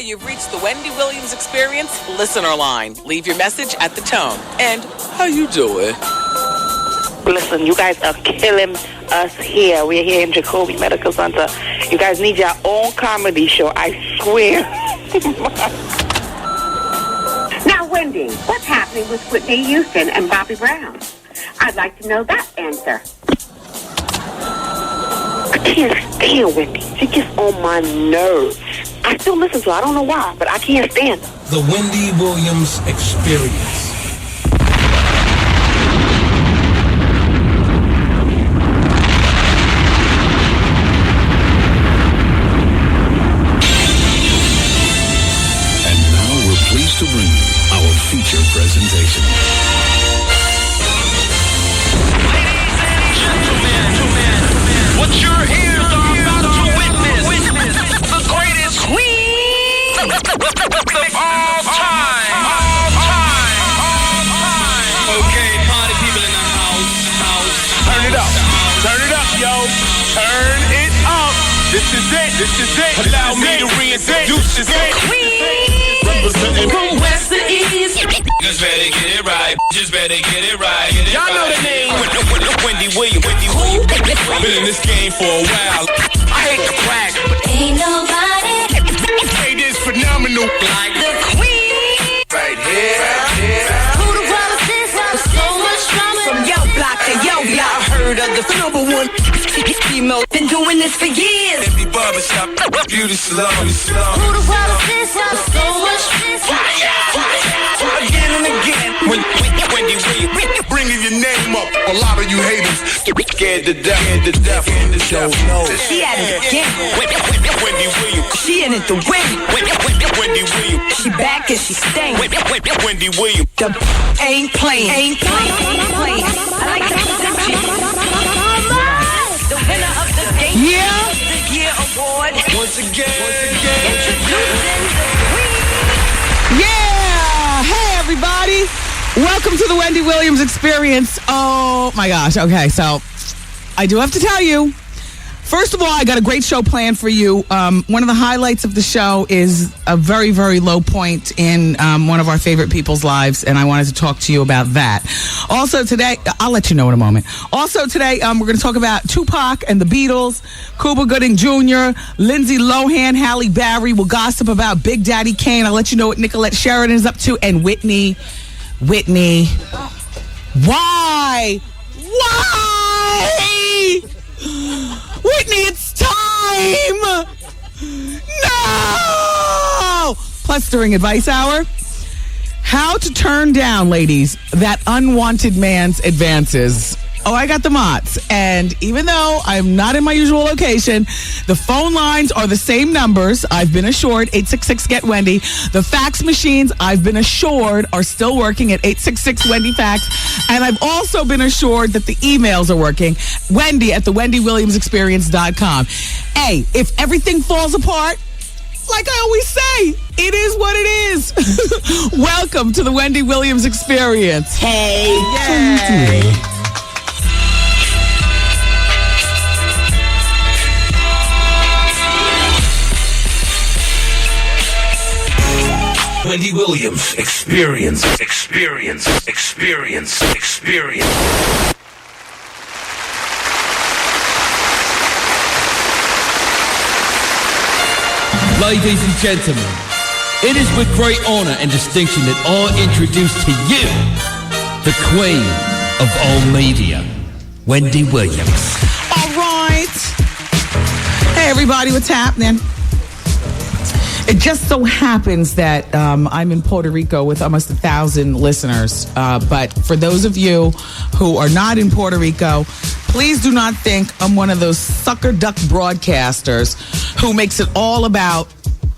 You've reached the Wendy Williams Experience listener line. Leave your message at the tone. And how you doing? Listen, you guys are killing us here. We're here in Jacoby Medical Center. You guys need your own comedy show, I swear. Now, Wendy, what's happening with Whitney Houston and Bobby Brown? I'd like to know that answer. I can't stand Wendy. She gets on my nerves. I still listen to her. I don't know why, but I can't stand her. The Wendy Williams Experience. And now we're pleased to bring you our feature presentation. What you're here are about to witness the greatest queen of all time. Okay, party people in the house. Turn it up, yo. Turn it up. This is it. Allow me to reintroduce this representing From west to east. Just better get it right. Y'all know the name. Wendy Williams. Been in this game for a while. I hate to brag, but Ain't nobody it is phenomenal. like the queen. Right here. who the world is this with so much drama. From yo block to yo block. Heard of the number one female. Been doing this for years. Every barbershop, beauty salon. Who the world is this with so much drama. Again and again. Wendy Williams. Bringing your name up. A lot of you haters Scared to death. She at it again. Wendy Williams. She in it to win. Wendy Williams. She back and she staying. Wendy Williams. The ain't playing. I like to present you the winner of the Game of the Year award. Once again. Introducing the queen. Yeah! Hey, everybody. Welcome to the Wendy Williams Experience. Oh, my gosh. Okay, so I do have to tell you, first of all, I got a great show planned for you. One of the highlights of the show is a very, very low point in one of our favorite people's lives, and I wanted to talk to you about that. Also today, I'll let you know in a moment. Also today, we're going to talk about Tupac and the Beatles, Cuba Gooding Jr., Lindsay Lohan, Halle Berry. We'll gossip about Big Daddy Kane. I'll let you know what Nicolette Sheridan is up to, and Whitney. Why? Whitney, it's time! No! Plus, during Advice Hour, how to turn down, ladies, that unwanted man's advances. Oh, I got the mots. And even though I'm not in my usual location, the phone lines are the same numbers. I've been assured, 866-GET-WENDY. The fax machines, I've been assured, are still working at 866-WENDY-FAX. And I've also been assured that the emails are working. Wendy at thewendywilliamsexperience.com. Hey, if everything falls apart, like I always say, it is what it is. Welcome to the Wendy Williams Experience. Hey. Yay. Wendy Williams Experience. Ladies and gentlemen, it is with great honor and distinction that I introduce to you the queen of all media, Wendy Williams. All right. Hey, everybody, what's happening? It just so happens that I'm in Puerto Rico with almost 1,000 listeners. But for those of you who are not in Puerto Rico, please do not think I'm one of those sucker duck broadcasters who makes it all about,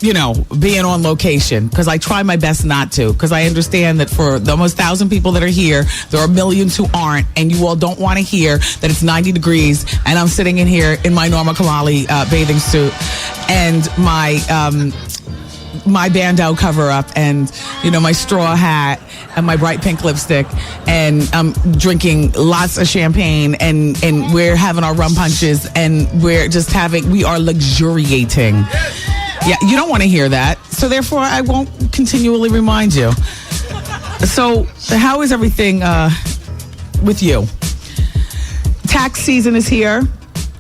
you know, being on location, because I try my best not to, because I understand that for the almost 1,000 people that are here, there are millions who aren't, and you all don't want to hear that it's 90 degrees and I'm sitting in here in my Norma Kamali bathing suit and my bandeau cover up and, you know, my straw hat and my bright pink lipstick, and I'm drinking lots of champagne, and we're having our rum punches, and we are luxuriating Yeah, you don't want to hear that. So therefore, I won't continually remind you. So how is everything with you? Tax season is here.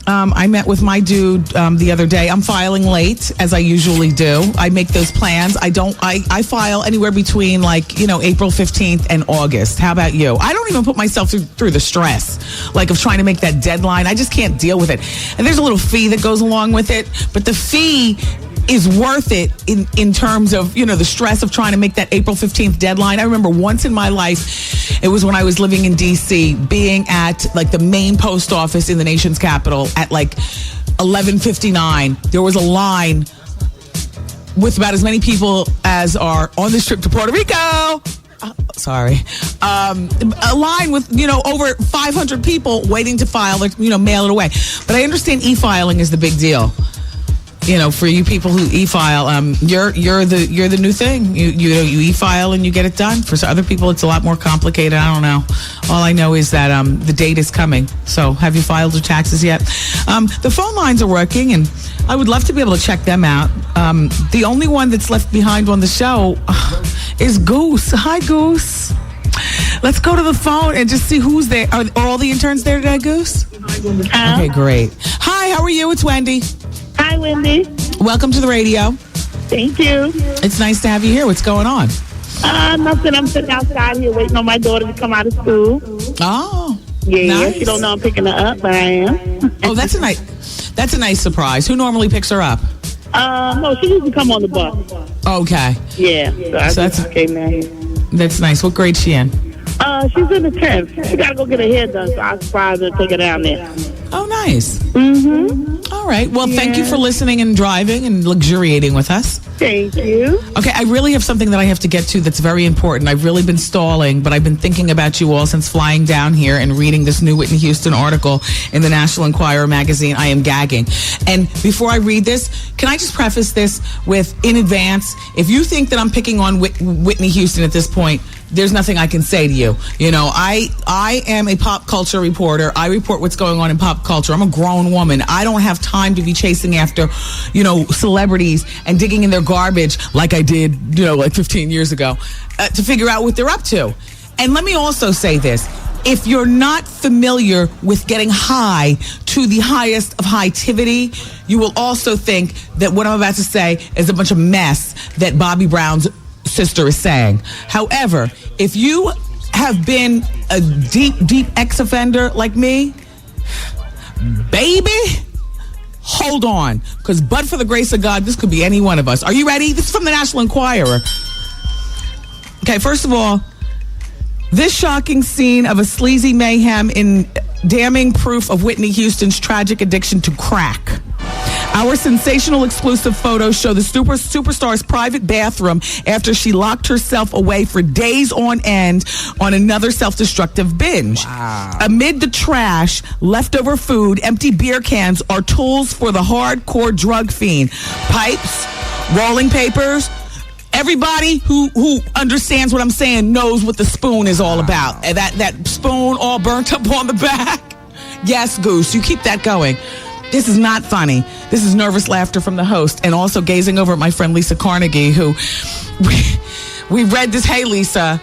I met with my dude the other day. I'm filing late, as I usually do. I make those plans. I file anywhere between April 15th and August. How about you? I don't even put myself through the stress, of trying to make that deadline. I just can't deal with it. And there's a little fee that goes along with it, but the fee is worth it in terms of, the stress of trying to make that April 15th deadline. I remember once in my life, it was when I was living in D.C., being at the main post office in the nation's capital at 11:59. There was a line with about as many people as are on this trip to Puerto Rico. Sorry. A line with, over 500 people waiting to file, mail it away. But I understand e-filing is the big deal. For you people who e-file, you're the new thing. You e-file and you get it done. For other people, it's a lot more complicated. I don't know. All I know is that the date is coming. So, have you filed your taxes yet? The phone lines are working, and I would love to be able to check them out. The only one that's left behind on the show is Goose. Hi, Goose. Let's go to the phone and just see who's there. Are all the interns there today, Goose? Okay, great. Hi, how are you? It's Wendy. Hi, Wendy. Welcome to the radio. Thank you. It's nice to have you here. What's going on? Nothing. I'm sitting outside here waiting on my daughter to come out of school. Oh. Yeah, nice. She don't know I'm picking her up, but I am. Oh, that's a nice surprise. Who normally picks her up? No, she usually come on the bus. Okay. Yeah. So I just came down here. That's nice. What grade she in? She's in the 10th. She got to go get her hair done, so I surprised her and take her down there. Oh, nice. Mm-hmm. All right. Well, thank you for listening and driving and luxuriating with us. Thank you. Okay, I really have something that I have to get to that's very important. I've really been stalling, but I've been thinking about you all since flying down here and reading this new Whitney Houston article in the National Enquirer magazine. I am gagging. And before I read this, can I just preface this with, in advance, if you think that I'm picking on Whitney Houston at this point, there's nothing I can say to you. I am a pop culture reporter. I report what's going on in pop culture. I'm a grown woman. I don't have time to be chasing after, celebrities and digging in their garbage like I did, 15 years ago to figure out what they're up to. And let me also say this. If you're not familiar with getting high to the highest of high-tivity, you will also think that what I'm about to say is a bunch of mess that Bobby Brown's sister is saying. However, if you have been a deep ex-offender like me, baby, hold on, because but for the grace of God, this could be any one of us. Are you ready? This is from the National Enquirer. Okay, first of all, this shocking scene of a sleazy mayhem in damning proof of Whitney Houston's tragic addiction to crack. Our sensational exclusive photos show the superstar's private bathroom after she locked herself away for days on end on another self-destructive binge. Wow. Amid the trash, leftover food, empty beer cans are tools for the hardcore drug fiend. Pipes, rolling papers. Everybody who understands what I'm saying knows what the spoon is all about. That spoon all burnt up on the back. Yes, Goose, you keep that going. This is not funny. This is nervous laughter from the host, and also gazing over at my friend Lisa Carnegie, who we read this. Hey, Lisa.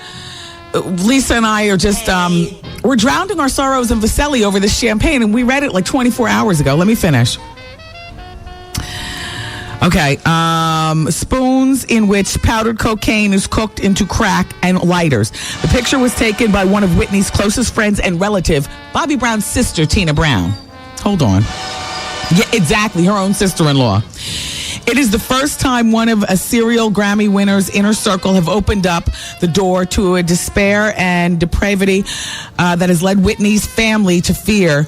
Lisa and I are just, we're drowning our sorrows in Vaselli over this champagne, and we read it 24 hours ago. Let me finish. Okay, spoons in which powdered cocaine is cooked into crack and lighters. The picture was taken by one of Whitney's closest friends and relative, Bobby Brown's sister, Tina Brown. Hold on. Yeah, exactly, her own sister-in-law. It is the first time one of a serial Grammy winner's inner circle have opened up the door to a despair and depravity that has led Whitney's family to fear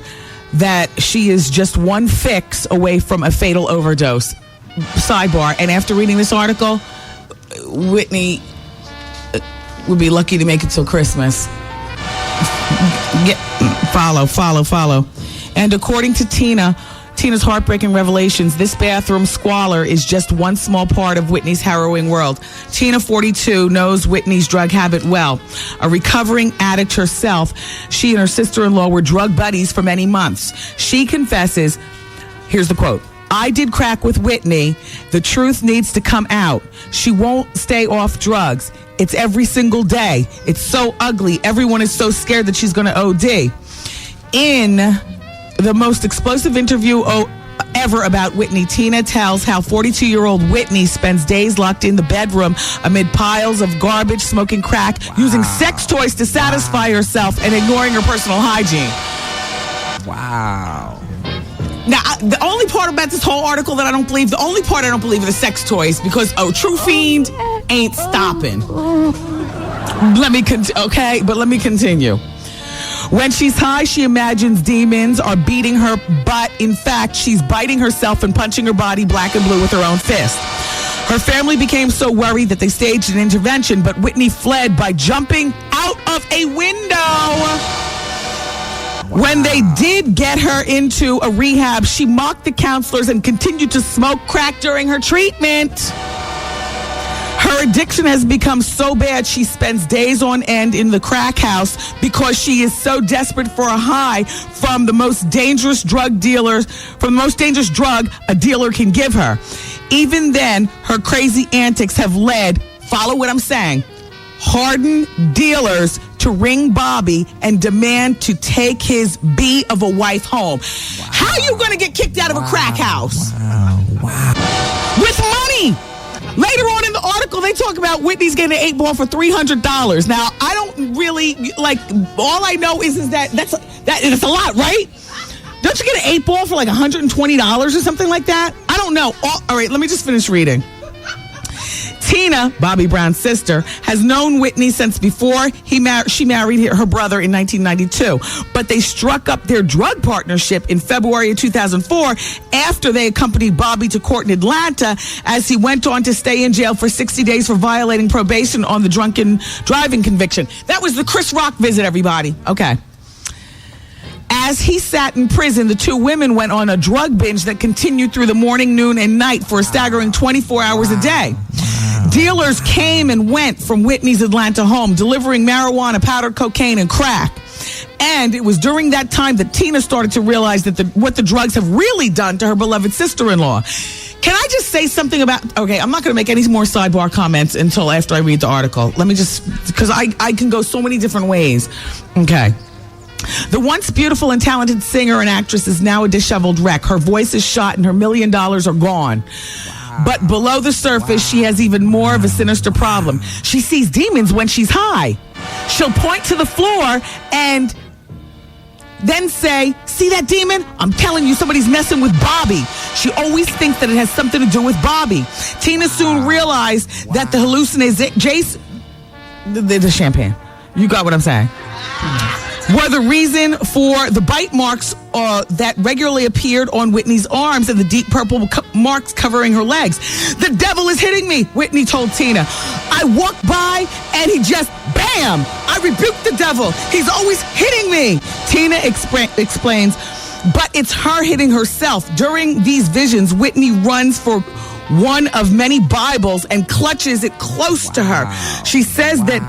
that she is just one fix away from a fatal overdose. Sidebar, and after reading this article, Whitney would be lucky to make it till Christmas. Follow. And according to Tina's heartbreaking revelations, this bathroom squalor is just one small part of Whitney's harrowing world. Tina, 42, knows Whitney's drug habit well. A recovering addict herself, she and her sister-in-law were drug buddies for many months. She confesses, here's the quote, I did crack with Whitney. The truth needs to come out. She won't stay off drugs. It's every single day. It's so ugly. Everyone is so scared that she's going to OD. In the most explosive interview ever about Whitney, Tina tells how 42-year-old Whitney spends days locked in the bedroom amid piles of garbage, smoking crack, using sex toys to satisfy herself, and ignoring her personal hygiene. Wow. Now, the only part about this whole article that I don't believe, the only part I don't believe are the sex toys, because true fiend ain't stopping. Let me continue. When she's high, she imagines demons are beating her, but in fact, she's biting herself and punching her body black and blue with her own fist. Her family became so worried that they staged an intervention, but Whitney fled by jumping out of a window. When they did get her into a rehab, she mocked the counselors and continued to smoke crack during her treatment. Her addiction has become so bad she spends days on end in the crack house because she is so desperate for a high from the most dangerous drug a dealer can give her. Even then, her crazy antics have led, follow what I'm saying, hardened dealers to ring Bobby and demand to take his bee of a wife home. Wow. How are you going to get kicked out of a crack house? Wow. With money. Later on in the article, they talk about Whitney's getting an 8-ball for $300. Now, I don't really, all I know is that that's a lot, right? Don't you get an 8-ball for like $120 or something like that? I don't know. All right, let me just finish reading. Tina, Bobby Brown's sister, has known Whitney since before she married her brother in 1992. But they struck up their drug partnership in February of 2004 after they accompanied Bobby to court in Atlanta as he went on to stay in jail for 60 days for violating probation on the drunken driving conviction. That was the Chris Rock visit, everybody. Okay. As he sat in prison, the two women went on a drug binge that continued through the morning, noon, and night for a staggering 24 hours a day. Dealers came and went from Whitney's Atlanta home, delivering marijuana, powdered cocaine, and crack. And it was during that time that Tina started to realize that what the drugs have really done to her beloved sister-in-law. Can I just say something about... Okay, I'm not going to make any more sidebar comments until after I read the article. Let me just... Because I can go so many different ways. Okay. The once beautiful and talented singer and actress is now a disheveled wreck. Her voice is shot and her $1 million are gone. Wow. But below the surface, she has even more of a sinister problem. She sees demons when she's high. She'll point to the floor and then say, "See that demon? I'm telling you, somebody's messing with Bobby." She always thinks that it has something to do with Bobby. Tina soon realized that the hallucinations, the champagne, you got what I'm saying, were the reason for the bite marks that regularly appeared on Whitney's arms and the deep purple marks covering her legs. "The devil is hitting me," Whitney told Tina. "I walked by and he just, bam! I rebuked the devil. He's always hitting me," Tina explains. But it's her hitting herself. During these visions, Whitney runs for one of many Bibles and clutches it close to her. She says that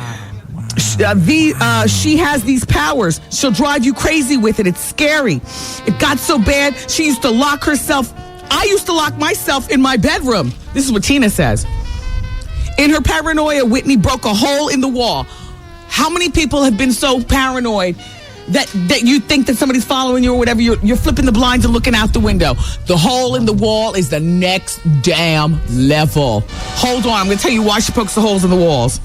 she has these powers. She'll drive you crazy with it. It's scary. It got so bad, she used to lock herself. I used to lock myself in my bedroom. This is what Tina says. In her paranoia, Whitney broke a hole in the wall. How many people have been so paranoid that you think that somebody's following you or whatever? You're flipping the blinds and looking out the window. The hole in the wall is the next damn level. Hold on. I'm going to tell you why she pokes the holes in the walls.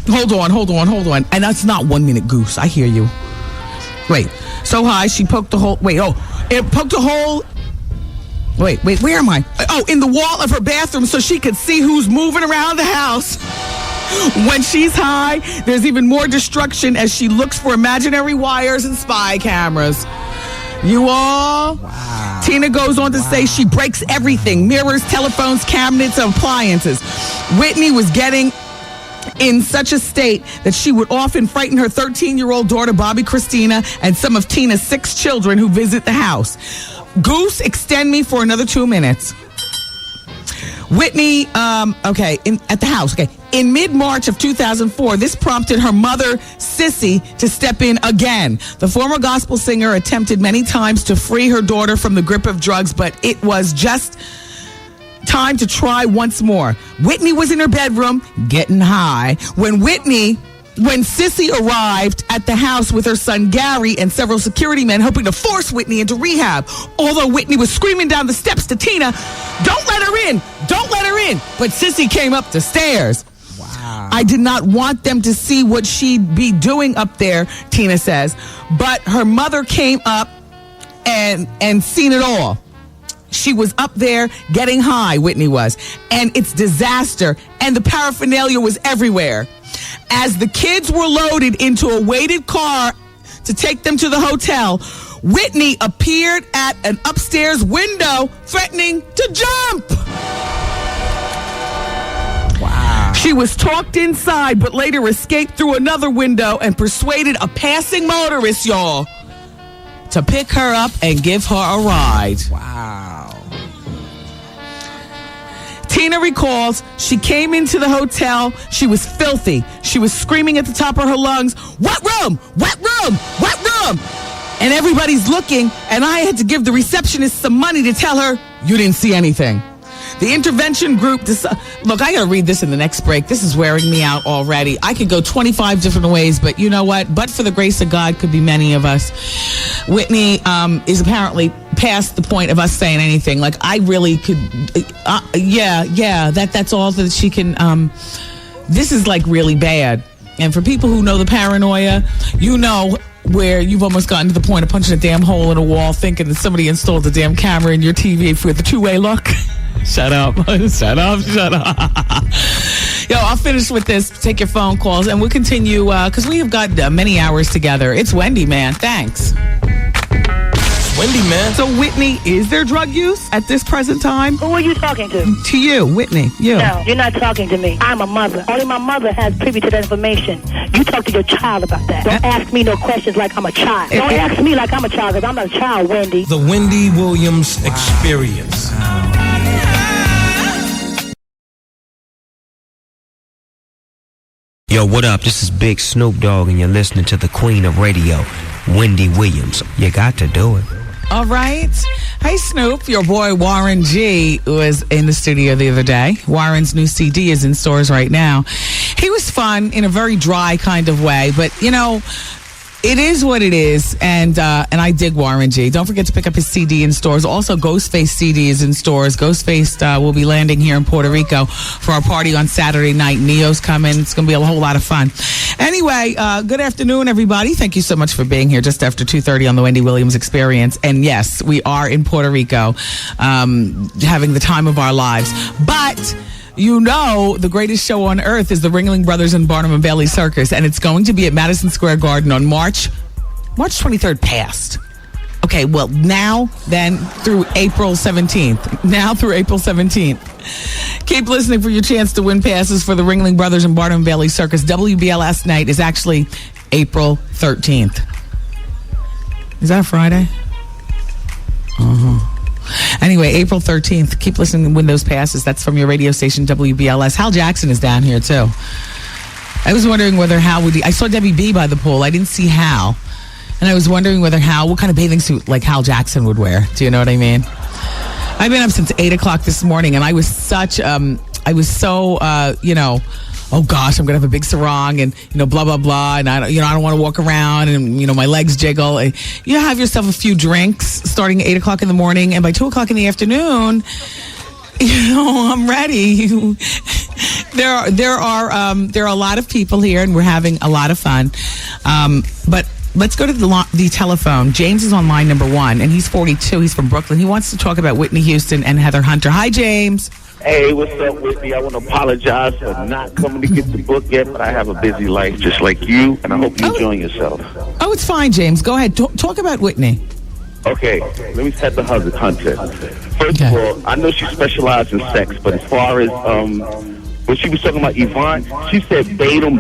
Hold on. And that's not 1 minute, Goose. I hear you. Wait. So high, she poked the hole. It poked a hole. Wait, where am I? Oh, in the wall of her bathroom so she could see who's moving around the house. When she's high, there's even more destruction as she looks for imaginary wires and spy cameras. You all? Wow. Tina goes on to say she breaks everything: mirrors, telephones, cabinets, and appliances. Whitney was getting in such a state that she would often frighten her 13-year-old daughter, Bobby Christina, and some of Tina's 6 children who visit the house. Goose, extend me for another 2 minutes. Whitney, at the house. Okay. In mid-March of 2004, this prompted her mother, Sissy, to step in again. The former gospel singer attempted many times to free her daughter from the grip of drugs, but it was just time to try once more. Whitney was in her bedroom, getting high. When Sissy arrived at the house with her son Gary and several security men hoping to force Whitney into rehab. Although Whitney was screaming down the steps to Tina, "Don't let her in! Don't let her in!" But Sissy came up the stairs. Wow. I did not want them to see what she'd be doing up there, Tina says. But her mother came up and seen it all. She was up there getting high, Whitney was. And it's disaster. And the paraphernalia was everywhere. As the kids were loaded into a weighted car to take them to the hotel, Whitney appeared at an upstairs window threatening to jump. Wow. She was talked inside, but later escaped through another window and persuaded a passing motorist, y'all, to pick her up and give her a ride. Wow. Tina recalls she came into the hotel. She was filthy. She was screaming at the top of her lungs, "What room? What room? What room?" And everybody's looking, and I had to give the receptionist some money to tell her, "You didn't see anything." The intervention group look, I gotta read this in the next break. This is wearing me out already. I could go 25 different ways, but you know what? But for the grace of God, could be many of us. Whitney is apparently past the point of us saying anything. Like, I really could, that's all that she can, this is like really bad. And for people who know the paranoia, you know where you've almost gotten to the point of punching a damn hole in a wall thinking that somebody installed a damn camera in your TV with a two-way look. Shut up. Shut up. Yo, I'll finish with this. Take your phone calls, and we'll continue because we have got many hours together. It's Wendy, man. Thanks. Wendy, man. So, Whitney, is there drug use at this present time? Who are you talking to? To you, Whitney. You. No, you're not talking to me. I'm a mother. Only my mother has privy to that information. You talk to your child about that. Don't ask me no questions like I'm a child. Don't ask me like I'm a child, because I'm not a child, Wendy. The Wendy Williams Experience. Yo, what up? This is Big Snoop Dogg, and you're listening to the Queen of Radio, Wendy Williams. You got to do it. All right. Hey, Snoop. Your boy Warren G was in the studio the other day. Warren's new CD is in stores right now. He was fun in a very dry kind of way, but, you know, it is what it is, and I dig Warren G. Don't forget to pick up his CD in stores. Also, Ghostface CD is in stores. Ghostface will be landing here in Puerto Rico for our party on Saturday night. Neo's coming. It's going to be a whole lot of fun. Anyway, good afternoon, everybody. Thank you so much for being here just after 2:30 on the Wendy Williams Experience. And yes, we are in Puerto Rico having the time of our lives. But you know, the greatest show on earth is the Ringling Brothers and Barnum and Bailey Circus, and it's going to be at Madison Square Garden on March 23rd past. Okay, well, now, then, through April 17th. Now through April 17th. Keep listening for your chance to win passes for the Ringling Brothers and Barnum and Bailey Circus. WBLS night is actually April 13th. Is that a Friday? Uh-huh. Anyway, April 13th. Keep listening and win those passes. That's from your radio station, WBLS. Hal Jackson is down here, too. I was wondering whether Hal would... I saw Debbie B by the pool. I didn't see Hal. And I was wondering whether Hal... What kind of bathing suit, like, Hal Jackson would wear. Do you know what I mean? I've been up since 8 o'clock this morning, and I was such... I was so, you know... Oh gosh, I'm gonna have a big sarong and blah blah blah, and I don't want to walk around and my legs jiggle. And, have yourself a few drinks starting at 8 o'clock in the morning, and by 2 o'clock in the afternoon, I'm ready. There are a lot of people here, and we're having a lot of fun. But let's go to the telephone. James is on line number 1, and he's 42. He's from Brooklyn. He wants to talk about Whitney Houston and Heather Hunter. Hi, James. Hey, what's up, Whitney? I want to apologize for not coming to get the book yet, but I have a busy life just like you, and I hope you're enjoying yourself. Oh, it's fine, James. Go ahead. Talk about Whitney. Okay, let me set the Hunter. First of all, I know she specialized in sex, but as far as when she was talking about Yvonne, she said Batum.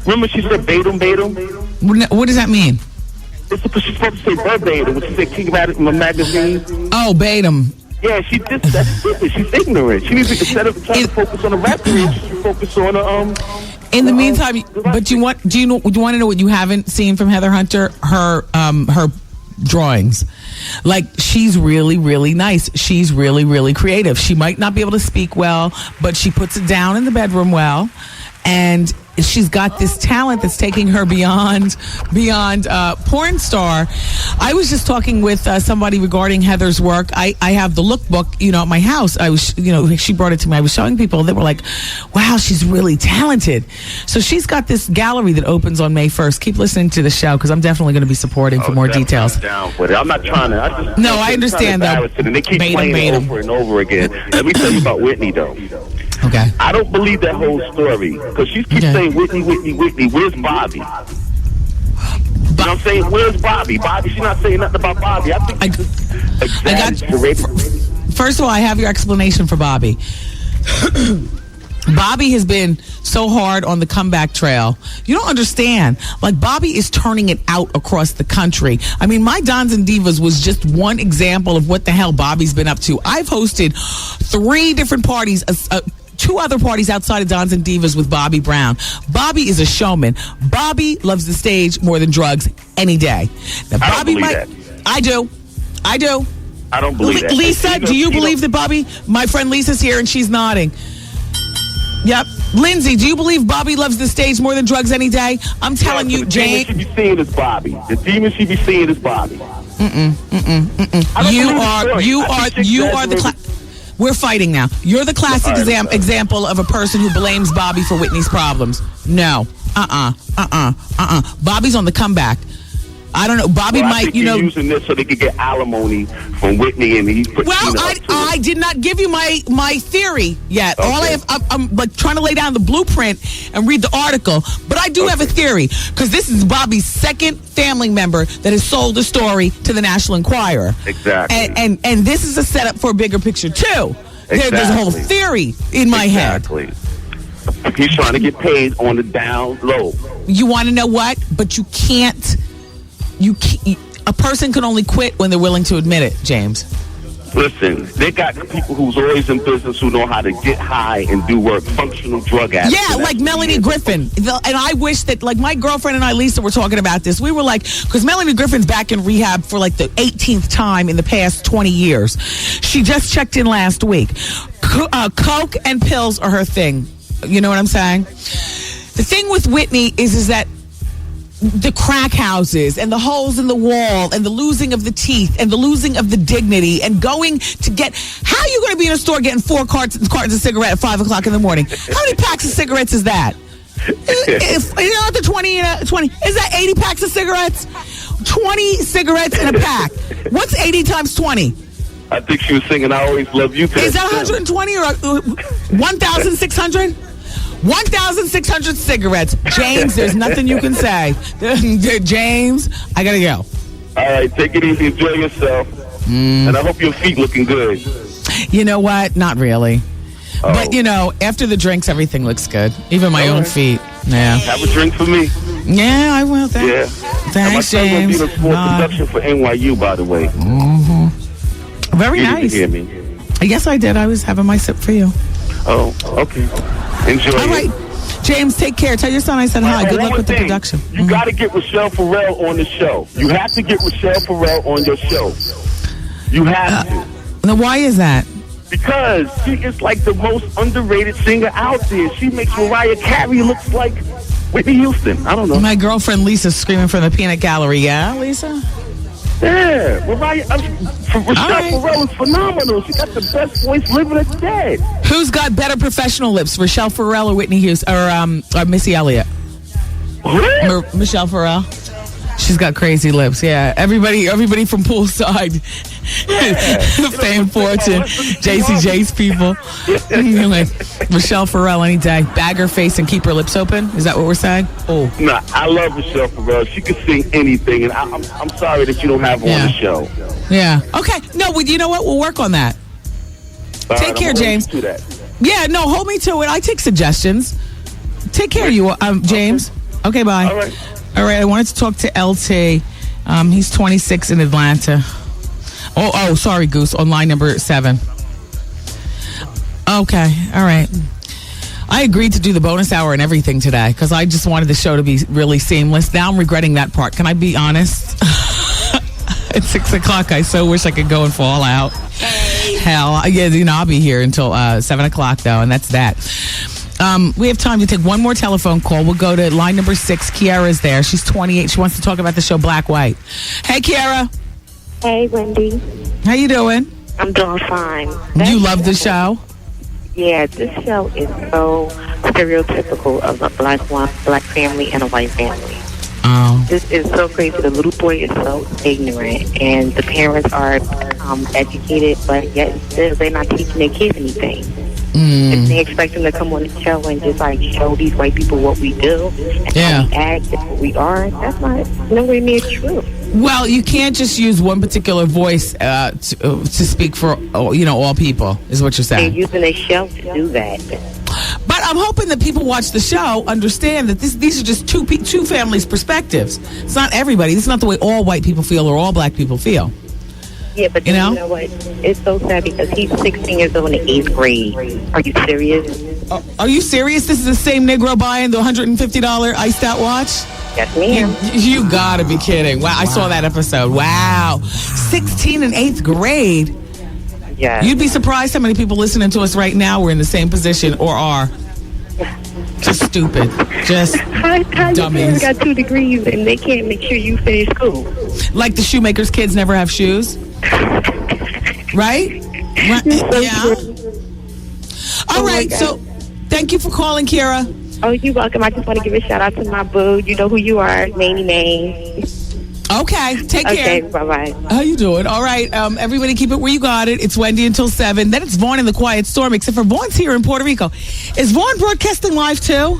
Remember she said Batum? What does that mean? It's because she's supposed to say verbatim when she said King Magazine. Oh, Batum. Yeah, that's stupid. She's ignorant. She needs to instead of trying to focus on the rap career, she should focus on In the meantime, but do you want to know what you haven't seen from Heather Hunter? Her drawings. Like, she's really, really nice. She's really, really creative. She might not be able to speak well, but she puts it down in the bedroom well. And she's got this talent that's taking her beyond porn star. I was just talking with somebody regarding Heather's work. I have the lookbook, at my house. She brought it to me. I was showing people. They were like, wow, she's really talented. So she's got this gallery that opens on May 1st. Keep listening to the show because I'm definitely going to be supporting for more details. Down with it. I'm not trying to. I understand though. And they keep playing it over and over again. Let me tell you about Whitney though. Okay. I don't believe that whole story because she keeps saying Whitney. Where's Bobby? You know what I'm saying? Where's Bobby? She's not saying nothing about Bobby. I think First of all, I have your explanation for Bobby. Bobby has been so hard on the comeback trail. You don't understand. Like, Bobby is turning it out across the country. I mean, my Dons and Divas was just one example of what the hell Bobby's been up to. I've hosted 3 different parties, 2 other parties outside of Dons and Divas with Bobby Brown. Bobby is a showman. Bobby loves the stage more than drugs any day. Now, Bobby I do. I don't believe that. Lisa, do you believe that Bobby? My friend Lisa's here and she's nodding. Yep. Lindsay, do you believe Bobby loves the stage more than drugs any day? I'm telling you, Jane. The demon she be seeing is Bobby. The demon she be seeing is Bobby. We're fighting now. You're the classic example of a person who blames Bobby for Whitney's problems. No. Bobby's on the comeback. I don't know. Bobby might, using this so they could get alimony from Whitney, and he put. Well, I did not give you my theory yet. Okay. I'm like trying to lay down the blueprint and read the article, but I do have a theory because this is Bobby's second family member that has sold the story to the National Enquirer. Exactly. And this is a setup for a bigger picture too. Exactly. There's a whole theory in my head. Exactly. He's trying to get paid on the down low. You want to know what? But you can't. A person can only quit when they're willing to admit it, James. Listen, they got people who's always in business who know how to get high and do work, functional drug addicts. Yeah, like Melanie Griffin. And I wish that, like, my girlfriend and I, Lisa, were talking about this. We were like, because Melanie Griffin's back in rehab for like the 18th time in the past 20 years. She just checked in last week. Coke and pills are her thing. You know what I'm saying? The thing with Whitney is that the crack houses and the holes in the wall and the losing of the teeth and the losing of the dignity and going to get... How are you going to be in a store getting 4 cartons of cigarette at 5 o'clock in the morning? How many packs of cigarettes is that? The 20, is that 80 packs of cigarettes? 20 cigarettes in a pack. What's 80 times 20? I think she was singing I Always Love You. Is that 120 or 1,600? 1,600 cigarettes. James, there's nothing you can say. James, I gotta go. All right, take it easy. Enjoy yourself. And I hope your feet looking good. You know what? Not really. Oh. But, after the drinks, everything looks good. Even my own feet. Yeah. Have a drink for me. Yeah, I will. Thanks. Yeah. Thanks, James. My son will be in sports production for NYU, by the way. Mm-hmm. Very nice. You didn't hear me. Yes, I did. I was having my sip for you. Oh, okay. Enjoy. All right. James, take care. Tell your son I said hi. Good luck with the production. You got to get Rochelle Farrell on the show. You have to get Rochelle Farrell on your show. You have to. Now, why is that? Because she is like the most underrated singer out there. She makes Mariah Carey look like Whitney Houston. I don't know. My girlfriend Lisa's screaming from the peanut gallery. Yeah, Lisa? Yeah, Rochelle Farrell is phenomenal. She got the best voice living or dead. Who's got better professional lips, Rochelle Farrell or Whitney Houston or Missy Elliott? Michelle Farrell. She's got crazy lips. Yeah, everybody from poolside, Fame Fortune, JCJ's people. Anyway, Rochelle Farrell any day. Bag her face and keep her lips open. Is that what we're saying? Oh, nah, I love Rochelle Farrell. She can sing anything, and I'm sorry that you don't have her on the show. Yeah. Okay. No, you know what? We'll work on that. Take care, James. Yeah. No, hold me to it. I take suggestions. Take care, you, James. Okay. Bye. All right. All right, I wanted to talk to LT. He's 26 in Atlanta. Oh, sorry, Goose. On line number 7. Okay, all right. I agreed to do the bonus hour and everything today because I just wanted the show to be really seamless. Now I'm regretting that part. Can I be honest? At 6 o'clock, I so wish I could go and fall out. Hell, yeah, I'll be here until 7 o'clock, though, and that's that. We have time to take one more telephone call. We'll go to line number 6. Kiara's there. She's 28. She wants to talk about the show Black White. Hey, Kiara. Hey, Wendy. How you doing? I'm doing fine. You love the show? Yeah, this show is so stereotypical of a black family and a white family. Oh. This is so crazy. The little boy is so ignorant, and the parents are educated, but yet still they're not teaching their kids anything. If they expect them to come on the show and just like show these white people what we do and how we act and what we are, that's not nowhere near true. Well, you can't just use one particular voice to speak for all people, is what you're saying. They're using a show to do that. But I'm hoping that people watch the show understand that these are just two families' perspectives. It's not everybody. This is not the way all white people feel or all black people feel. Yeah, but you know what? It's so sad because he's 16 years old in the 8th grade. Are you serious? Are you serious? This is the same Negro buying the $150 iced out watch? Yes, ma'am. You gotta be kidding. Wow, I saw that episode. Wow. 16 in 8th grade? Yeah. You'd be surprised how many people listening to us right now were in the same position or are. Just stupid. Just how dummies. How you got 2 degrees and they can't make sure you finish school? Like the shoemaker's kids never have shoes? Right? Yeah. All right, so thank you for calling, Kira. Oh, you're welcome. I just want to give a shout out to my boo. You know who you are, Nanny. Okay, take care. Okay, bye-bye. How you doing? All right, everybody keep it where you got it. It's Wendy until 7. Then it's Vaughn in the Quiet Storm, except for Vaughn's here in Puerto Rico. Is Vaughn broadcasting live too?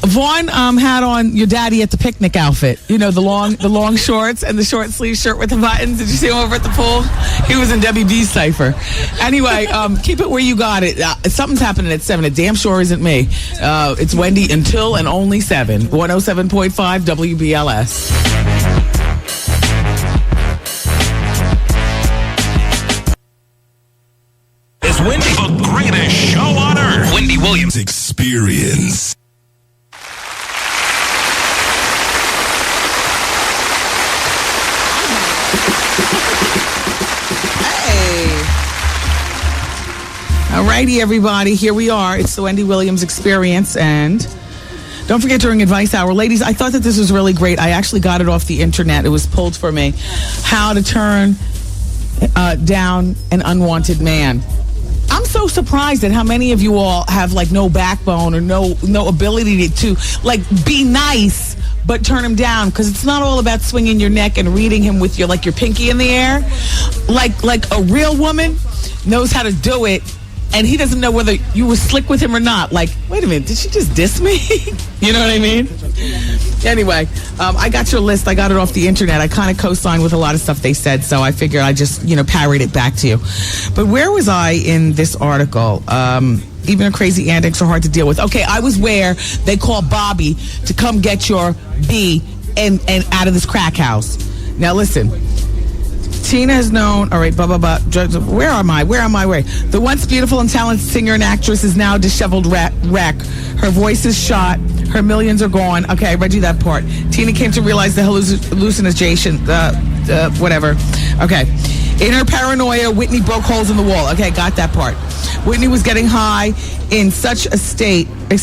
Vaughn had on your daddy at the picnic outfit. You know, the long shorts and the short sleeve shirt with the buttons. Did you see him over at the pool? He was in Debbie B's cipher. Anyway, keep it where you got it. Something's happening at 7. It damn sure isn't me. It's Wendy until and only 7. 107.5 WBLS. It's Wendy, the greatest show on earth. Wendy Williams Experience. Alrighty, everybody. Here we are. It's the Wendy Williams Experience. And don't forget during Advice Hour, ladies, I thought that this was really great. I actually got it off the internet. It was pulled for me. How to turn down an unwanted man. I'm so surprised at how many of you all have like no backbone or no ability to like be nice but turn him down, because it's not all about swinging your neck and reading him with your pinky in the air. Like a real woman knows how to do it, and he doesn't know whether you were slick with him or not. Like, wait a minute, did she just diss me? You know what I mean? Anyway, I got your list. I got it off the internet. I kind of co-signed with a lot of stuff they said, so I figured I just, parried it back to you. But where was I in this article? Even crazy antics are hard to deal with. Okay, I was where they called Bobby to come get your B and out of this crack house. Now listen. Tina has known, all right, where am I? The once beautiful and talented singer and actress is now a disheveled wreck. Her voice is shot. Her millions are gone. Okay, I read you that part. Tina came to realize the hallucination, whatever. Okay. In her paranoia, Whitney broke holes in the wall. Okay, got that part. Whitney was getting in such a state that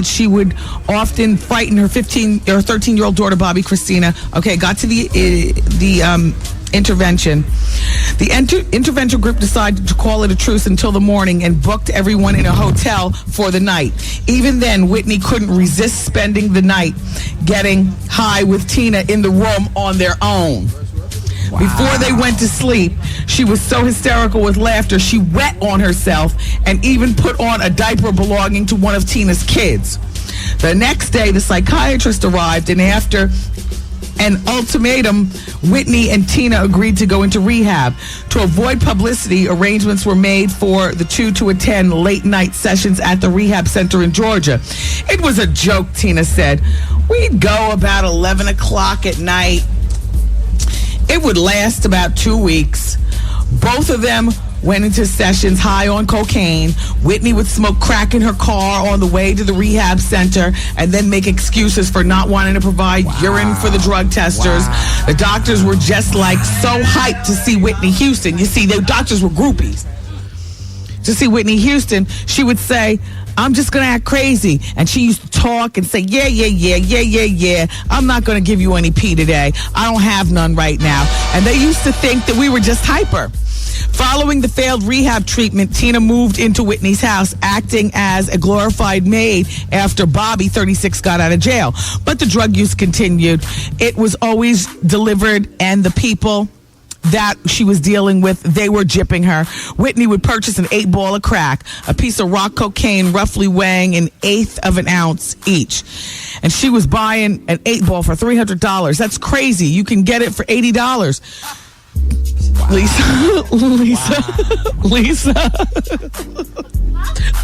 she would often frighten her 15 or 13-year-old daughter, Bobby Christina. Okay, got to the intervention. The intervention group decided to call it a truce until the morning and booked everyone in a hotel for the night. Even then, Whitney couldn't resist spending the night getting high with Tina in the room on their own. Wow. Before they went to sleep, she was so hysterical with laughter, she wet on herself and even put on a diaper belonging to one of Tina's kids. The next day, the psychiatrist arrived, and after an ultimatum, Whitney and Tina agreed to go into rehab. To avoid publicity, arrangements were made for the two to attend late-night sessions at the rehab center in Georgia. It was a joke, Tina said. We'd go about 11 o'clock at night. It would last about 2 weeks. Both of them went into sessions high on cocaine. Whitney would smoke crack in her car on the way to the rehab center and then make excuses for not wanting to provide urine for the drug testers. The doctors were just like so hyped to see Whitney Houston. You see, the doctors were groupies. To see Whitney Houston, she would say, I'm just going to act crazy. And she used to talk and say, yeah. I'm not going to give you any pee today. I don't have none right now. And they used to think that we were just hyper. Following the failed rehab treatment, Tina moved into Whitney's house, acting as a glorified maid after Bobby, 36, got out of jail. But the drug use continued. It was always delivered, and the people that she was dealing with, they were gypping her. Whitney would purchase an 8-ball of crack, a piece of rock cocaine roughly weighing an 1/8 of an ounce each. And she was buying an 8-ball for $300. That's crazy. You can get it for $80.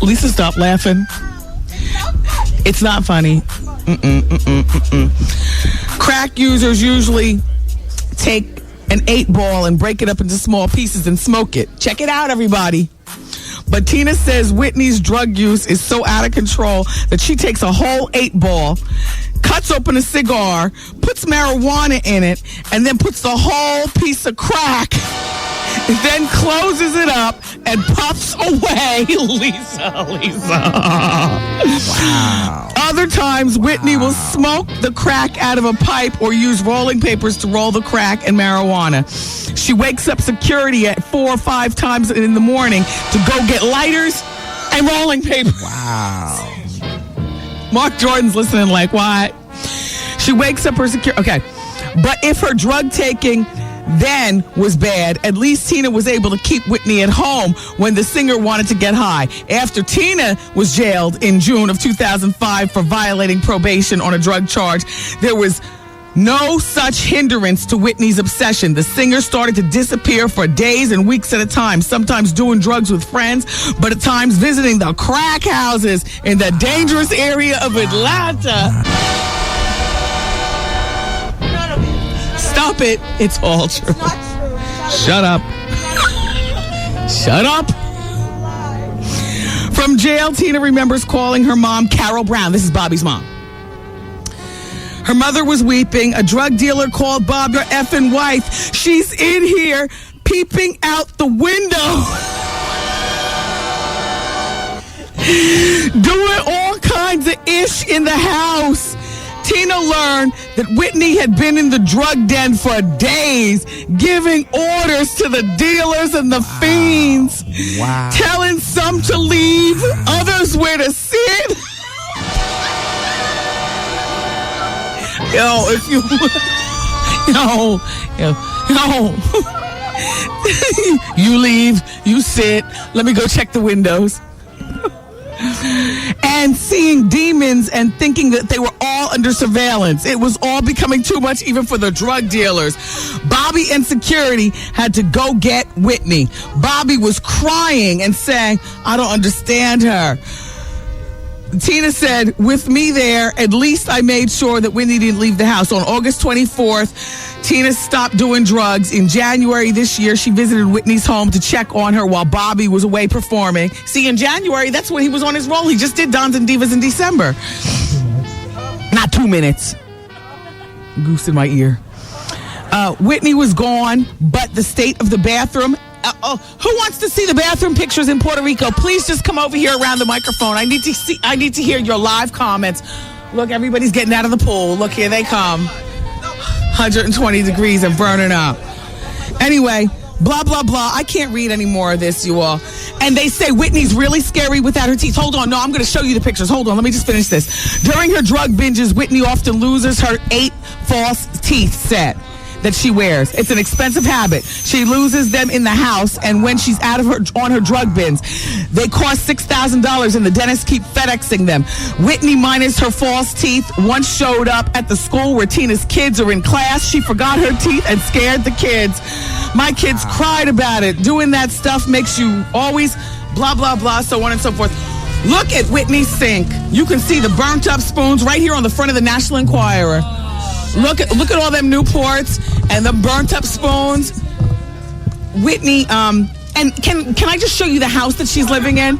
Lisa, stop laughing. It's not funny. Crack users usually take an 8-ball and break it up into small pieces and smoke it. Check it out, everybody. But Tina says Whitney's drug use is so out of control that she takes a whole 8-ball, cuts open a cigar, puts marijuana in it, and then puts the whole piece of crack, then closes it up and puffs away. Lisa. Wow. Other times, Whitney will smoke the crack out of a pipe or use rolling papers to roll the crack and marijuana. She wakes up security at 4 or 5 times in the morning to go get lighters and rolling paper. Wow. Mark Jordan's listening like, what? She wakes up her security. Okay. But if her drug taking then was bad, at least Tina was able to keep Whitney at home when the singer wanted to get high. After Tina was jailed in June of 2005 for violating probation on a drug charge, there was no such hindrance to Whitney's obsession. The singer started to disappear for days and weeks at a time, sometimes doing drugs with friends, but at times visiting the crack houses in the dangerous area of Atlanta. Stop it. It's all true. Shut up. Shut up. From jail, Tina remembers calling her mom, Carol Brown. This is Bobby's mom. Her mother was weeping. A drug dealer called Bob, your effing wife. She's in here peeping out the window. Doing all kinds of ish in the house. Tina learned that Whitney had been in the drug den for days, giving orders to the dealers and the fiends. Wow. Telling some to leave, others where to sit. Yo, if you... Yo. You leave, you sit, let me go check the windows. And seeing demons and thinking that they were all under surveillance. It was all becoming too much even for the drug dealers. Bobby and security had to go get Whitney. Bobby was crying and saying, I don't understand her. Tina said, with me there, at least I made sure that Whitney didn't leave the house. On August 24th, Tina stopped doing drugs. In January this year, she visited Whitney's home to check on her while Bobby was away performing. See, in January, that's when he was on his roll. He just did Dons and Divas in December. Not 2 minutes. Goose in my ear. Whitney was gone, but the state of the bathroom... who wants to see the bathroom pictures in Puerto Rico? Please just come over here around the microphone. I need to hear your live comments. Look, everybody's getting out of the pool. Look, here they come. 120 degrees and burning up. Anyway, blah, blah, blah. I can't read any more of this, you all. And they say Whitney's really scary without her teeth. Hold on. No, I'm going to show you the pictures. Hold on. Let me just finish this. During her drug binges, Whitney often loses her 8 false teeth set that she wears. It's an expensive habit. She loses them in the house, and when she's out of on her drug bins, they cost $6,000, and the dentists keep FedExing them. Whitney minus her false teeth once showed up at the school where Tina's kids are in class. She forgot her teeth and scared the kids. My kids cried about it. Doing that stuff makes you always blah, blah, blah, so on and so forth. Look at Whitney's sink. You can see the burnt up spoons right here on the front of the National Enquirer. Look at all them Newports and the burnt up spoons. Whitney, and can I just show you the house that she's living in?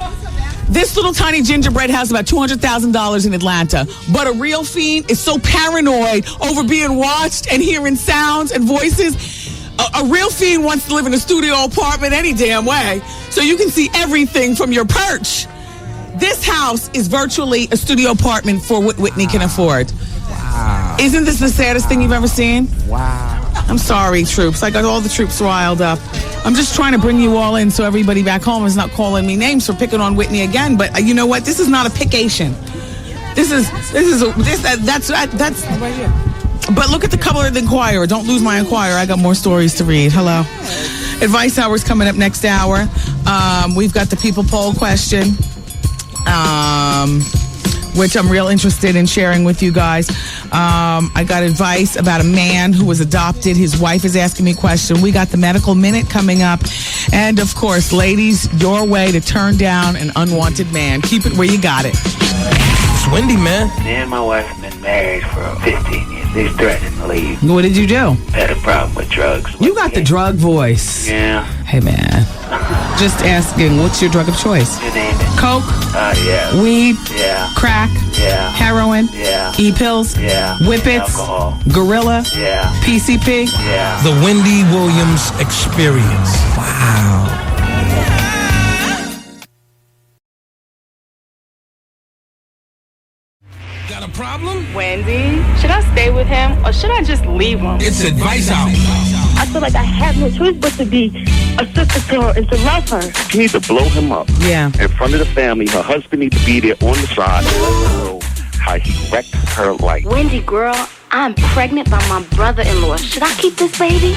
This little tiny gingerbread house, about $200,000 in Atlanta. But a real fiend is so paranoid over being watched and hearing sounds and voices. A real fiend wants to live in a studio apartment any damn way, so you can see everything from your perch. This house is virtually a studio apartment for what Whitney can afford. Wow. Isn't this the saddest thing you've ever seen? Wow. I'm sorry, troops. I got all the troops riled up. I'm just trying to bring you all in so everybody back home is not calling me names for picking on Whitney again. But you know what? This is not a pickation. That's right here. But look at the color of the Inquirer. Don't lose my Inquirer. I got more stories to read. Hello. Advice Hour's coming up next hour. We've got the people poll question, which I'm real interested in sharing with you guys. I got advice about a man who was adopted. His wife is asking me a question. We got the medical minute coming up. And, of course, ladies, your way to turn down an unwanted man. Keep it where you got it. It's Wendy, man. Me and my wife have been married for 15 years. They threatened to leave. What did you do? Had a problem with drugs. You got the drug voice. Yeah. Hey, man. Just asking, what's your drug of choice? You name it. Coke? Yeah. Weed? Yeah. Crack? Yeah. Heroin? Yeah. E-pills? Yeah. Whippets? Alcohol. Gorilla? Yeah. PCP? Yeah. The Wendy Williams Experience. Wow. Got a problem? Wendy, should I stay with him or should I just leave him? It's Advice Hour. I feel like I have no choice but to be a sister to her and to love her. You need to blow him up. Yeah. In front of the family. Her husband needs to be there on the side. How he wrecked her life. Wendy, girl, I'm pregnant by my brother-in-law. Should I keep this baby?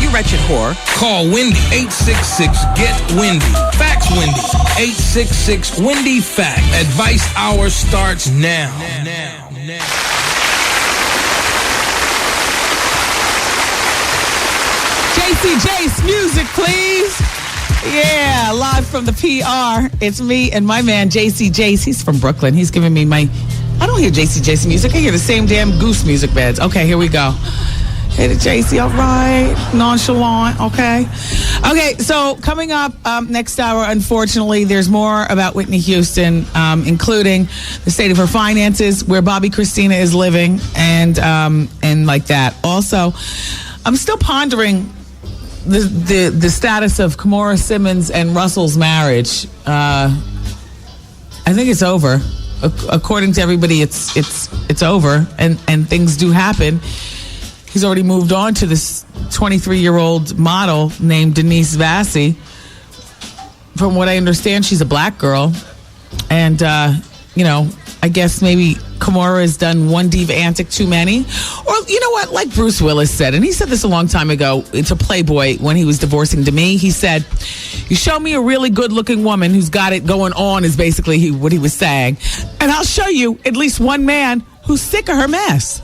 You wretched whore. Call Wendy 866-GET-WENDY. Fax Wendy 866-WENDY-FACT. Advice Hour starts now. JC Jace, music, please. Yeah, live from the PR. It's me and my man, JC Jace. He's from Brooklyn. He's giving me I don't hear JC Jace music. I hear the same damn Goose music beds. Okay, here we go. Hey, JC, all right. Nonchalant, okay. Okay, so coming up next hour, unfortunately, there's more about Whitney Houston, including the state of her finances, where Bobby Christina is living, and like that. Also, I'm still pondering the status of Kimora Simmons and Russell's marriage. I think it's over. According to everybody, it's over, and things do happen. He's already moved on to this 23-year-old model named Denise Vassie. From what I understand, she's a black girl. And, I guess maybe Kimora has done one diva antic too many. Or, you know what, like Bruce Willis said, and he said this a long time ago to Playboy when he was divorcing Demi. He said, you show me a really good-looking woman who's got it going on, is basically what he was saying. And I'll show you at least one man who's sick of her mess.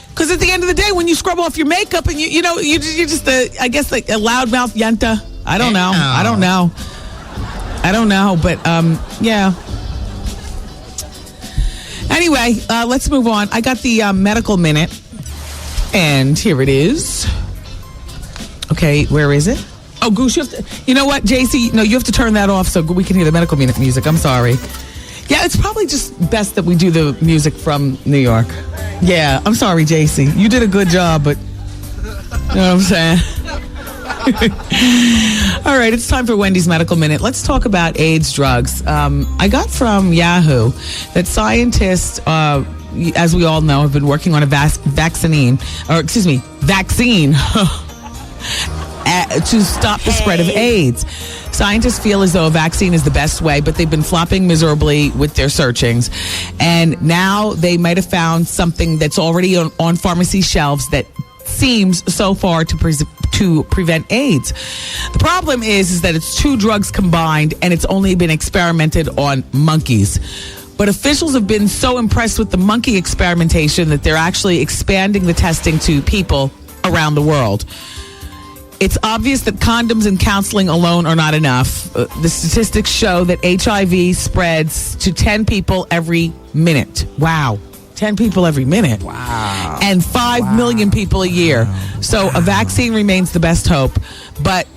Because at the end of the day, when you scrub off your makeup and you're just a loudmouth yenta. I don't know. But yeah. Anyway, let's move on. I got the medical minute, and here it is. Okay, where is it? Oh, Goose, you know what, JC? No, you have to turn that off so we can hear the medical minute music. I'm sorry. Yeah, it's probably just best that we do the music from New York. Yeah, I'm sorry, JC. You did a good job, but you know what I'm saying? All right, it's time for Wendy's Medical Minute. Let's talk about AIDS drugs. I got from Yahoo that scientists, as we all know, have been working on a vaccine to stop the spread of AIDS. Scientists feel as though a vaccine is the best way, but they've been flopping miserably with their searchings. And now they might have found something that's already on pharmacy shelves that seems so far to prevent AIDS. The problem is that it's two drugs combined, and it's only been experimented on monkeys. But officials have been so impressed with the monkey experimentation that they're actually expanding the testing to people around the world. It's obvious that condoms and counseling alone are not enough. The statistics show that HIV spreads to 10 people every minute. Wow. 10 people every minute. Wow. And 5 million people a year. So a vaccine remains the best hope. But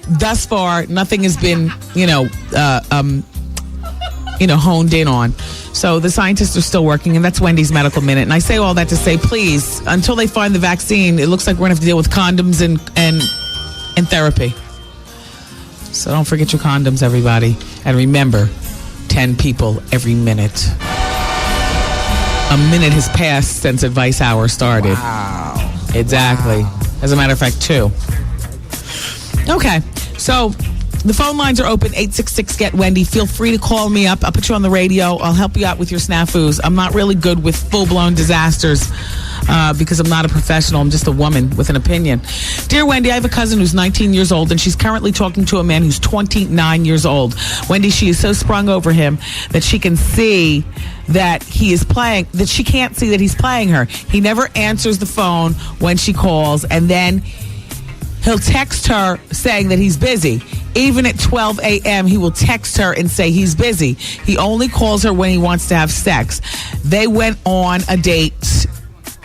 thus far, nothing has been, honed in on. So the scientists are still working, and that's Wendy's Medical Minute. And I say all that to say, please, until they find the vaccine, it looks like we're going to have to deal with condoms and therapy. So don't forget your condoms, everybody. And remember, 10 people every minute. A minute has passed since Advice Hour started. Wow. Exactly. Wow. As a matter of fact, 2. Okay. So the phone lines are open, 866-GET-WENDY. Feel free to call me up. I'll put you on the radio. I'll help you out with your snafus. I'm not really good with full-blown disasters because I'm not a professional. I'm just a woman with an opinion. Dear Wendy, I have a cousin who's 19 years old, and she's currently talking to a man who's 29 years old. Wendy, she is so sprung over him that she can see that he is playing, that she can't see that he's playing her. He never answers the phone when she calls, and then he'll text her saying that he's busy. Even at 12 a.m., he will text her and say he's busy. He only calls her when he wants to have sex. They went on a date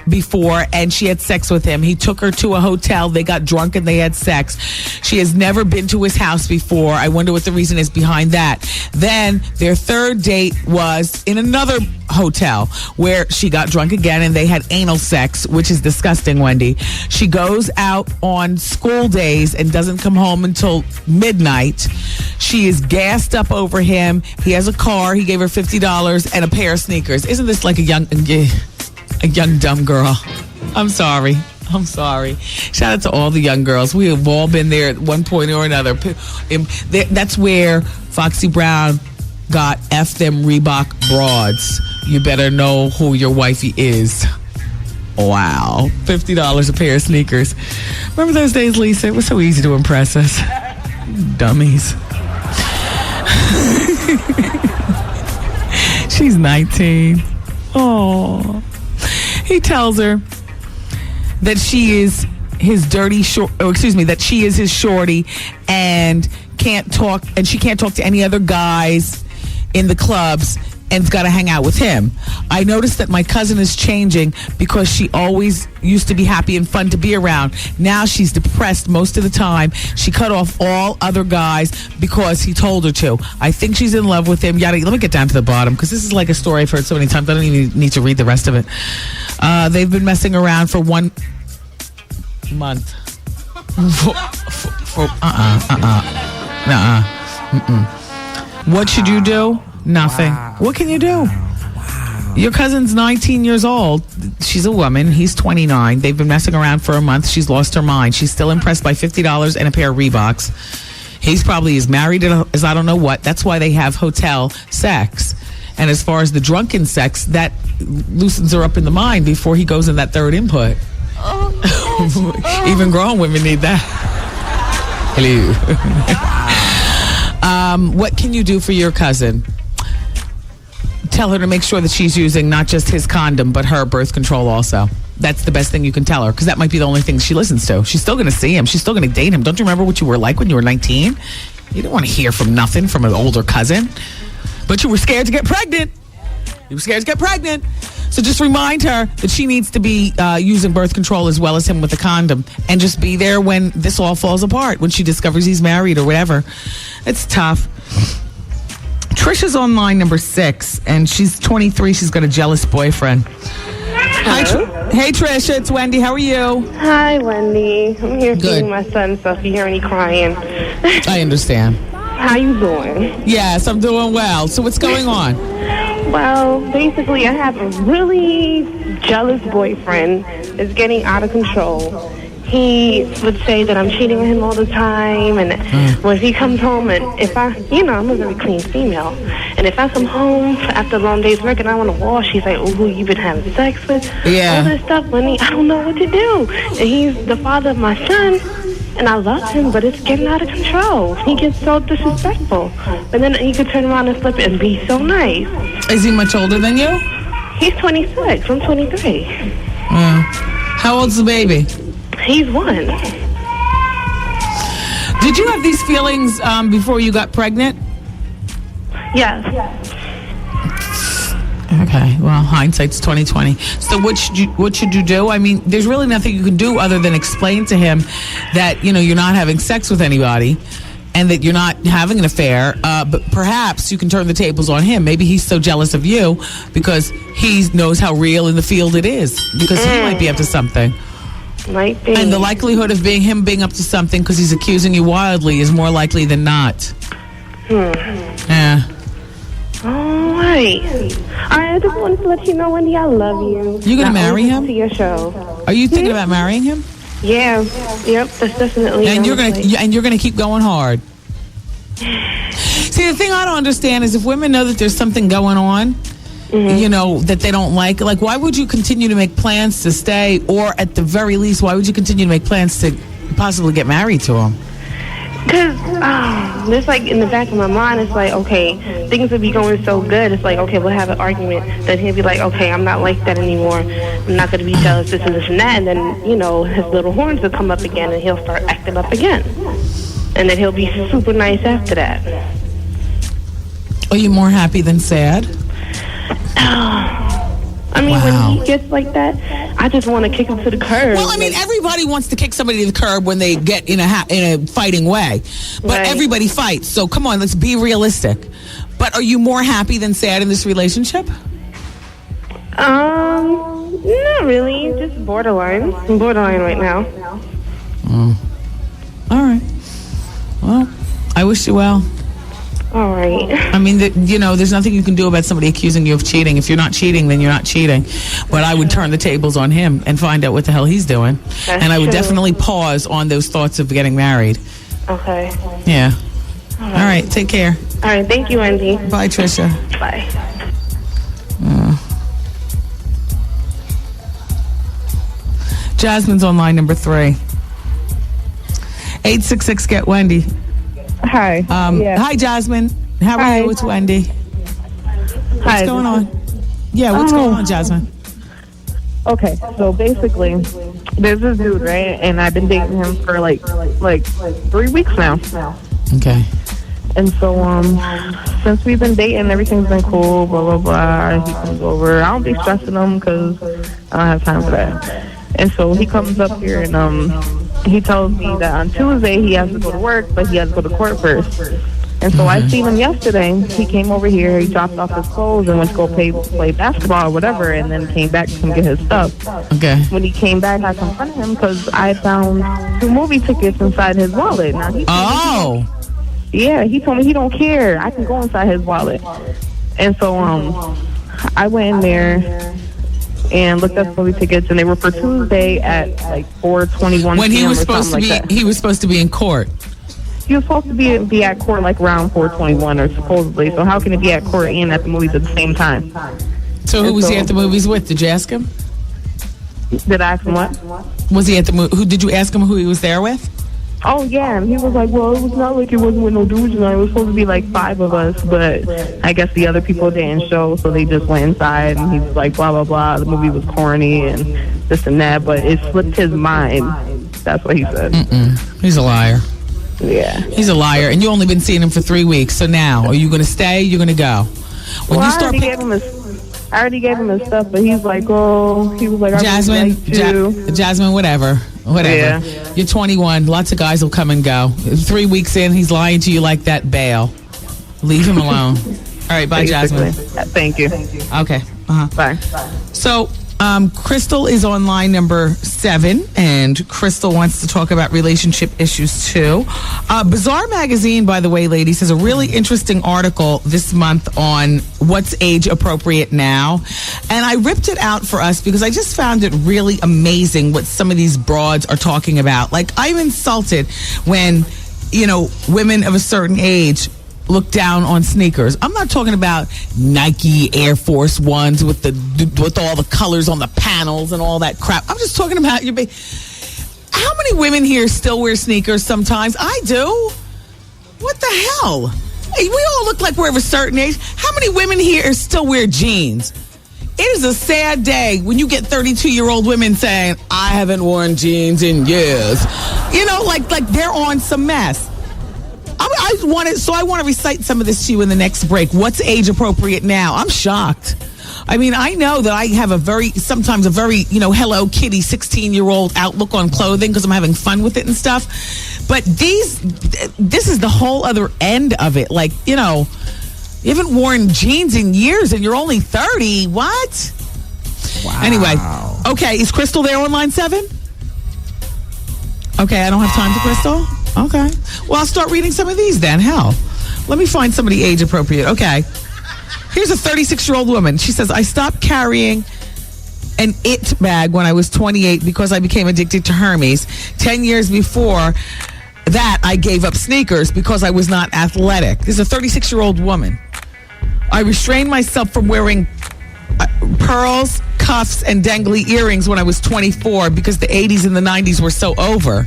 before, and she had sex with him. He took her to a hotel. They got drunk and they had sex. She has never been to his house before. I wonder what the reason is behind that. Then their third date was in another hotel where she got drunk again and they had anal sex, which is disgusting, Wendy. She goes out on school days and doesn't come home until midnight. She is gassed up over him. He has a car. He gave her $50 and a pair of sneakers. Isn't this like a young dumb girl? I'm sorry. Shout out to all the young girls. We have all been there at one point or another. That's where Foxy Brown got F them Reebok broads. You better know who your wifey is. Wow. $50 a pair of sneakers. Remember those days, Lisa? It was so easy to impress us. Dummies. She's 19. Oh. He tells her that she is his that she is his shorty and she can't talk to any other guys in the clubs and's got to hang out with him. I noticed that my cousin is changing because she always used to be happy and fun to be around. Now she's depressed most of the time. She cut off all other guys because he told her to. I think she's in love with him. Let me get down to the bottom because this is like a story I've heard so many times. I don't even need to read the rest of it. They've been messing around for 1 month. What should you do? Nothing. Wow. What can you do? Wow. Your cousin's 19 years old. She's a woman. He's 29. They've been messing around for a month. She's lost her mind. She's still impressed by $50 and a pair of Reeboks. He's probably as married as I don't know what. That's why they have hotel sex. And as far as the drunken sex, that loosens her up in the mind before he goes in that third input. Even grown women need that. Hello. What can you do for your cousin? Tell her to make sure that she's using not just his condom, but her birth control also. That's the best thing you can tell her, because that might be the only thing she listens to. She's still going to see him. She's still going to date him. Don't you remember what you were like when you were 19? You didn't want to hear from nothing from an older cousin. But you were scared to get pregnant. So just remind her that she needs to be using birth control as well as him with a condom. And just be there when this all falls apart, when she discovers he's married or whatever. It's tough. Trisha's on line number 6, and she's 23. She's got a jealous boyfriend. Hey, Trisha, it's Wendy. How are you? Hi, Wendy. I'm here seeing my son, so if you hear any crying. I understand. How you doing? Yes, I'm doing well. So what's going on? Well, basically, I have a really jealous boyfriend that's getting out of control. He would say that I'm cheating on him all the time, and when he comes home, and if I'm a very clean female, and if I come home after a long day's work and I want to wash, he's like, oh, who you been having sex with? Yeah. All this stuff, Wendy, I don't know what to do. And he's the father of my son, and I love him, but it's getting out of control. He gets so disrespectful. But then he could turn around and flip it and be so nice. Is he much older than you? He's 26. I'm 23. How old's the baby? He's 1. Did you have these feelings before you got pregnant? Yes. Okay, well, hindsight's 20/20. So what should you do? I mean, there's really nothing you can do other than explain to him that, you're not having sex with anybody and that you're not having an affair, but perhaps you can turn the tables on him. Maybe he's so jealous of you because he knows how real in the field it is, because he might be up to something. Might be. And the likelihood of him being up to something because he's accusing you wildly is more likely than not. Yeah. All right. I just wanted to let you know, Wendy, I love you. You gonna marry him? To your show. Are you thinking about marrying him? Yeah. Yep. That's definitely. And you're gonna keep going hard. See, the thing I don't understand is if women know that there's something going on, that they don't like, why would you continue to make plans to stay, or at the very least, why would you continue to make plans to possibly get married to him? Because it's like in the back of my mind, it's like, okay, things would be going so good. It's like, okay, we'll have an argument. Then he'll be like, okay, I'm not like that anymore. I'm not going to be jealous, this and this and that. And then, his little horns will come up again and he'll start acting up again. And then he'll be super nice after that. Are you more happy than sad? I mean, when he gets like that, I just want to kick him to the curb. Well, I mean, everybody wants to kick somebody to the curb when they get in a fighting way. But everybody fights. So come on, let's be realistic. But are you more happy than sad in this relationship? Not really. Just borderline. I'm borderline right now. All right. Well, I wish you well. All right. I mean, there's nothing you can do about somebody accusing you of cheating. If you're not cheating, then you're not cheating. But I would turn the tables on him and find out what the hell he's doing. And I would definitely pause on those thoughts of getting married. Okay. Yeah. All right. Take care. All right. Thank you, Wendy. Bye, Trisha. Bye. Jasmine's on line number 3. 866 get Wendy. Hi. Hi, Jasmine. How are you? It's Wendy. What's going on? Yeah, what's going on, Jasmine? Okay, so basically, there's this dude, right? And I've been dating him for like 3 weeks now. Okay. And so, since we've been dating, everything's been cool, blah, blah, blah. He comes over. I don't be stressing him because I don't have time for that. And so he comes up here and he tells me that on Tuesday he has to go to work, but he has to go to court first. And so I seen him yesterday. He came over here, he dropped off his clothes and went to go play basketball or whatever, and then came back to come get his stuff. Okay. When he came back, I confronted him because I found 2 movie tickets inside his wallet. Now, he he told me he don't care. I can go inside his wallet. And so I went in there and looked up movie tickets, and they were for Tuesday at like 4:21 when he was p.m. supposed to be, he was supposed to be in court. He was supposed to be at court like around 4:21 or supposedly. So how can he be at court and at the movies at the same time? So who was he at the movies with? Did you ask him? Did I ask him what? Was he at the movie? Did you ask him who he was there with? Oh, yeah, and he was like, well, it was not like it wasn't with no dudes, and it was supposed to be like 5 of us, but I guess the other people didn't show, so they just went inside, and he was like, blah, blah, blah, the movie was corny, and this and that, but it slipped his mind. That's what he said. He's a liar. Yeah. He's a liar, and you only been seeing him for 3 weeks, so now, are you going to stay, you're going to go? When well, you start I already gave him his stuff, but he's like, oh, he was like, Jasmine, Jasmine, whatever. Yeah. You're 21. Lots of guys will come and go. 3 weeks in, he's lying to you like that. Bail. Leave him alone. All right, bye, Jasmine. Thank you. Okay. Bye. So, Crystal is on line number 7, and Crystal wants to talk about relationship issues too. Bizarre Magazine, by the way, ladies, has a really interesting article this month on what's age appropriate now. And I ripped it out for us because I just found it really amazing what some of these broads are talking about. Like, I'm insulted when, women of a certain age look down on sneakers. I'm not talking about Nike Air Force Ones with all the colors on the panels and all that crap. I'm just talking about how many women here still wear sneakers sometimes? I do. What the hell? Hey, we all look like we're of a certain age. How many women here still wear jeans? It is a sad day when you get 32-year-old women saying, I haven't worn jeans in years. Like they're on some mess. I want to recite some of this to you in the next break. What's age appropriate now? I'm shocked. I mean, I know that I have sometimes a very, Hello Kitty 16-year-old outlook on clothing because I'm having fun with it and stuff. But this is the whole other end of it. Like, you haven't worn jeans in years and you're only 30. What? Wow. Anyway, okay, is Crystal there on line 7? Okay, I don't have time for Crystal? Okay. Well, I'll start reading some of these then. Hell, let me find somebody age appropriate. Okay. Here's a 36-year-old woman. She says, I stopped carrying an It bag when I was 28 because I became addicted to Hermes. 10 years before that, I gave up sneakers because I was not athletic. This is a 36-year-old woman. I restrained myself from wearing pearls, cuffs, and dangly earrings when I was 24 because the 80s and the 90s were so over.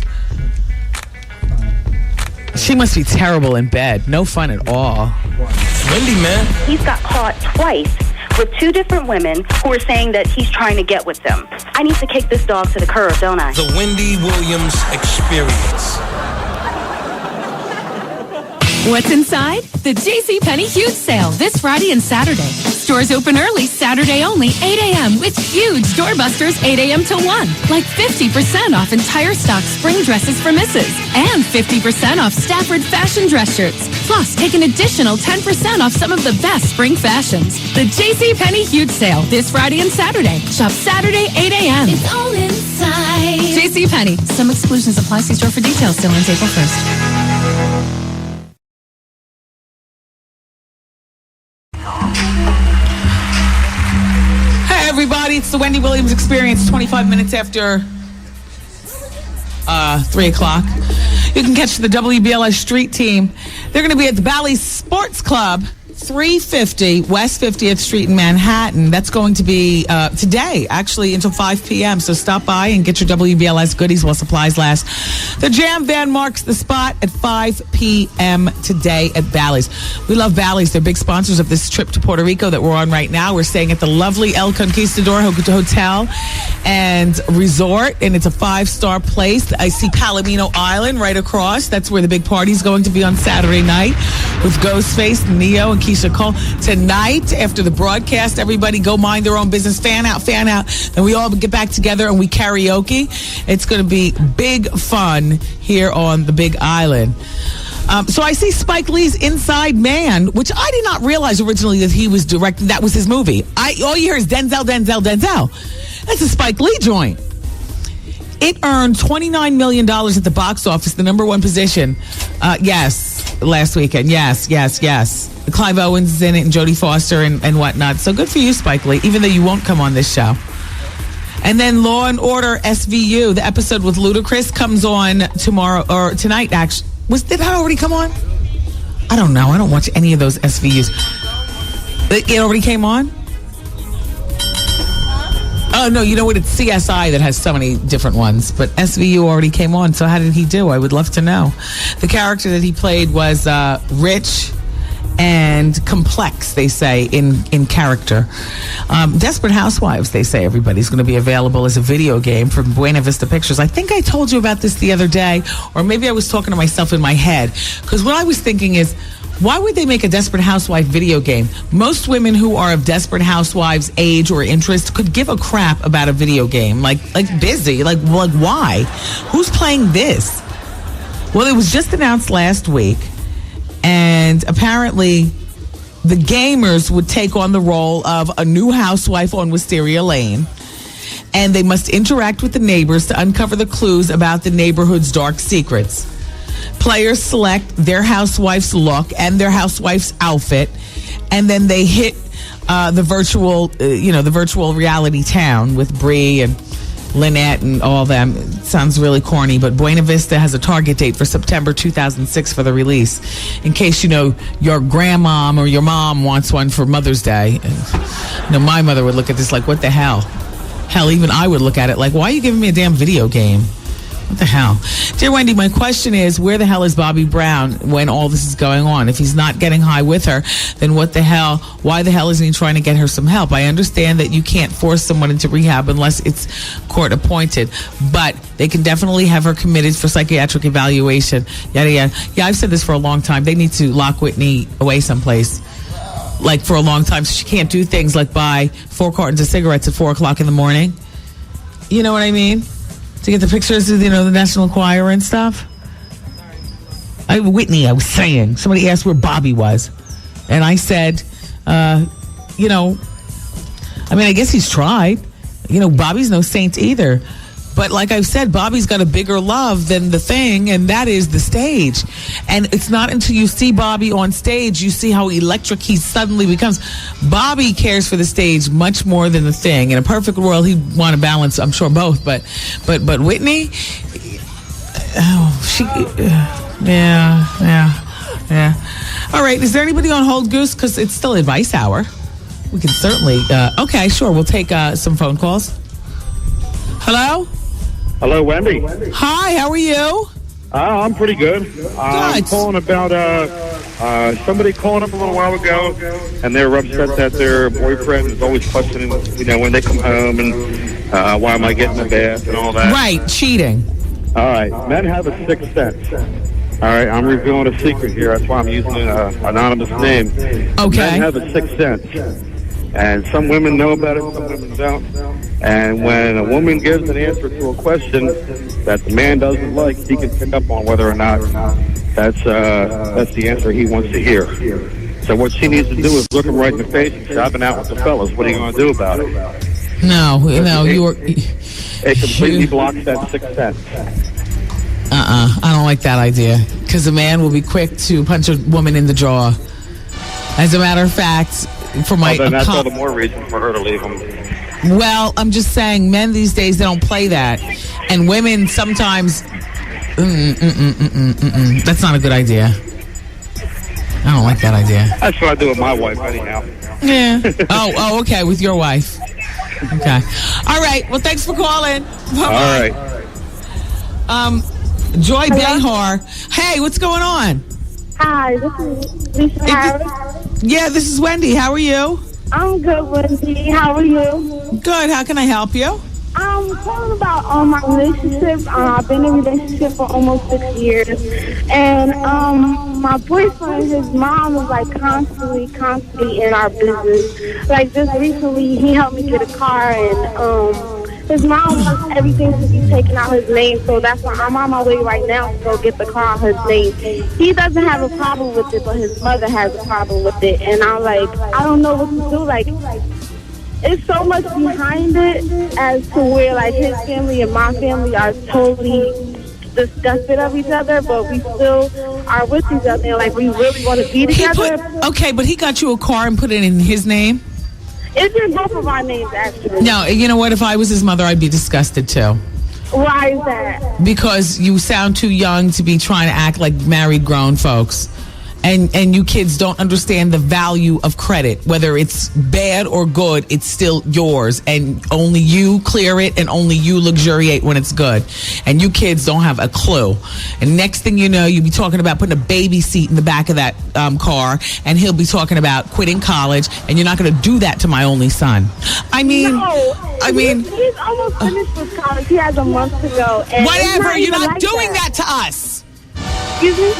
She must be terrible in bed. No fun at all. Wendy, man. He's got caught twice with 2 different women who are saying that he's trying to get with them. I need to kick this dog to the curb, don't I? The Wendy Williams Experience. What's inside? The JCPenney Huge Sale this Friday and Saturday. Stores open early Saturday only, 8 a.m. with huge doorbusters 8 a.m. to 1. Like 50% off entire stock spring dresses for misses. And 50% off Stafford fashion dress shirts. Plus, take an additional 10% off some of the best spring fashions. The JCPenney Huge Sale this Friday and Saturday. Shop Saturday, 8 a.m. It's all inside. JCPenney. Some exclusions apply. See store for details. Still ends April 1st. Everybody, it's the Wendy Williams Experience, 25 minutes after 3 o'clock. You can catch the WBLS Street Team. They're going to be at the Bally's Sports Club, 350 West 50th Street in Manhattan. That's going to be today, actually, until 5 p.m. So stop by and get your WBLS goodies while supplies last. The Jam Van marks the spot at 5 p.m. today at Bally's. We love Bally's. They're big sponsors of this trip to Puerto Rico that we're on right now. We're staying at the lovely El Conquistador Hotel and Resort, and it's a 5-star place. I see Palomino Island right across. That's where the big party's going to be on Saturday night with Ghostface, Neo, and Keisha Cole. Tonight, after the broadcast, everybody go mind their own business. Fan out. Then we all get back together and we karaoke. It's going to be big fun here on the Big Island. So I see Spike Lee's Inside Man, which I did not realize originally that he was directing. That was his movie. All you hear is Denzel. That's a Spike Lee joint. It earned $29 million at the box office, the number 1 position. Last weekend. Yes. Clive Owens is in it and Jodie Foster and whatnot. So good for you, Spike Lee, even though you won't come on this show. And then Law and Order SVU, the episode with Ludacris, comes on tomorrow or tonight, actually. Did that already come on? I don't know. I don't watch any of those SVUs. It already came on? Oh, no, you know what? It's CSI that has so many different ones. But SVU already came on, so how did he do? I would love to know. The character that he played was rich and complex, they say, in character. Desperate Housewives, they say, everybody's going to be available as a video game from Buena Vista Pictures. I think I told you about this the other day, or maybe I was talking to myself in my head. Because what I was thinking is, why would they make a Desperate Housewife video game? Most women who are of Desperate Housewives age or interest could give a crap about a video game. Like busy. Like why? Who's playing this? Well, it was just announced last week. And apparently the gamers would take on the role of a new housewife on Wisteria Lane. And they must interact with the neighbors to uncover the clues about the neighborhood's dark secrets. Players select their housewife's look and their housewife's outfit, and then they hit the virtual reality town with Bree and Lynette and all them. It sounds really corny, but Buena Vista has a target date for September 2006 for the release. In case your grandmom or your mom wants one for Mother's Day. My mother would look at this like, what the hell? Hell, even I would look at it like, why are you giving me a damn video game? What the hell? Dear Wendy, my question is, where the hell is Bobby Brown when all this is going on? If he's not getting high with her, then why the hell isn't he trying to get her some help? I understand that you can't force someone into rehab unless it's court appointed, but they can definitely have her committed for psychiatric evaluation. Yada, yada. Yeah, I've said this for a long time. They need to lock Whitney away someplace. like for a long time, so she can't do things like buy 4 cartons of cigarettes at 4 o'clock in the morning. You know what I mean? To get the pictures of, the National Enquirer and stuff. Whitney, I was saying, somebody asked where Bobby was. And I said, I guess he's tried. Bobby's no saint either. But like I've said, Bobby's got a bigger love than the thing, and that is the stage. And it's not until you see Bobby on stage, you see how electric he suddenly becomes. Bobby cares for the stage much more than the thing. In a perfect world, he'd want to balance, I'm sure, both. But Whitney, yeah. All right, is there anybody on hold, Goose? Because it's still advice hour. We can certainly, okay, sure, we'll take some phone calls. Hello? Hello, Wendy. Hi, how are you? I'm pretty good. I'm calling about somebody called up a little while ago, and they were upset that their boyfriend is always questioning, when they come home and why am I getting a bath and all that. Right, cheating. All right, men have a sixth sense. All right, I'm revealing a secret here. That's why I'm using an anonymous name. Okay. Men have a sixth sense. And some women know about it, some women don't. And when a woman gives an answer to a question that the man doesn't like, he can pick up on whether or not that's the answer he wants to hear. So what she needs to do is look him right in the face and say, I've been out with the fellas. What are you going to do about it? No, you were... It completely blocks that sixth sense. I don't like that idea. Because a man will be quick to punch a woman in the jaw. As a matter of fact... then that's all the more reason for her to leave him. Well, I'm just saying, men these days, they don't play that. And women sometimes... That's not a good idea. I don't like that idea. That's what I do with my wife anyhow. Yeah. Oh, okay, with your wife. Okay. All right, well, thanks for calling. Bye-bye. All right. Joy Behar. Hey, what's going on? Hi, this is Lisa Harris. Yeah, this is Wendy. How are you? I'm good, Wendy. How are you? Good. How can I help you? I'm calling about my relationship. I've been in a relationship for almost 6 years. And my boyfriend, his mom was like constantly in our business. Like just recently, he helped me get a car, and his mom wants everything to be taken out his name, so that's why I'm on my way right now to go get the car on his name. He doesn't have a problem with it, but his mother has a problem with it. And I'm like, I don't know what to do. Like, it's so much behind it as to where, like, his family and my family are totally disgusted of each other, but we still are with each other. And, like, we really want to be together. Okay, but he got you a car and put it in his name? It's in both of our names, actually. No, you know what? If I was his mother, I'd be disgusted, too. Why is that? Because you sound too young to be trying to act like married grown folks. And you kids don't understand the value of credit. Whether it's bad or good, it's still yours. And only you clear it, and only you luxuriate when it's good. And you kids don't have a clue. And next thing you know, you'll be talking about putting a baby seat in the back of that car, and he'll be talking about quitting college, and you're not going to do that to my only son. He's almost finished with college. He has a month to go. And whatever, you're not doing that to us. Excuse me?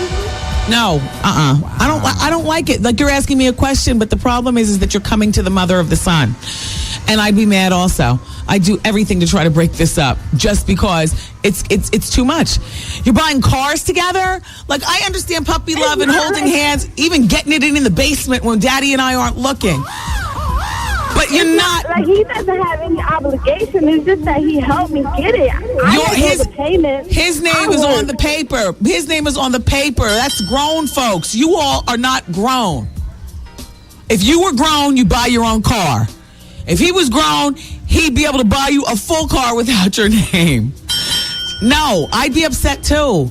No, I don't like it. Like, you're asking me a question, but the problem is that you're coming to the mother of the son. And I'd be mad also. I do everything to try to break this up just because it's too much. You're buying cars together? Like, I understand puppy love and holding hands, even getting it in the basement when Daddy and I aren't looking. But you're not... Like, he doesn't have any obligation. It's just that he helped me get it. The payment. His name is on the paper. His name is on the paper. That's grown folks. You all are not grown. If you were grown, you buy your own car. If he was grown, he'd be able to buy you a full car without your name. No, I'd be upset too.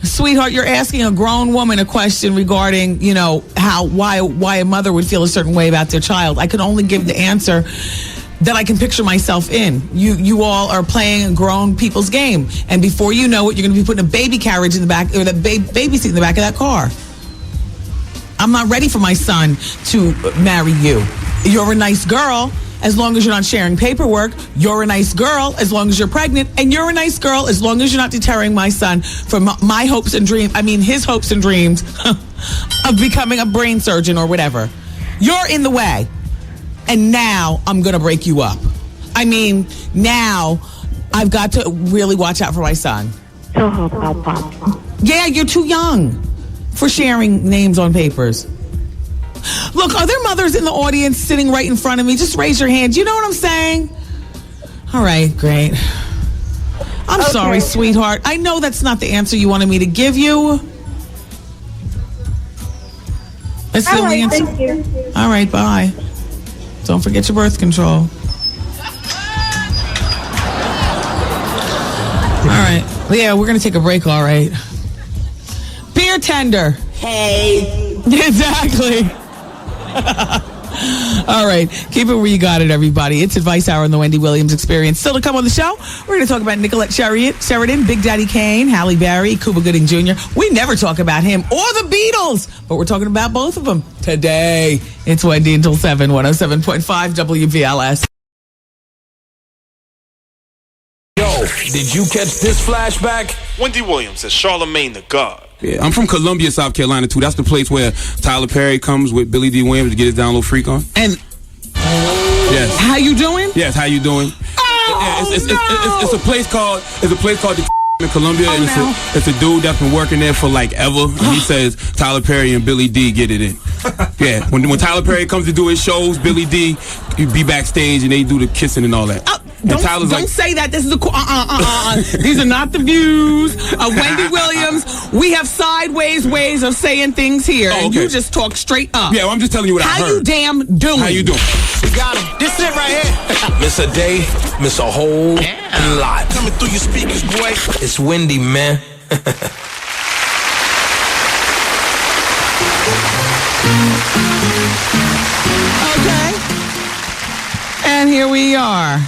Sweetheart, you're asking a grown woman a question regarding, why a mother would feel a certain way about their child. I can only give the answer that I can picture myself in. You all are playing grown people's game, and before you know it, you're going to be putting a baby carriage in the back, or the baby seat in the back of that car. I'm not ready for my son to marry you. You're a nice girl as long as you're not sharing paperwork. You're a nice girl as long as you're pregnant. And you're a nice girl as long as you're not deterring my son from my hopes and dreams. I mean, his hopes and dreams of becoming a brain surgeon or whatever. You're in the way. And now I'm going to break you up. I mean, now I've got to really watch out for my son. Yeah, you're too young for sharing names on papers. Look, are there mothers in the audience sitting right in front of me? Just raise your hand. You know what I'm saying? All right, great. I'm sorry, sweetheart. I know that's not the answer you wanted me to give you. That's the only answer. Thank you. All right, bye. Don't forget your birth control. All right. Yeah, we're going to take a break, all right. Beer tender. Hey. Exactly. All right. Keep it where you got it, everybody. It's Advice Hour on the Wendy Williams Experience. Still to come on the show, we're going to talk about Nicolette Sheridan, Big Daddy Kane, Halle Berry, Cuba Gooding Jr. We never talk about him or the Beatles, but we're talking about both of them today. It's Wendy until 7, 107.5 WVLS. Yo, did you catch this flashback? Wendy Williams as Charlemagne the God. Yeah, I'm from Columbia, South Carolina, too. That's the place where Tyler Perry comes with Billy D. Williams to get his down low freak on. And yes, how you doing? Yes, how you doing? It's a place called the in Columbia, and it's a dude that's been working there for like ever. And he says Tyler Perry and Billy D get it in. Yeah, when Tyler Perry comes to do his shows, Billy D be backstage and they do the kissing and all that. Don't say that. This is These are not the views of Wendy Williams. We have sideways ways of saying things here, and you just talk straight up. Yeah, well, I'm just telling you what I heard. How you damn doing? How you doing? We got him. This it right here. Miss a day, miss a whole lot. Coming through your speakers, boy. It's Wendy, man. Okay. And here we are.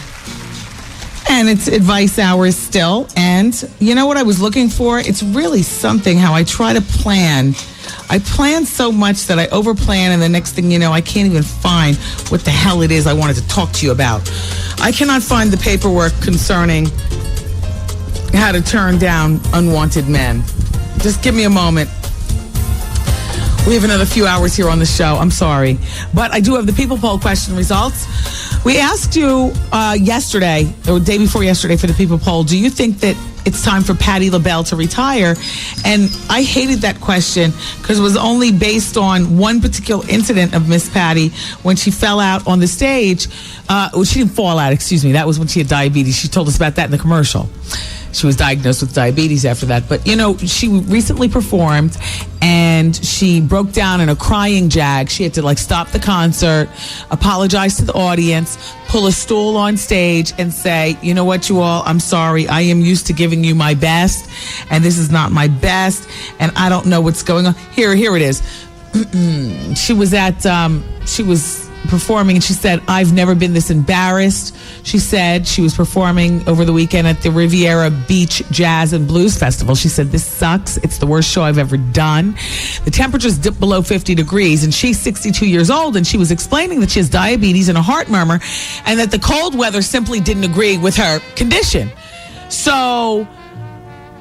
And it's Advice Hour still. And you know what I was looking for? It's really something how I try to plan. I plan so much that I overplan, and the next thing you know, I can't even find what the hell it is I wanted to talk to you about. I cannot find the paperwork concerning how to turn down unwanted men. Just give me a moment. We have another few hours here on the show. I'm sorry. But I do have the People Poll question results. We asked you yesterday, or the day before yesterday for the People Poll, do you think that it's time for Patti LaBelle to retire? And I hated that question because it was only based on one particular incident of Miss Patti when she fell out on the stage. Well, she didn't fall out, excuse me. That was when she had diabetes. She told us about that in the commercial. She was diagnosed with diabetes after that. But, you know, she recently performed and she broke down in a crying jag. She had to, like, stop the concert, apologize to the audience, pull a stool on stage and say, you know what, you all, I'm sorry. I am used to giving you my best, and this is not my best, and I don't know what's going on. Here it is. She was performing, and she said, I've never been this embarrassed. She said she was performing over the weekend at the Riviera Beach Jazz and Blues Festival. She said, this sucks. It's the worst show I've ever done. The temperatures dipped below 50 degrees, and she's 62 years old, and she was explaining that she has diabetes and a heart murmur, and that the cold weather simply didn't agree with her condition. So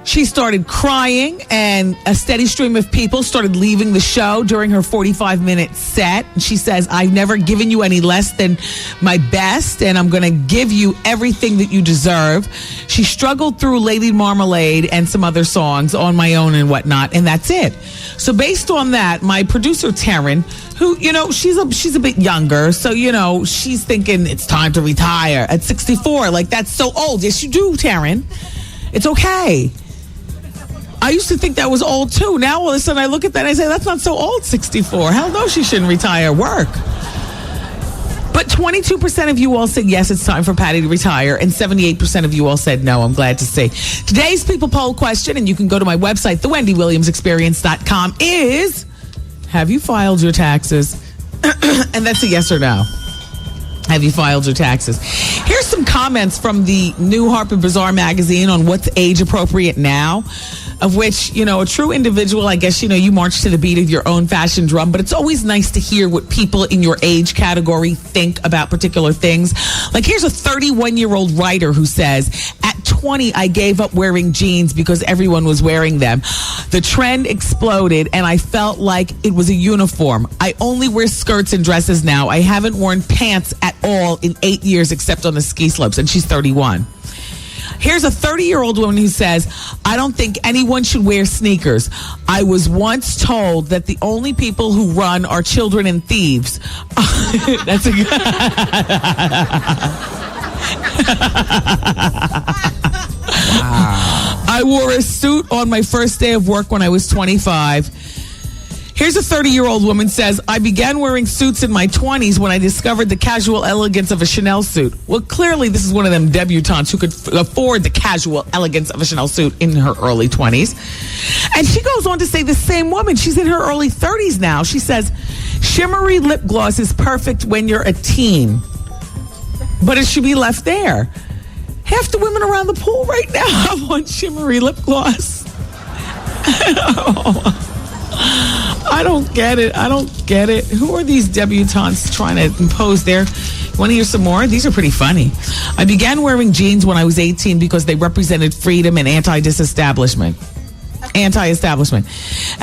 she started crying, and a steady stream of people started leaving the show during her 45-minute set. She says, I've never given you any less than my best, and I'm going to give you everything that you deserve. She struggled through Lady Marmalade and some other songs, On My Own and whatnot, and that's it. So based on that, my producer, Taryn, who, you know, she's a bit younger, so, you know, she's thinking it's time to retire at 64. Like, that's so old. Yes, you do, Taryn. It's okay. I used to think that was old, too. Now, all of a sudden, I look at that and I say, that's not so old, 64. Hell no, she shouldn't retire. Work. But 22% of you all said, yes, it's time for Patti to retire. And 78% of you all said, no, I'm glad to see. Today's People Poll question, and you can go to my website, thewendywilliamsexperience.com, is, have you filed your taxes? And that's a yes or no. Have you filed your taxes? Here's some comments from the new Harper Bazaar magazine on what's age appropriate now, of which, a true individual, I guess, you march to the beat of your own fashion drum, but it's always nice to hear what people in your age category think about particular things. Like, here's a 31-year-old writer who says, at 20, I gave up wearing jeans because everyone was wearing them. The trend exploded, and I felt like it was a uniform. I only wear skirts and dresses now. I haven't worn pants at all in 8 years except on the ski slopes, and she's 31. Here's a 30-year-old woman who says, I don't think anyone should wear sneakers. I was once told that the only people who run are children and thieves. That's a good... I wore a suit on my first day of work when I was 25. Here's a 30-year-old woman says, I began wearing suits in my 20s when I discovered the casual elegance of a Chanel suit. Well, clearly this is one of them debutantes who could afford the casual elegance of a Chanel suit in her early 20s. And she goes on to say, the same woman, she's in her early 30s now. She says, shimmery lip gloss is perfect when you're a teen, but it should be left there. Half the women around the pool right now have on shimmery lip gloss. I don't get it. Who are these debutantes trying to impose their... Want to hear some more? These are pretty funny. I began wearing jeans when I was 18 because they represented freedom and anti-establishment. And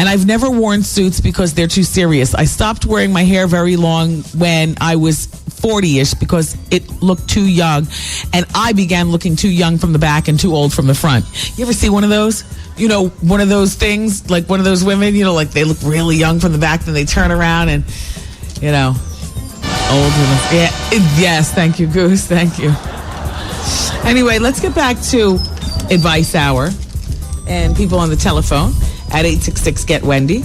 I've never worn suits because they're too serious. I stopped wearing my hair very long when I was 40-ish because it looked too young. And I began looking too young from the back and too old from the front. You ever see one of those? One of those things, like one of those women, like they look really young from the back, then they turn around and, old. Yeah. Yes, thank you, Goose. Thank you. Anyway, let's get back to Advice Hour and people on the telephone at 866-GET-WENDY.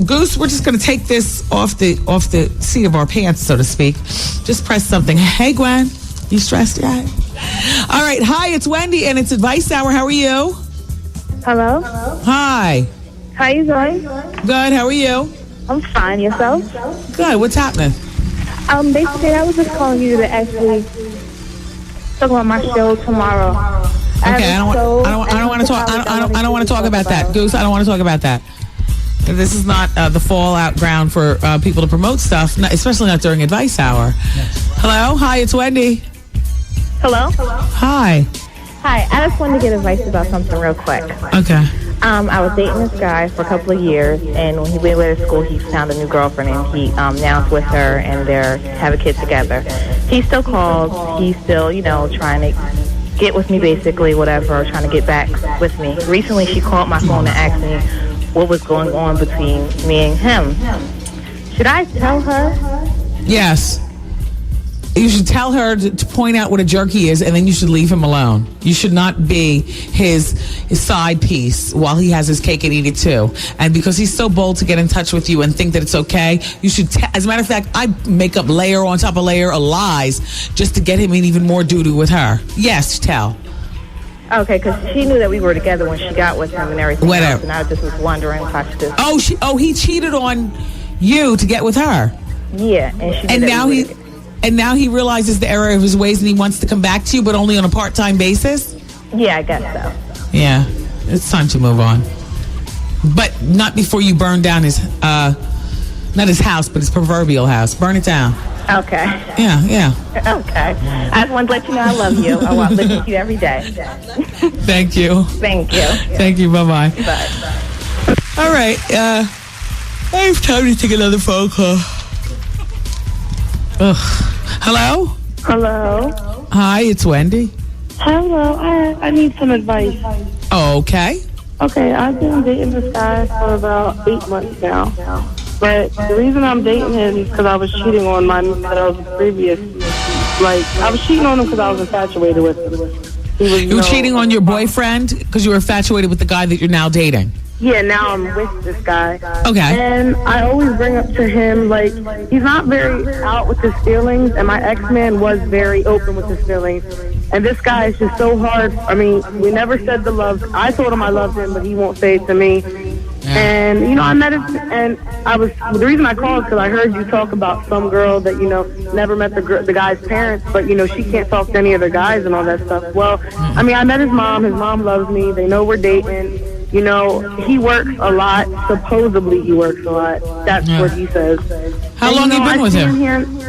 Goose, we're just going to take this off the seat of our pants, so to speak. Just press something. Hey, Gwen, you stressed yet? All right. Hi, it's Wendy, and it's Advice Hour. How are you? Hello? Hi. How you doing? Good. How are you? I'm fine. Yourself? Good. What's happening? Basically, I was just calling you to actually talk about my show tomorrow. Okay, I don't want to talk about that, Goose. I don't want to talk about that. This is not the fallout ground for people to promote stuff, especially not during Advice Hour. Yes. Hello? Hi, it's Wendy. Hello? Hi. Hi, I just wanted to get advice about something real quick. Okay. I was dating this guy for a couple of years, and when he went away to school, he found a new girlfriend, and he now is with her, and they have a kid together. He still calls. He's still, trying to get with me, basically, whatever, trying to get back with me. Recently, she called my phone and asked me what was going on between me and him. Should I tell her? Yes. You should tell her to point out what a jerk he is, and then you should leave him alone. You should not be his side piece while he has his cake and eat it too. And because he's so bold to get in touch with you and think that it's okay, you should, as a matter of fact, I make up layer on top of layer of lies just to get him in even more doo-doo with her. Yes, tell. Okay, because she knew that we were together when she got with him and everything. Whatever. Else, and I just was wondering if I should just... he cheated on you to get with her. Yeah, and she did. And now he realizes the error of his ways and he wants to come back to you, but only on a part-time basis? Yeah, I guess so. Yeah, it's time to move on. But not before you burn down his, not his house, but his proverbial house. Burn it down. Okay. Yeah. Okay. I just wanted to let you know I love you. I want to listen to you every day. Thank you. Thank you. Thank you. Bye-bye. Bye. All right. I have time to take another phone call. Ugh. Hello? Hello. Hi, it's Wendy. Hello. I need some advice. Okay. Okay, I've been dating this guy for about 8 months now. But the reason I'm dating him is because I was cheating on my previous. I was cheating on him because I was infatuated with him. You were cheating on your boyfriend because you were infatuated with the guy that you're now dating? Yeah, now I'm with this guy. Okay. And I always bring up to him, he's not very out with his feelings, and my ex-man was very open with his feelings. And this guy is just so hard. I mean, we never said the love. I told him I loved him, but he won't say it to me. And, you know, I met him, and the reason I called is because I heard you talk about some girl that, you know, never met the guy's parents, but, you know, she can't talk to any other guys and all that stuff. Well, I mean, I met his mom. His mom loves me. They know we're dating. You know, he works a lot. Supposedly he works a lot. That's what he says. How long you been with him?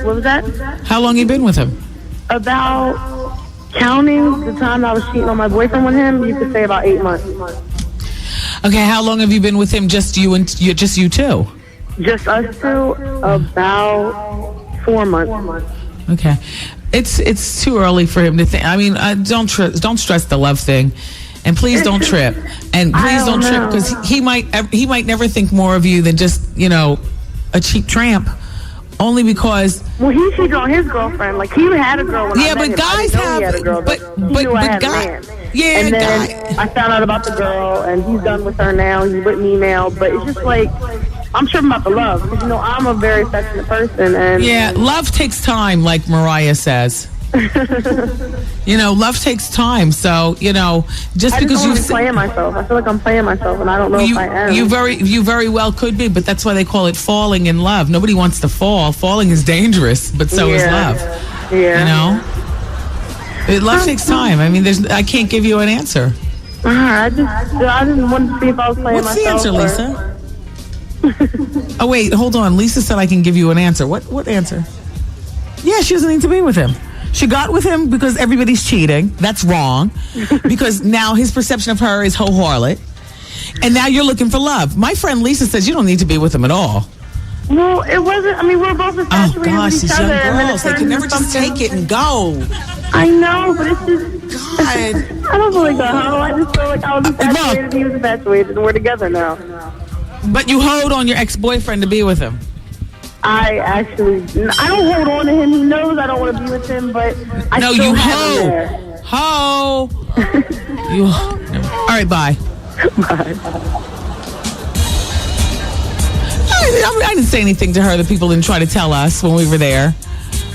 What was that? How long you been with him? About, counting the time I was cheating on my boyfriend with him, you could say about 8 months. Okay, how long have you been with him? Just you two? Just us two, about 4 months. Okay, it's too early for him to think. I mean, don't stress the love thing, and please don't trip, and please don't trip because he might never think more of you than just, you know, a cheap tramp. Only because he cheated on his girlfriend. Like, he had a girl when I met him. Guys have he had a girl, but guys. Yeah, and then I found out about the girl, and he's done with her now. He's with me now. But it's just like, I'm tripping about the love. Because, you know, I'm a very affectionate person. And yeah, love takes time, like Mariah says. You know, love takes time. So, you know, just because you're playing myself, I feel like I'm playing myself, and I don't know if I am. You very well could be, but that's why they call it falling in love. Nobody wants to fall. Falling is dangerous, but so is love. Yeah, you know. Love takes time. I mean, I can't give you an answer. I just wanted to see if I was playing myself. What's the answer, Lisa? Oh, wait, hold on. Lisa said I can give you an answer. What answer? Yeah, she doesn't need to be with him. She got with him because everybody's cheating. That's wrong. Because now his perception of her is harlot. And now you're looking for love. My friend Lisa says you don't need to be with him at all. Well, it wasn't. I mean, we're both infatuated with each other. Girls, they can never just take it and go. I know, but it's just... God. I don't feel like that. I just feel like I was infatuated and he was infatuated, and we're together now. But you hold on your ex-boyfriend to be with him. I don't hold on to him. He knows I don't want to be with him, but I still have him there. All right, bye. Bye. I didn't say anything to her that people didn't try to tell us when we were there.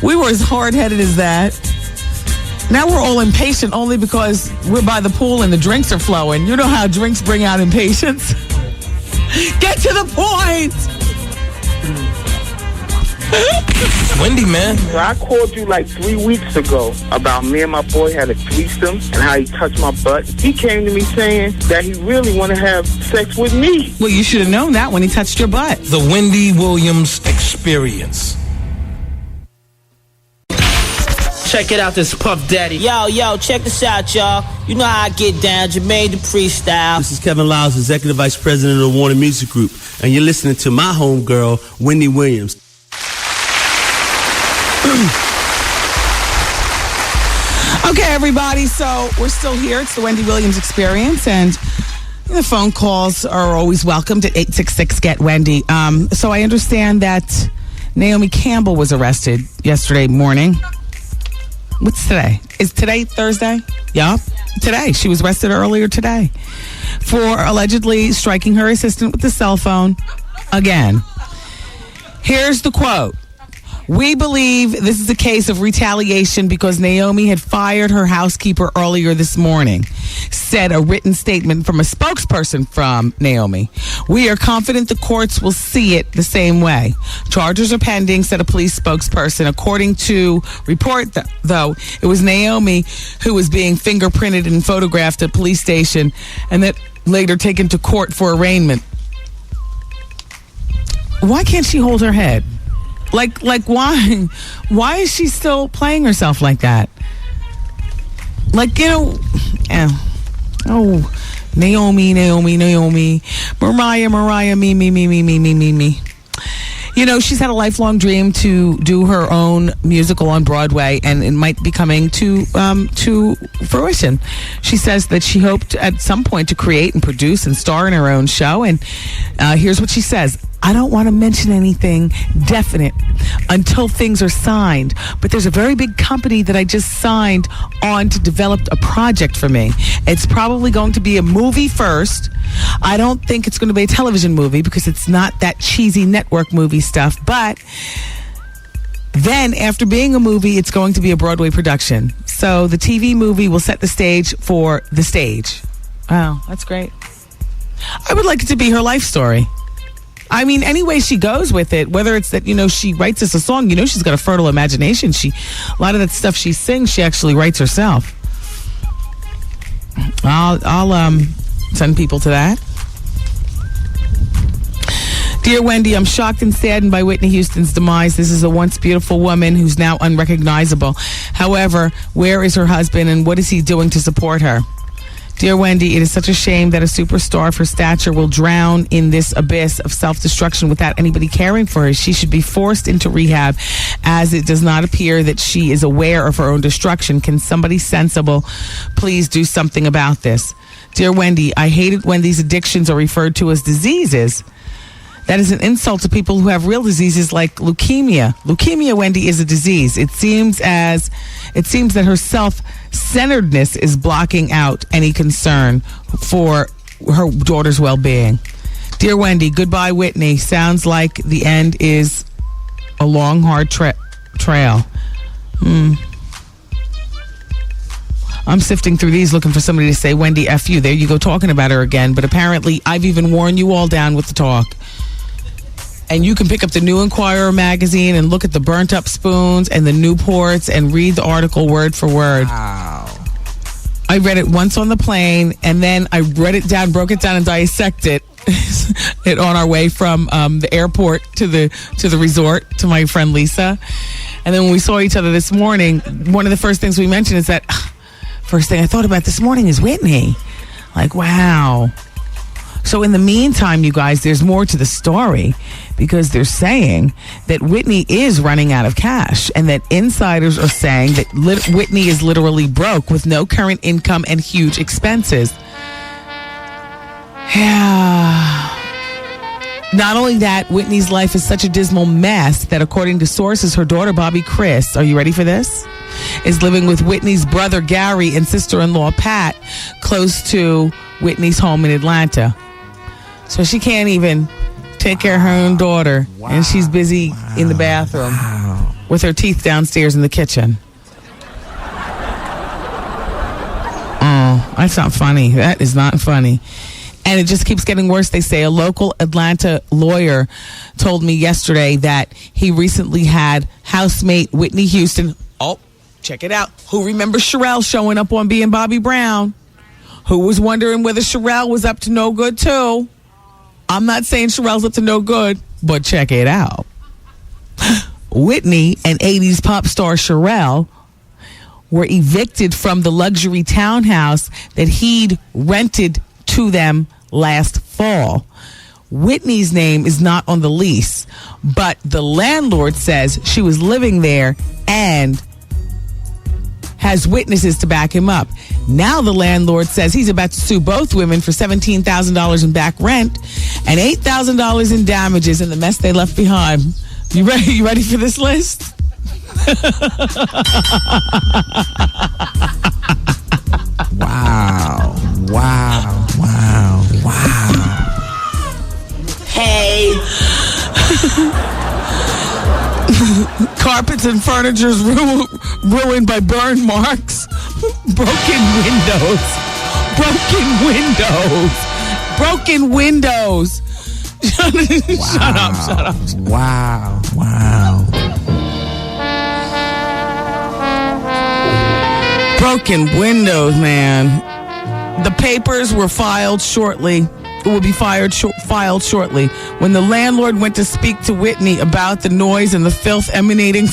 We were as hard-headed as that. Now we're all impatient only because we're by the pool and the drinks are flowing. You know how drinks bring out impatience? Get to the point! Wendy, man. So I called you like 3 weeks ago about me and my boy had a threesome and how he touched my butt. He came to me saying that he really want to have sex with me. Well, you should have known that when he touched your butt. The Wendy Williams Experience. Check it out, this Puff Daddy. Yo, check this out, y'all. You know how I get down, Jermaine Dupri style. This is Kevin Lyles, Executive Vice President of the Warner Music Group, and you're listening to my homegirl, Wendy Williams. Okay, everybody, so we're still here. It's the Wendy Williams Experience, and the phone calls are always welcomed at 866-GET-WENDY. So I understand that Naomi Campbell was arrested yesterday morning. What's today? Is today Thursday? Yeah, today. She was arrested earlier today for allegedly striking her assistant with the cell phone again. Here's the quote. We believe this is a case of retaliation because Naomi had fired her housekeeper earlier this morning, said a written statement from a spokesperson from Naomi. We are confident the courts will see it the same way. Charges are pending, said a police spokesperson. According to report, though, it was Naomi who was being fingerprinted and photographed at a police station and then later taken to court for arraignment. Why can't she hold her head? Like why? Why is she still playing herself like that? Like, you know, Naomi, Mariah, me. You know, she's had a lifelong dream to do her own musical on Broadway, and it might be coming to fruition. She says that she hoped at some point to create and produce and star in her own show, and here's what she says. I don't want to mention anything definite until things are signed, but there's a very big company that I just signed on to develop a project for me. It's probably going to be a movie first. I don't think it's going to be a television movie because it's not that cheesy network movie stuff, but then after being a movie, it's going to be a Broadway production. So the TV movie will set the stage for the stage. Wow, that's great. I would like it to be her life story. I mean, any way she goes with it, whether it's that, she writes us a song, she's got a fertile imagination. A lot of that stuff she sings, she actually writes herself. I'll send people to that. Dear Wendy, I'm shocked and saddened by Whitney Houston's demise. This is a once beautiful woman who's now unrecognizable. However, where is her husband and what is he doing to support her? Dear Wendy, it is such a shame that a superstar of her stature will drown in this abyss of self-destruction without anybody caring for her. She should be forced into rehab, as it does not appear that she is aware of her own destruction. Can somebody sensible please do something about this? Dear Wendy, I hate it when these addictions are referred to as diseases. That is an insult to people who have real diseases like leukemia. Leukemia, Wendy, is a disease. It seems that her self-centeredness is blocking out any concern for her daughter's well-being. Dear Wendy, goodbye, Whitney. Sounds like the end is a long, hard trail. I'm sifting through these looking for somebody to say, Wendy, F you. There you go, talking about her again. But apparently, I've even worn you all down with the talk. And you can pick up the New Inquirer magazine and look at the burnt up spoons and the Newports and read the article word for word. Wow. I read it once on the plane, and then I read it down, broke it down, and dissected it on our way from the airport to the resort to my friend Lisa. And then when we saw each other this morning, one of the first things we mentioned is that first thing I thought about this morning is Whitney. Like, wow. So in the meantime, you guys, there's more to the story, because they're saying that Whitney is running out of cash, and that insiders are saying that Whitney is literally broke with no current income and huge expenses. Yeah. Not only that, Whitney's life is such a dismal mess that, according to sources, her daughter Bobby Chris, are you ready for this? Is living with Whitney's brother Gary and sister-in-law Pat close to Whitney's home in Atlanta. So she can't even take care of her own daughter. Wow. And she's busy in the bathroom with her teeth downstairs in the kitchen. Oh, that's not funny. That is not funny. And it just keeps getting worse. They say a local Atlanta lawyer told me yesterday that he recently had housemate Whitney Houston. Oh, check it out. Who remembers Sherelle showing up on Being Bobby Brown? Who was wondering whether Sherelle was up to no good too? I'm not saying Sherelle's up to no good, but check it out. Whitney and 80s pop star Sherelle were evicted from the luxury townhouse that he'd rented to them last fall. Whitney's name is not on the lease, but the landlord says she was living there and has witnesses to back him up. Now the landlord says he's about to sue both women for $17,000 in back rent and $8,000 in damages in the mess they left behind. You ready? You ready for this list? Wow. Wow. Wow. Wow. Hey. Carpets and furniture's ruined by burn marks. Broken windows. Broken windows. Shut up. Wow. Broken windows, man. The papers were filed shortly. Will be filed shortly. When the landlord went to speak to Whitney about the noise and the filth emanating.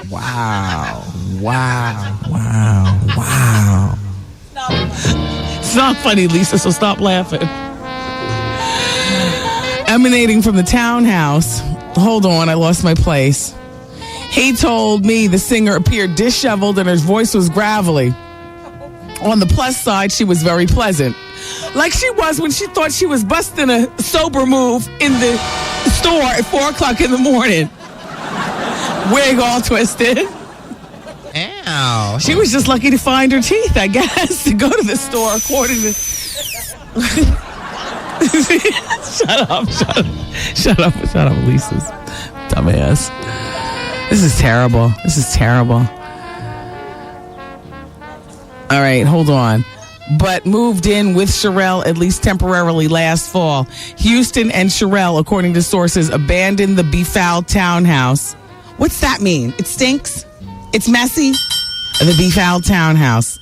Wow. It's not funny, Lisa, so stop laughing. Emanating from the townhouse. Hold on, I lost my place. He told me the singer appeared disheveled and her voice was gravelly. On the plus side, she was very pleasant. Like she was when she thought she was busting a sober move in the store at 4 o'clock in the morning. Wig all twisted. Ow. She was just lucky to find her teeth, I guess, to go to the store according to... Shut up, Lisa's dumbass. This is terrible. All right, hold on. but moved in with Sherelle at least temporarily last fall. Houston and Sherelle, according to sources, abandoned the befouled townhouse. What's that mean? It stinks? It's messy? The befouled townhouse.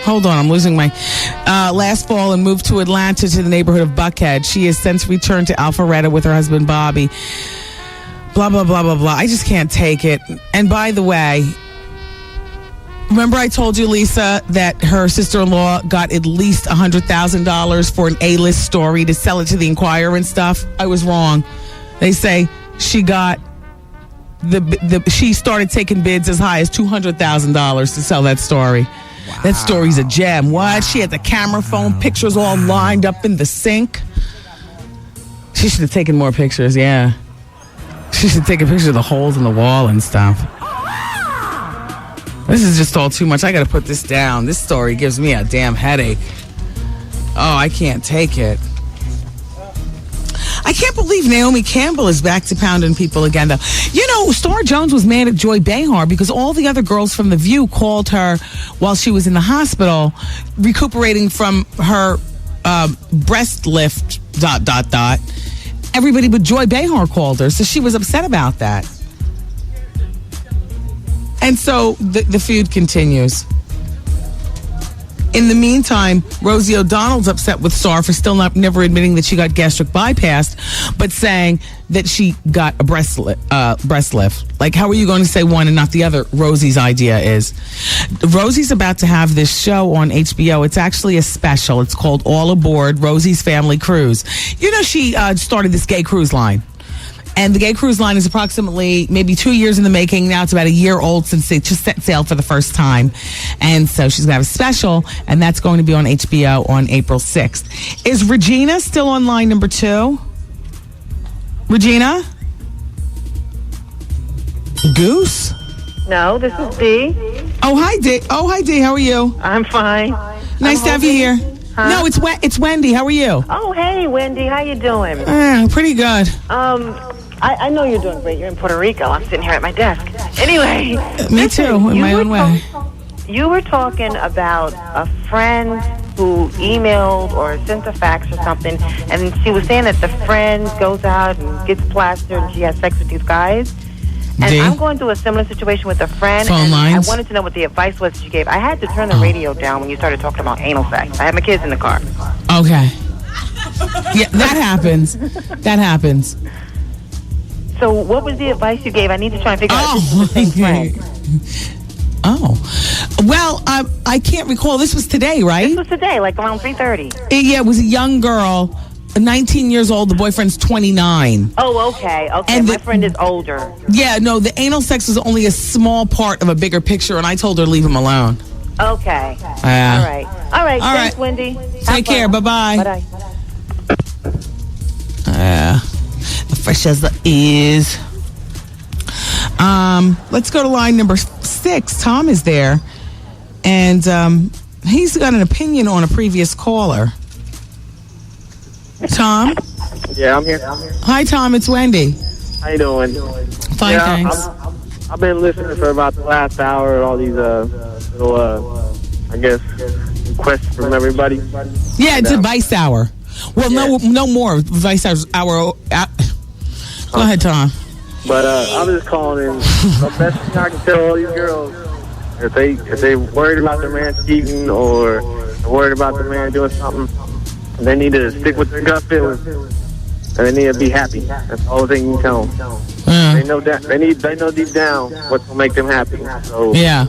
Hold on, I'm losing my... last fall and moved to Atlanta to the neighborhood of Buckhead. She has since returned to Alpharetta with her husband, Bobby. Blah, blah, blah, blah, blah. I just can't take it. And by the way, remember I told you, Lisa, that her sister-in-law got at least $100,000 for an A-list story to sell it to the Inquirer and stuff? I was wrong. They say she got... she started taking bids as high as $200,000 to sell that story. Wow. That story's a gem. What? She had the camera phone pictures all lined up in the sink. She should have taken more pictures, yeah. She should take a picture of the holes in the wall and stuff. This is just all too much. I got to put this down. This story gives me a damn headache. Oh, I can't take it. I can't believe Naomi Campbell is back to pounding people again, though. You know, Star Jones was mad at Joy Behar because all the other girls from The View called her while she was in the hospital, recuperating from her breast lift, ... Everybody but Joy Behar called her, so she was upset about that. And so the feud continues. In the meantime, Rosie O'Donnell's upset with Star for still never admitting that she got gastric bypassed, but saying that she got a breast lift. Like, how are you going to say one and not the other? Rosie's idea is. Rosie's about to have this show on HBO. It's actually a special. It's called All Aboard, Rosie's Family Cruise. You know, she started this gay cruise line. And the gay cruise line is approximately maybe 2 years in the making. Now it's about a year old since they just set sail for the first time. And so she's going to have a special, and that's going to be on HBO on April 6th. Is Regina still on line number 2? Regina? Goose? No, this is Dee. Oh, hi, Dee. How are you? I'm fine. Nice to have you here. Huh? No, it's Wendy. How are you? Oh, hey, Wendy. How you doing? Pretty good. I know you're doing great. You're in Puerto Rico. I'm sitting here at my desk. Anyway. Me too, in my own way. You were talking about a friend who emailed or sent a fax or something, and she was saying that the friend goes out and gets plastered and she has sex with these guys. And I'm going through a similar situation with a friend. Phone lines. I wanted to know what the advice was that you gave. I had to turn the radio down when you started talking about anal sex. I had my kids in the car. Okay. Yeah, that happens. That happens. So what was the advice you gave? I need to try and figure out if this is the same friend. Oh. Well, I can't recall. This was today, right? This was today, like around 3:30. Yeah, it was a young girl, 19 years old. The boyfriend's 29. Oh, okay. Okay, and my friend is older. Yeah, no, the anal sex was only a small part of a bigger picture, and I told her to leave him alone. Okay. All right. Thanks, Wendy. Take care. Bye-bye. Bye-bye. Fresh as the is. Let's go to line number 6. Tom is there, and he's got an opinion on a previous caller. Tom? Yeah, I'm here. Hi, Tom. It's Wendy. How you doing? Fine, thanks. I've been listening for about the last hour. All these little, I guess, requests from everybody. Yeah, it's advice hour. Well, no more advice hour. Go ahead, Tom. But I was just calling in. The best thing I can tell all these girls, if they worried about their man cheating or worried about their man doing something, they need to stick with their gut feelings, and they need to be happy. That's the only thing you can tell them. They know that they know deep down what's gonna make them happy. So yeah,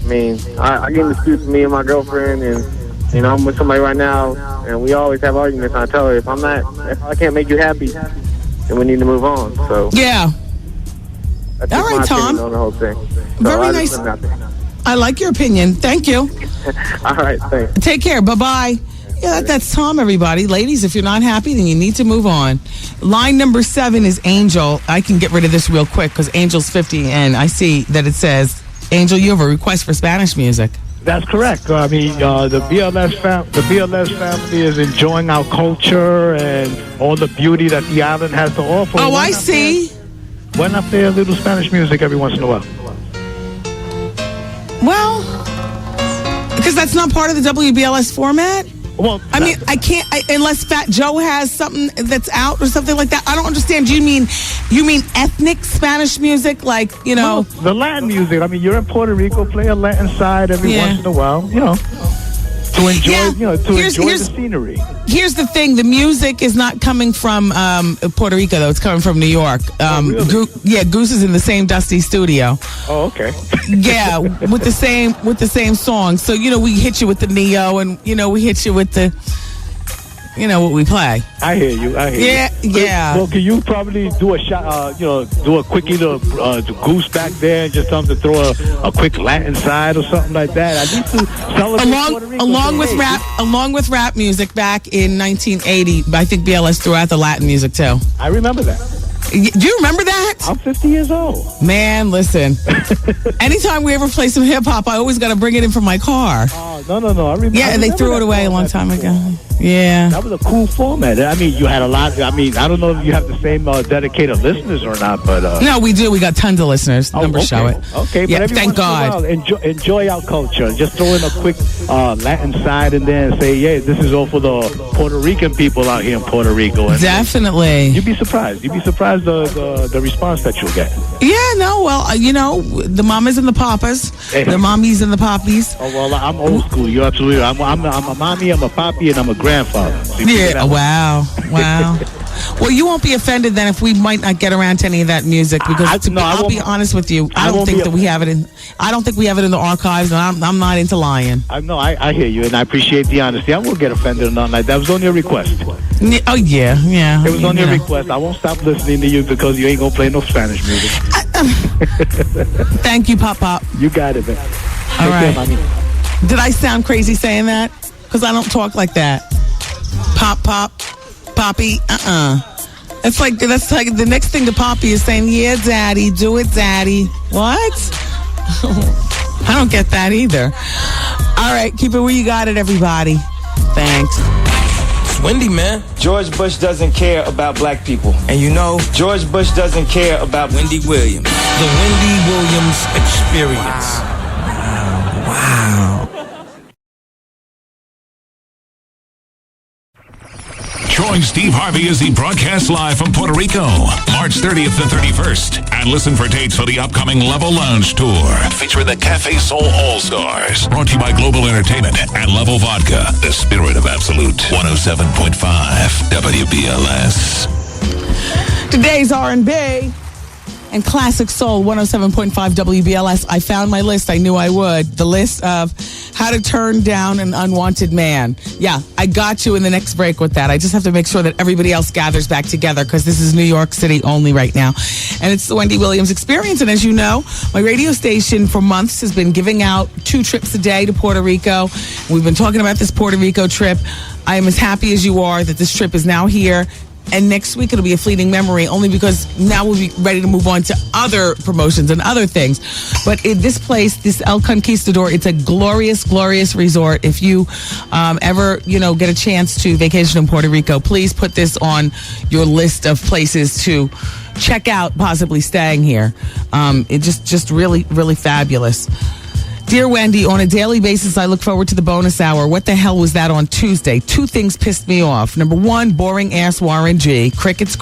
I mean, I get in the streets with me and my girlfriend, and you know I'm with somebody right now, and we always have arguments. I tell her if I can't make you happy, then we need to move on. So yeah. That's all right, Tom. On the whole thing. So very nice. I like your opinion. Thank you. All right, thanks. Take care. Bye-bye. Yeah, that's Tom, everybody. Ladies, if you're not happy, then you need to move on. Line number 7 is Angel. I can get rid of this real quick because Angel's 50, and I see that it says, Angel, you have a request for Spanish music. That's correct. I mean, the BLS family is enjoying our culture and all the beauty that the island has to offer. Oh, I see. Why not play a little Spanish music every once in a while? Well, because that's not part of the WBLS format. Well, I mean, I can't unless Fat Joe has something that's out or something like that. I don't understand. You mean ethnic Spanish music, like No, the Latin music. I mean, you're in Puerto Rico, play a Latin side every once in a while. To enjoy, enjoy the scenery. Here's the thing: the music is not coming from Puerto Rico, though. It's coming from New York. Really? Goose is in the same dusty studio. Oh, okay. Yeah, with the same song. So we hit you with the Neo, and we hit you with the. What we play. I hear you. Yeah. Well, can you probably do a shot? Do a quickie to Goose back there, and just tell him to throw a quick Latin side or something like that. I need to celebrate Puerto Rico. Along with rap music back in 1980. I think BLS threw out the Latin music too. I remember that. Do you remember that? I'm 50 years old. Man, listen. Anytime we ever play some hip hop, I always got to bring it in from my car. Oh, no. I remember. Yeah, and they threw it away a long time ago. Yeah. That was a cool format. I mean, you had a lot. I mean, I don't know if you have the same dedicated listeners or not, but. No, we do. We got tons of listeners. Numbers show it. Okay, yeah, but every thank God. Enjoy our culture. Just throw in a quick Latin side in there and say, yeah, this is all for the Puerto Rican people out here in Puerto Rico. And definitely. You'd be surprised. The response that you'll get. Yeah, no, well, the mamas and the papas, the mommies and the poppies. Oh, well, I'm old school. You're absolutely right. I'm a mommy, I'm a poppy, and I'm a grandfather. So yeah, wow. Well, you won't be offended then if we might not get around to any of that music because I'll be honest with you. I don't think we have it in the archives, and I'm not into lying. I hear you, and I appreciate the honesty. I won't get offended or nothing like that. It was only a request. Oh yeah. It was only a request. I won't stop listening to you because you ain't gonna play no Spanish music. Thank you, Pop. You got it, man. All right. Care, did I sound crazy saying that? Because I don't talk like that. Pop, Poppy. That's like the next thing to Poppy is saying, "Yeah, Daddy, do it, Daddy." What? I don't get that either. All right, keep it where you got it, everybody. Thanks. Wendy, man. George Bush doesn't care about black people. And George Bush doesn't care about Wendy Williams. The Wendy Williams Experience. Wow. Join Steve Harvey as he broadcasts live from Puerto Rico, March 30th to 31st. And listen for dates for the upcoming Level Lounge Tour, featuring the Cafe Soul All-Stars. Brought to you by Global Entertainment and Level Vodka, the spirit of absolute. 107.5 WBLS. Today's R&B and classic soul, 107.5 WBLS. I found my list. I knew I would. The list of how to turn down an unwanted man. Yeah, I got you in the next break with that. I just have to make sure that everybody else gathers back together because this is New York City only right now. And it's the Wendy Williams Experience. And as you know, my radio station for months has been giving out 2 trips a day to Puerto Rico. We've been talking about this Puerto Rico trip. I am as happy as you are that this trip is now here. And next week it'll be a fleeting memory only because now we'll be ready to move on to other promotions and other things. But in this place, this El Conquistador, it's a glorious, glorious resort. If you ever, get a chance to vacation in Puerto Rico, please put this on your list of places to check out, possibly staying here. It's just really, really fabulous. Dear Wendy, on a daily basis, I look forward to the bonus hour. What the hell was that on Tuesday? 2 things pissed me off. Number 1, boring ass Warren G. Crickets.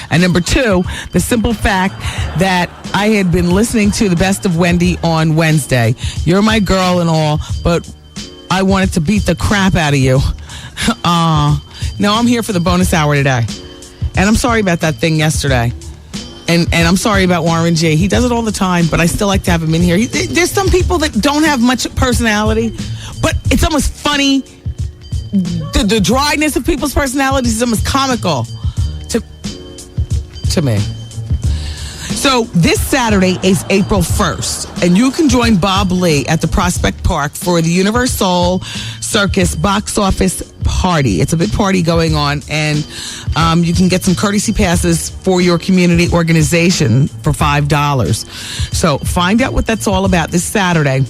And number 2, the simple fact that I had been listening to the best of Wendy on Wednesday. You're my girl and all, but I wanted to beat the crap out of you. No, I'm here for the bonus hour today. And I'm sorry about that thing yesterday. And I'm sorry about Warren G. He does it all the time, but I still like to have him in here. There's some people that don't have much personality, but it's almost funny. The dryness of people's personalities is almost comical to me. So this Saturday is April 1st, and you can join Bob Lee at the Prospect Park for the Universal Circus box office party. It's a big party going on, and you can get some courtesy passes for your community organization for $5. So find out what that's all about this Saturday.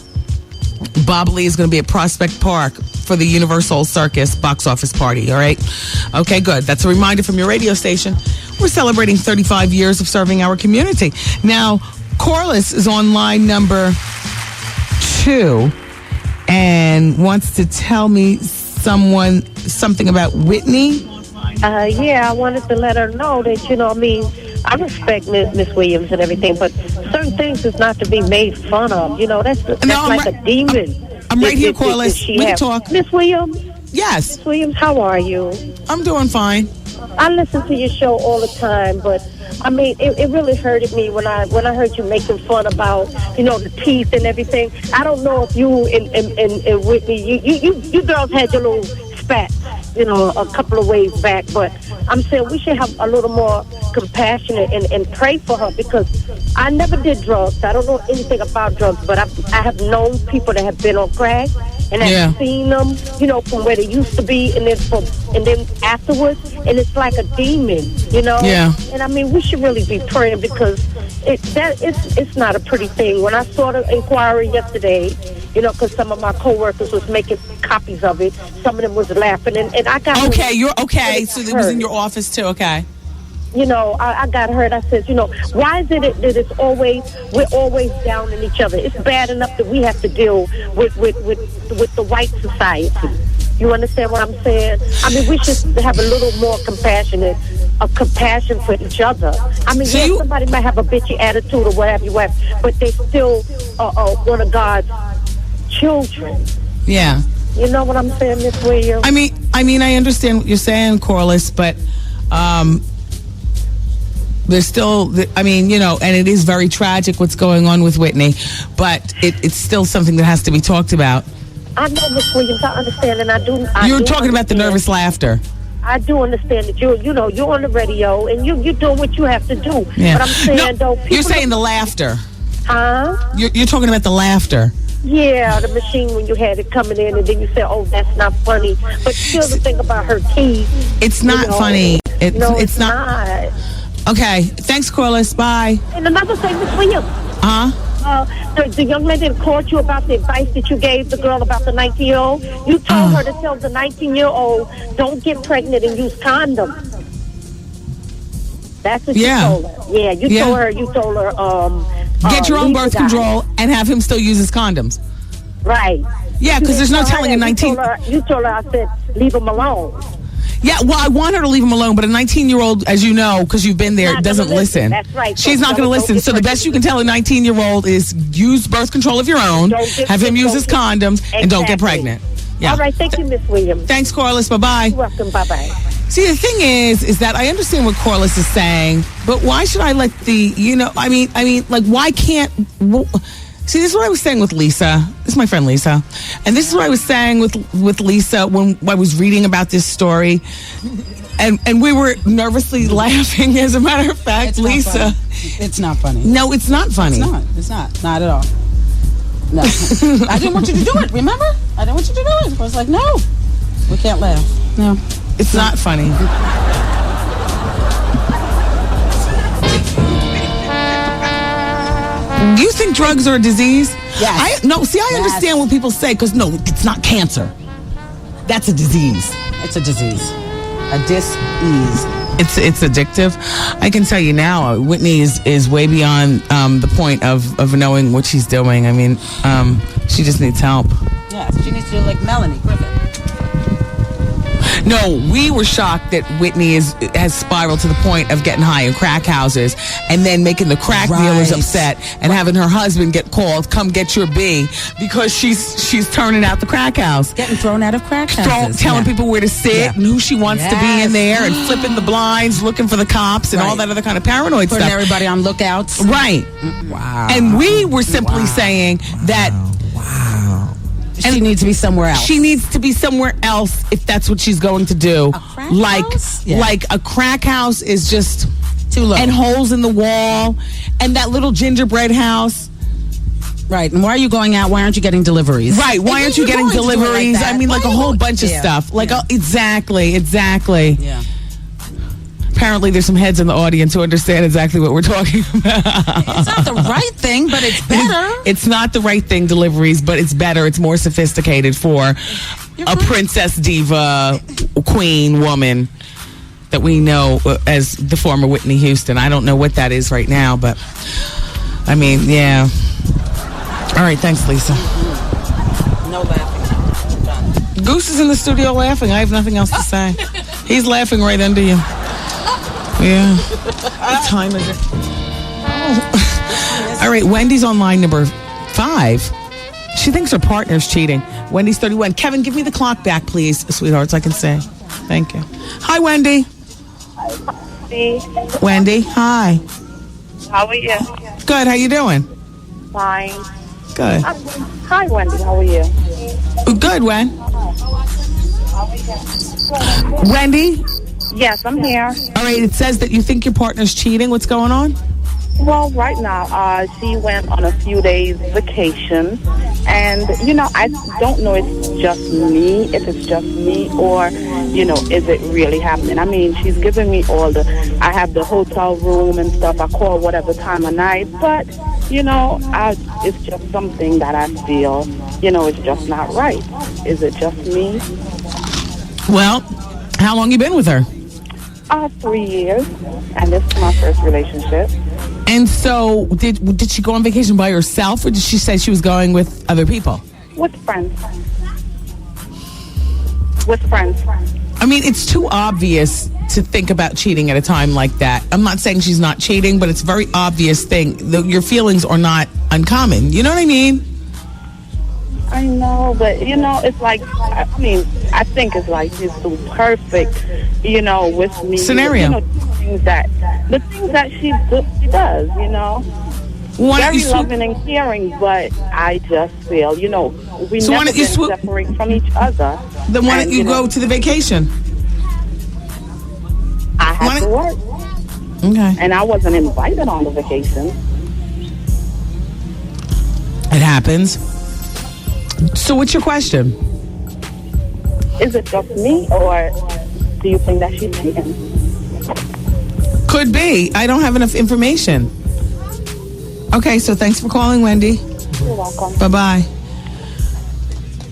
Bob Lee is going to be at Prospect Park for the Universal Circus box office party, all right? Okay, good. That's a reminder from your radio station. We're celebrating 35 years of serving our community. Now, Corliss is on line number 2 and wants to tell me something about Whitney. Yeah, I wanted to let her know that, I respect Miss Williams and everything, but certain things is not to be made fun of. That's like a demon. I'm right here, Corliss. We can talk. Miss Williams? Yes. Miss Williams, how are you? I'm doing fine. I listen to your show all the time, but it really hurted me when I heard you making fun about, the teeth and everything. I don't know if you and Whitney, you girls had your little spat, a couple of ways back, but I'm saying we should have a little more compassionate and pray for her, because I never did drugs. I don't know anything about drugs, but I have known people that have been on crack, and I've seen them, from where they used to be, and then afterwards, and it's like a demon, Yeah. And we should really be praying, because it's not a pretty thing. When I saw the inquiry yesterday, because some of my coworkers was making copies of it, some of them was laughing, and I got you're okay. So it was in your office too. Okay. I got hurt. I said, why is it that we're always down in each other? It's bad enough that we have to deal with the white society. You understand what I'm saying? We should have a little more compassion for each other. Somebody might have a bitchy attitude or whatever you have, but they still one of God's children. Yeah. You know what I'm saying, Miss Williams? I understand what you're saying, Corliss, but there's still, and it is very tragic what's going on with Whitney, but it's still something that has to be talked about. I know, Miss Williams, I understand, and You're talking about the nervous laughter. I do understand that you're on the radio and you're doing what you have to do. Yeah. But I'm saying, you're saying the laughter. Huh? You're talking about the laughter. Yeah, the machine when you had it coming in, and then you said, "Oh, that's not funny." But still, the thing about her teeth, it's not funny. It's not. Okay, thanks, Corliss. Bye. And another thing, Miss Williams. The young lady that called you about the advice that you gave the girl about the 19-year-old. You told her to tell the 19-year-old, don't get pregnant and use condoms. That's what you told her. Yeah, you told her. Get your own birth control and have him still use his condoms. Right. Yeah, because there's no telling a 19. You told her, I said, leave him alone. Yeah, well, I want her to leave him alone, but a 19-year-old, as you know, because you've been there, doesn't listen. That's right. She's not going to listen. So the best you can tell a 19-year-old is use birth control of your own, have him use his condoms, and don't get pregnant. Yeah. All right. Thank you, Miss Williams. Thanks, Corliss. Bye-bye. You're welcome. Bye-bye. See, the thing is that I understand what Corliss is saying, but why should I let why can't... See, this is what I was saying with Lisa. This is my friend Lisa. And this is what I was saying with Lisa when I was reading about this story. And we were nervously laughing, as a matter of fact, Lisa. It's not funny. No, it's not funny. It's not. Not at all. No. I didn't want you to do it, remember? I didn't want you to do it. I was like, no. We can't laugh. No. It's not funny. Do you think drugs are a disease? Yes. I understand what people say, because no, it's not cancer. That's a disease. It's a disease. A dis-ease. It's addictive. I can tell you now, Whitney is way beyond the point of knowing what she's doing. She just needs help. Yeah, she needs to do like Melanie Griffith. No, we were shocked that Whitney has spiraled to the point of getting high in crack houses and then making the crack dealers upset and having her husband get called, come get your B, because she's turning out the crack house. Getting thrown out of crack houses. Telling people where to sit and who she wants to be in there, and flipping the blinds, looking for the cops and all that other kind of paranoid stuff. Putting everybody on lookouts. Right. Wow. And we were simply saying that... She needs to be somewhere else. She needs to be somewhere else if that's what she's going to do. A crack house? Yeah. Like a crack house is just too low. And holes in the wall. And that little gingerbread house. Right. And why are you going out? Why aren't you getting deliveries? Right. Why aren't you getting deliveries? Like a whole bunch of stuff. Exactly. Yeah. Apparently there's some heads in the audience who understand exactly what we're talking about. It's not the right thing, but it's better. It's not the right thing, deliveries, but it's better. It's more sophisticated for a princess diva, queen woman that we know as the former Whitney Houston. I don't know what that is right now, but yeah. All right, thanks, Lisa. laughing. Goose is in the studio laughing. I have nothing else to say. He's laughing right under you. Yeah. What time is it? Oh. All right, Wendy's on line number 5. She thinks her partner's cheating. Wendy's 31. Kevin, give me the clock back, please, sweetheart, so I can say. Thank you. Hi, Wendy. Hi. Wendy, hi. How are you? Good, how you doing? Fine. Good. Hi, Wendy. How are you? Good, Wen. Wendy? Yes, I'm here. All right, it says that you think your partner's cheating. What's going on? Well, right now, she went on a few days vacation, and, I don't know if it's just me, or, is it really happening? I mean, she's giving me I have the hotel room and stuff. I call whatever time of night, but, it's just something that I feel, it's just not right. Is it just me? Well, how long you been with her? 3 years, and this is my first relationship. And so, did she go on vacation by herself, or did she say she was going with other people? With friends. With friends. I mean, it's too obvious to think about cheating at a time like that. I'm not saying she's not cheating, but it's a very obvious thing. Your feelings are not uncommon. You know what I mean? I know, but, it's like, I think it's like she's so perfect, with me. Scenario. The things that she does, Very loving and caring, but I just feel, we So why never don't you been separate from each other. Then why don't you go to the vacation? I had to work. Okay. And I wasn't invited on the vacation. It happens. So what's your question? Is it just me, or do you think that she's cheating? Could be. I don't have enough information. Okay, so thanks for calling, Wendy. You're welcome. Bye-bye.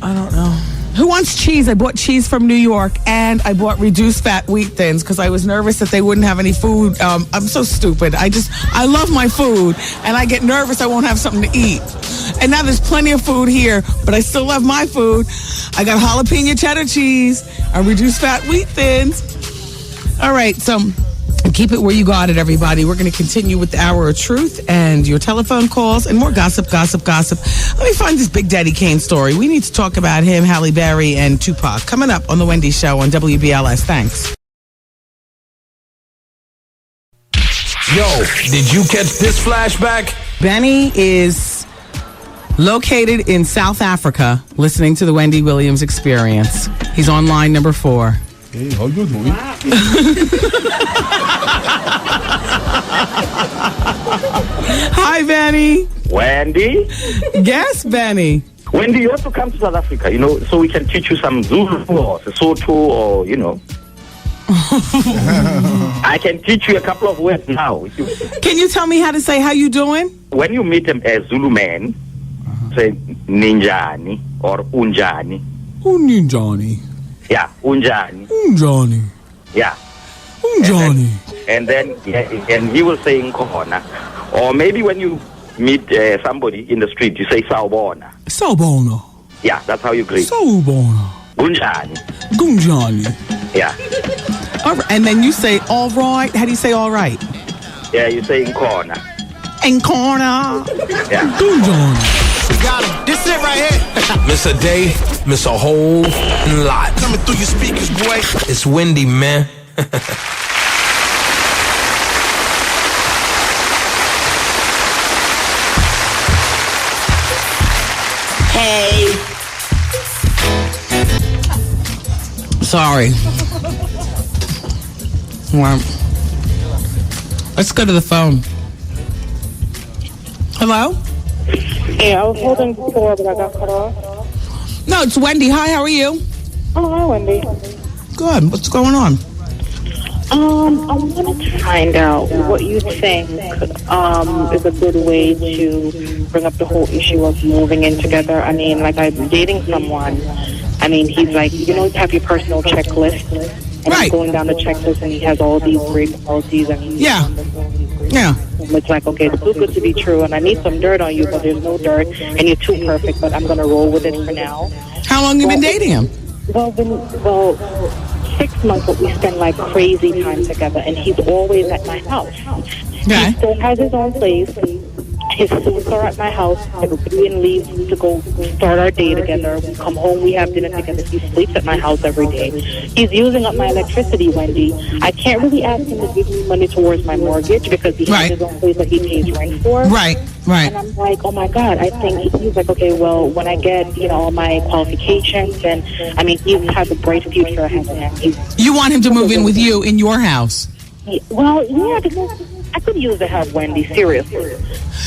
I don't know. Who wants cheese? I bought cheese from New York, and I bought reduced fat wheat thins because I was nervous that they wouldn't have any food. I'm so stupid. I love my food, and I get nervous I won't have something to eat. And now there's plenty of food here, but I still love my food. I got jalapeno cheddar cheese and reduced fat wheat thins. All right, so keep it where you got it, everybody. We're going to continue with the Hour of Truth and your telephone calls and more gossip. Let me find this Big Daddy Kane story. We need to talk about him, Halle Berry, and Tupac. Coming up on The Wendy Show on WBLS. Thanks. Yo, did you catch this flashback? Benny is located in South Africa listening to the Wendy Williams Experience. He's on line number 4. Hey, how you doing? Hi, Benny. Wendy? Yes, Benny. Wendy, you have to come to South Africa, so we can teach you some Zulu or Sesotho or, I can teach you a couple of words now. Can you tell me how to say how you doing? When you meet a Zulu man, say ninjani or unjani. Unjani. Yeah, unjani. Unjani. Yeah. Unjani. And then he will say Nkona. Or maybe when you meet somebody in the street, you say Sawubona. Sawubona. Yeah, that's how you greet. Sawubona. Gunjani. Gunjani. Yeah. All right. And then you say all right. How do you say all right? Yeah, you say Nkona. Nkona. Yeah. Gunjani. Got him. This it right here. Miss a day, miss a whole lot. Coming through your speakers, boy. It's Wendy, man. Hey. Sorry. Well, let's go to the phone. Hello? Yeah, I was holding before, but I got cut off. No, it's Wendy. Hi, how are you? Oh, hi, Wendy. Good. What's going on? I wanted to find out what you think is a good way to bring up the whole issue of moving in together. I mean, like, I'm dating someone. I mean, he's like, you have your personal checklist. And right. I'm going down the checklist, and he has all these great qualities. And he's yeah. wonderful, he's great. Yeah. It's like, okay, it's too good to be true, and I need some dirt on you, but there's no dirt, and you're too perfect, but I'm going to roll with it for now. How long have you been dating him? Well, 6 months, but we spend like crazy time together, and he's always at my house. Okay. He still has his own place. His suits are at my house. Everybody and leaves to go start our day together. We come home, we have dinner together. He sleeps at my house every day. He's using up my electricity, Wendy. I can't really ask him to give me money towards my mortgage because he has his own place that he pays rent for. Right. And I'm like, oh my God, I think he's like, okay, well, when I get, all my qualifications, and I mean, he has a bright future ahead of him. You want him to move in with you in your house? Well, yeah, because I could use the help, Wendy, seriously.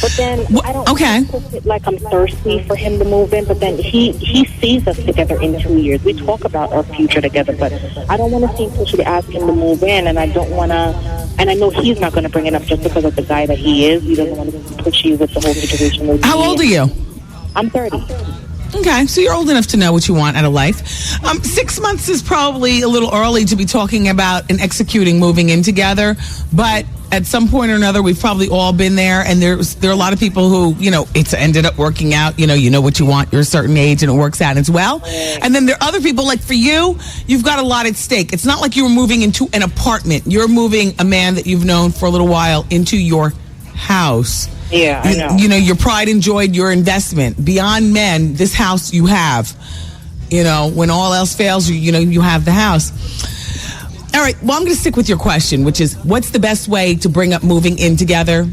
But then I don't look it like I'm thirsty for him to move in, but then he sees us together in 2 years. We talk about our future together, but I don't want to seem pushy to ask him to move in, and I don't want to, and I know he's not going to bring it up just because of the guy that he is. He doesn't want to be pushy with the whole situation. How old are you? I'm 30. Okay, so you're old enough to know what you want out of life. 6 months is probably a little early to be talking about and executing moving in together, but at some point or another, we've probably all been there, and there are a lot of people who, it's ended up working out. You know what you want. You're a certain age, and it works out as well. And then there are other people, like for you, you've got a lot at stake. It's not like you were moving into an apartment. You're moving a man that you've known for a little while into your house. Yeah, I know. Your pride and joy, your investment. Beyond men, this house you have. When all else fails, you have the house. All right, well, I'm going to stick with your question, which is, what's the best way to bring up moving in together?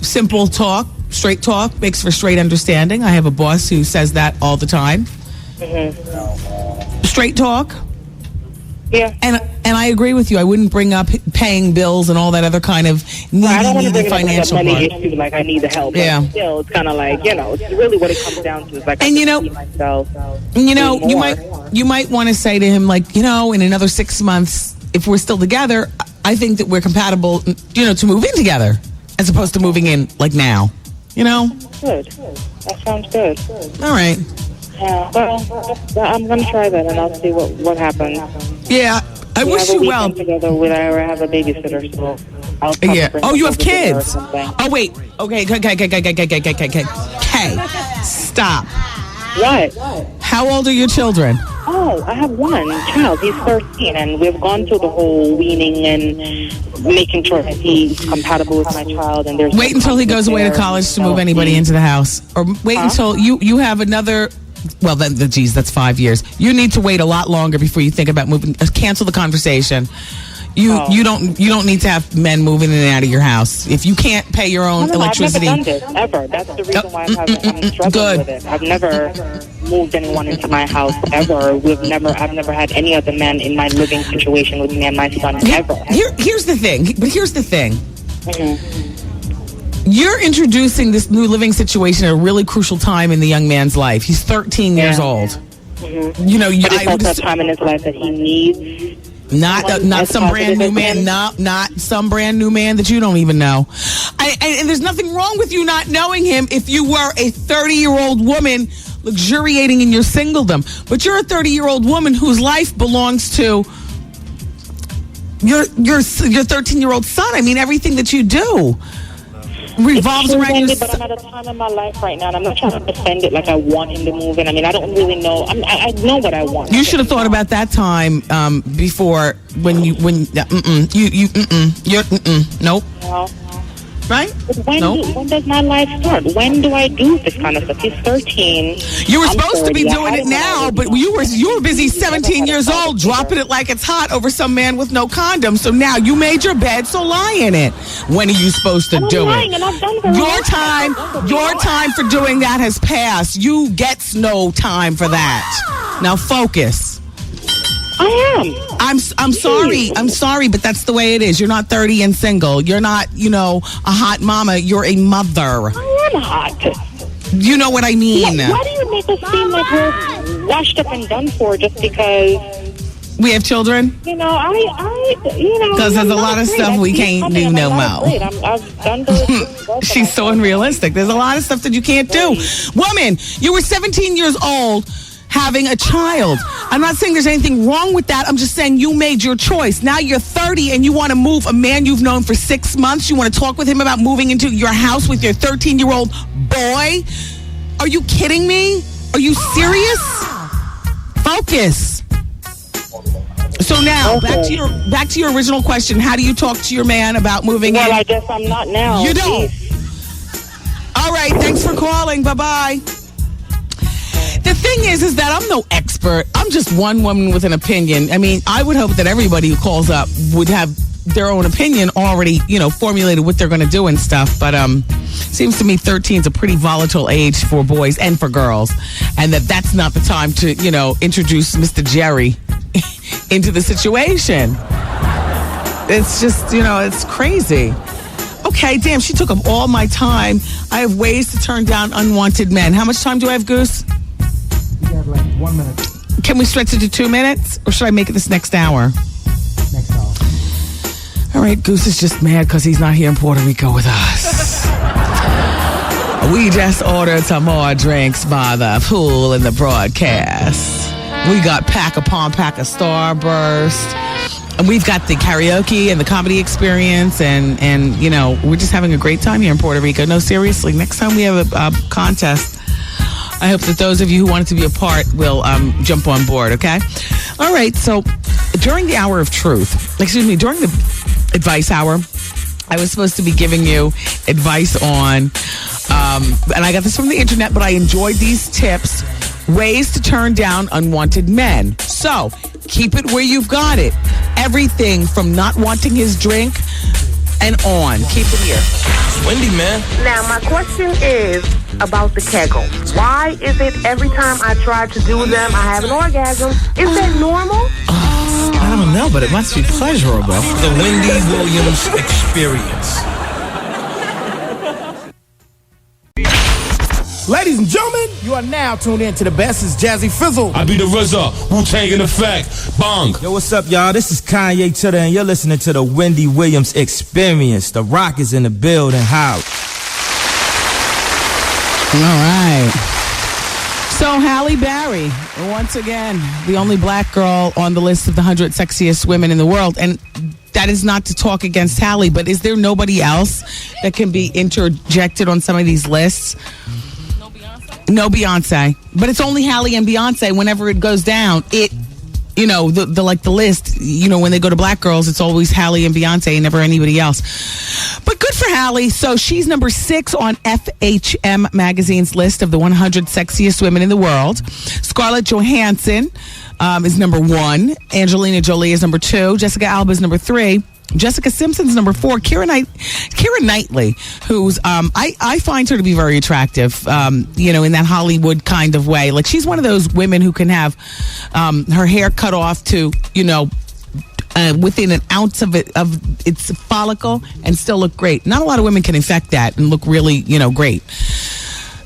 Simple talk, straight talk, makes for straight understanding. I have a boss who says that all the time. Straight talk. Yeah. And I agree with you. I wouldn't bring up paying bills and all that other kind of needy financial part. Issue, like I need the help. Yeah. But still, it's kind of like, it's really what it comes down to. It's like, and I myself. You might want to say to him, like, in another 6 months, if we're still together, I think that we're compatible, to move in together, as opposed to moving in like now. Good. That sounds good. All right. Yeah, well, I'm going to try that, and I'll see what happens. Yeah, I wish you well. Together with I have a babysitter, so I'll Oh, you have kids? Oh, wait. Okay. Stop. What? How old are your children? Oh, I have one child. He's 13, and we've gone through the whole weaning and making sure that he's compatible with my child. And there's wait until he goes away to college to move anybody into the house, or wait until you have another. Well, then, that's 5 years. You need to wait a lot longer before you think about moving. Cancel the conversation. You don't need to have men moving in and out of your house if you can't pay your own electricity. I've never done this ever. That's the reason why I'm struggling with it. I've never moved anyone into my house ever. I've never had any other men in my living situation with me and my son ever. Here's the thing. You're introducing this new living situation at a really crucial time in the young man's life. He's 13 years old. Mm-hmm. But it's that time in his life that he needs. Not some brand new man. Not some brand new man that you don't even know. And there's nothing wrong with you not knowing him if you were a 30-year-old woman luxuriating in your singledom. But you're a 30-year-old woman whose life belongs to your 13-year-old son. I mean, everything that you do revolves around your. But I'm at a time in my life right now, and I'm not trying to defend it like I want him to move in. I mean, I don't really know. I know what I want. You should have thought about that time before you're nope. No. Right? When does my life start? When do I do this kind of stuff? He's 13. You were supposed to be doing it now, but you were busy 17 years old dropping it like it's hot over some man with no condom. So now you made your bed, so lie in it. When are you supposed to do it? Your time for doing that has passed. You get no time for that. Now focus. I am. I'm sorry, but that's the way it is. You're not 30 and single. You're not, a hot mama. You're a mother. I am hot. You know what I mean? Why do you make us seem like we're washed up and done for just because we have children? Because there's a lot of stuff we can't do no more. I've done those. She's so unrealistic. There's a lot of stuff that you can't do. Woman, you were 17 years old. having a child. I'm not saying there's anything wrong with that. I'm just saying you made your choice. Now you're 30 and you want to move a man you've known for 6 months. You want to talk with him about moving into your house with your 13-year-old boy? Are you kidding me? Are you serious? Focus. So now, back to your original question. How do you talk to your man about moving in? Well, I guess I'm not now. You don't. All right, thanks for calling. Bye-bye. The thing is that I'm no expert. I'm just one woman with an opinion. I mean, I would hope that everybody who calls up would have their own opinion already, formulated what they're going to do and stuff. But seems to me 13 is a pretty volatile age for boys and for girls. And that's not the time to, introduce Mr. Jerry into the situation. It's just, it's crazy. Okay, damn, she took up all my time. I have ways to turn down unwanted men. How much time do I have, Goose? You have like 1 minute. Can we stretch it to 2 minutes? Or should I make it this next hour? Next hour. All right, Goose is just mad because he's not here in Puerto Rico with us. We just ordered some more drinks by the pool in the broadcast. We got pack upon pack of Starburst. And we've got the karaoke and the comedy experience. And we're just having a great time here in Puerto Rico. No, seriously, next time we have a contest, I hope that those of you who wanted to be a part will jump on board, okay? All right, so during the hour of truth, during the advice hour, I was supposed to be giving you advice on, and I got this from the internet, but I enjoyed these tips, ways to turn down unwanted men. So, keep it where you've got it. Everything from not wanting his drink and on. Keep it here. Wendy, man. Now, my question is about the Kegel. Why is it every time I try to do them, I have an orgasm? Is that normal? I don't know, but it must be pleasurable. The Wendy Williams Experience. Ladies and gentlemen, you are now tuned in to the best. It's Jazzy Fizzle. I be the RZA, Wu-Tang in effect. Bong. Yo, what's up, y'all? This is Kanye Titter, and you're listening to the Wendy Williams Experience. The Rock is in the building. How? All right. So, Halle Berry, once again, the only black girl on the list of the 100 sexiest women in the world. And that is not to talk against Halle, but is there nobody else that can be interjected on some of these lists? No Beyonce. But it's only Halle and Beyonce. Whenever it goes down, the list, when they go to black girls, it's always Halle and Beyonce and never anybody else. But good for Halle. So she's number 6 on FHM magazine's list of the 100 sexiest women in the world. Scarlett Johansson is number 1. Angelina Jolie is number 2. Jessica Alba is number 3. Jessica Simpson's number 4. Keira Knightley, who's I find her to be very attractive, in that Hollywood kind of way. Like, she's one of those women who can have her hair cut off to within an ounce of its follicle and still look great. Not a lot of women can affect that and look really great.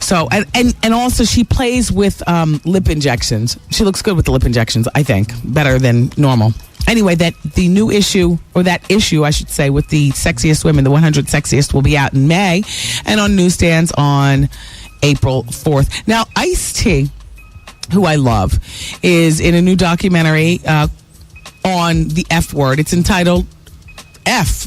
So and also she plays with lip injections. She looks good with the lip injections, I think, better than normal. Anyway, that issue, I should say, with the sexiest women, the 100 sexiest, will be out in May and on newsstands on April 4th. Now, Ice-T, who I love, is in a new documentary on the F word. It's entitled F***K.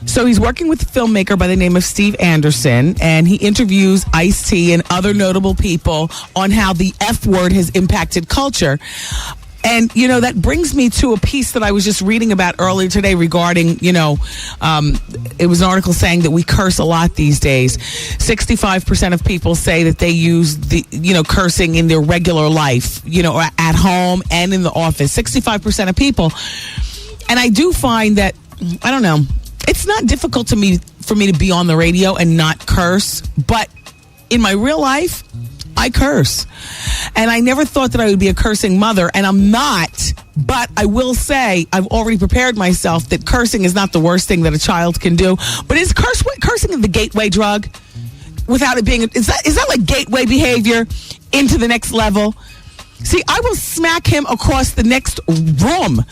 So he's working with a filmmaker by the name of Steve Anderson, and he interviews Ice-T and other notable people on how the F word has impacted culture. And, that brings me to a piece that I was just reading about earlier today regarding, it was an article saying that we curse a lot these days. 65% of people say that they use the, cursing in their regular life, at home and in the office. 65% of people. And I do find that, I don't know, it's not difficult for me to be on the radio and not curse, but in my real life, I curse. And I never thought that I would be a cursing mother, and I'm not. But I will say I've already prepared myself that cursing is not the worst thing that a child can do. But is cursing the gateway drug? Without it being, is that like gateway behavior into the next level? See, I will smack him across the next room,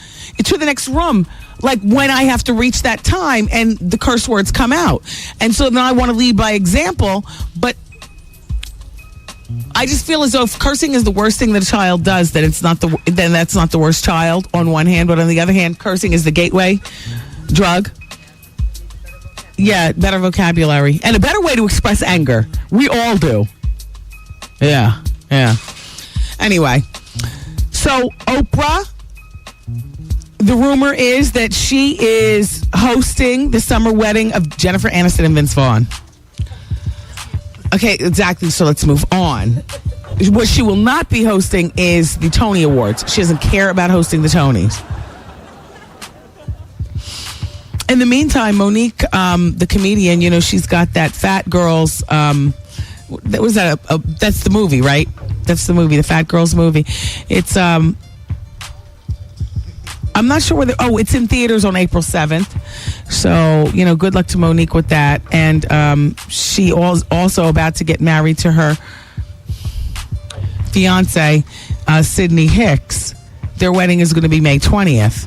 to the next room, like when I have to reach that time and the curse words come out. And so then I want to lead by example, but I just feel as though if cursing is the worst thing that a child does, then that's not the worst child on one hand, but on the other hand, cursing is the gateway drug. Yeah, better vocabulary and a better way to express anger. We all do. Yeah. Anyway, so Oprah, the rumor is that she is hosting the summer wedding of Jennifer Aniston and Vince Vaughn. Okay, exactly. So let's move on. What she will not be hosting is the Tony Awards. She doesn't care about hosting the Tonys. In the meantime, Monique, the comedian, she's got that Fat Girls. That's the movie, right? That's the movie, the Fat Girls movie. It's I'm not sure whether. Oh, it's in theaters on April 7th. So good luck to Monique with that. And she also about to get married to her fiance, Sydney Hicks. Their wedding is going to be May 20th.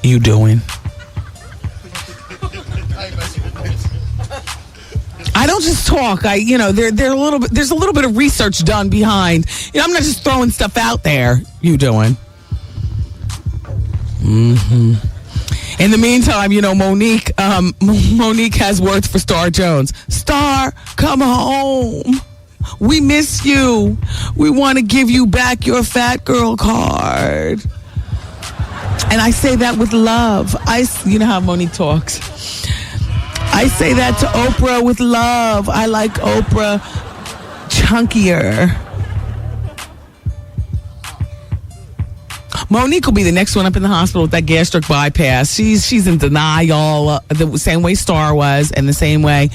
You doing? I don't just talk. There's a little bit of research done behind. I'm not just throwing stuff out there. You doing? In the meantime, Monique has words for Star Jones. Star, come home. We miss you. We want to give you back your fat girl card. And I say that with love. You know how Monique talks. I say that to Oprah with love. I like Oprah chunkier. Monique will be the next one up in the hospital with that gastric bypass. She's in denial the same way Star was and the same way,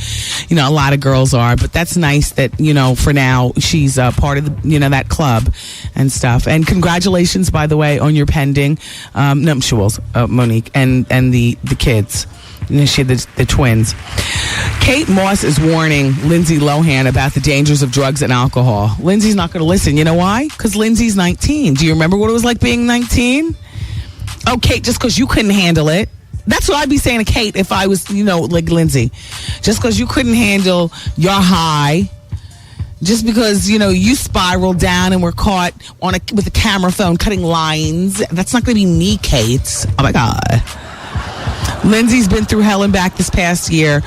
a lot of girls are. But that's nice that, for now she's part of the, that club and stuff. And congratulations, by the way, on your pending nuptials, Monique, and the kids. She had the twins. Kate Moss is warning Lindsay Lohan about the dangers of drugs and alcohol. Lindsay's not going to listen. You know why? Because Lindsay's 19. Do you remember what it was like being 19? Oh, Kate, just because you couldn't handle it. That's what I'd be saying to Kate if I was, like Lindsay. Just because you couldn't handle your high. Just because, you spiraled down and were caught with a camera phone cutting lines. That's not going to be me, Kate. Oh, my God. Lindsay's been through hell and back this past year.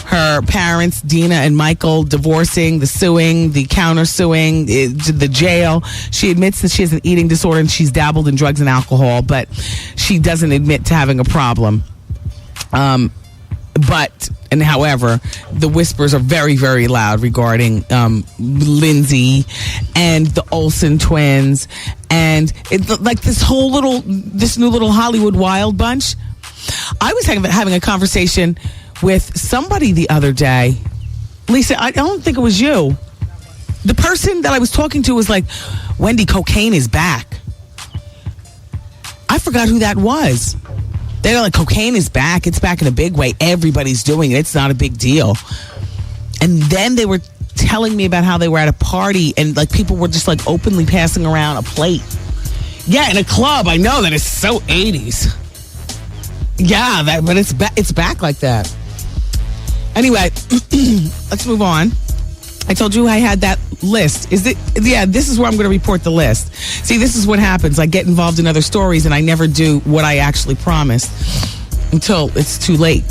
Her parents, Dina and Michael, divorcing, the suing, the counter-suing, the jail. She admits that she has an eating disorder and she's dabbled in drugs and alcohol, but she doesn't admit to having a problem. However, the whispers are very, very loud regarding Lindsay and the Olsen twins. And this new little Hollywood wild bunch. I was having a conversation with somebody the other day. Lisa, I don't think it was you. The person that I was talking to was like, Wendy, cocaine is back. I forgot who that was. They were like, cocaine is back. It's back in a big way. Everybody's doing it. It's not a big deal. And then they were telling me about how they were at a party and people were just openly passing around a plate. Yeah, in a club. I know that is so 80s. Yeah, but it's back like that. Anyway, let's move on. I told you I had that list. This is where I'm going to report the list. See, this is what happens. I get involved in other stories and I never do what I actually promised until it's too late.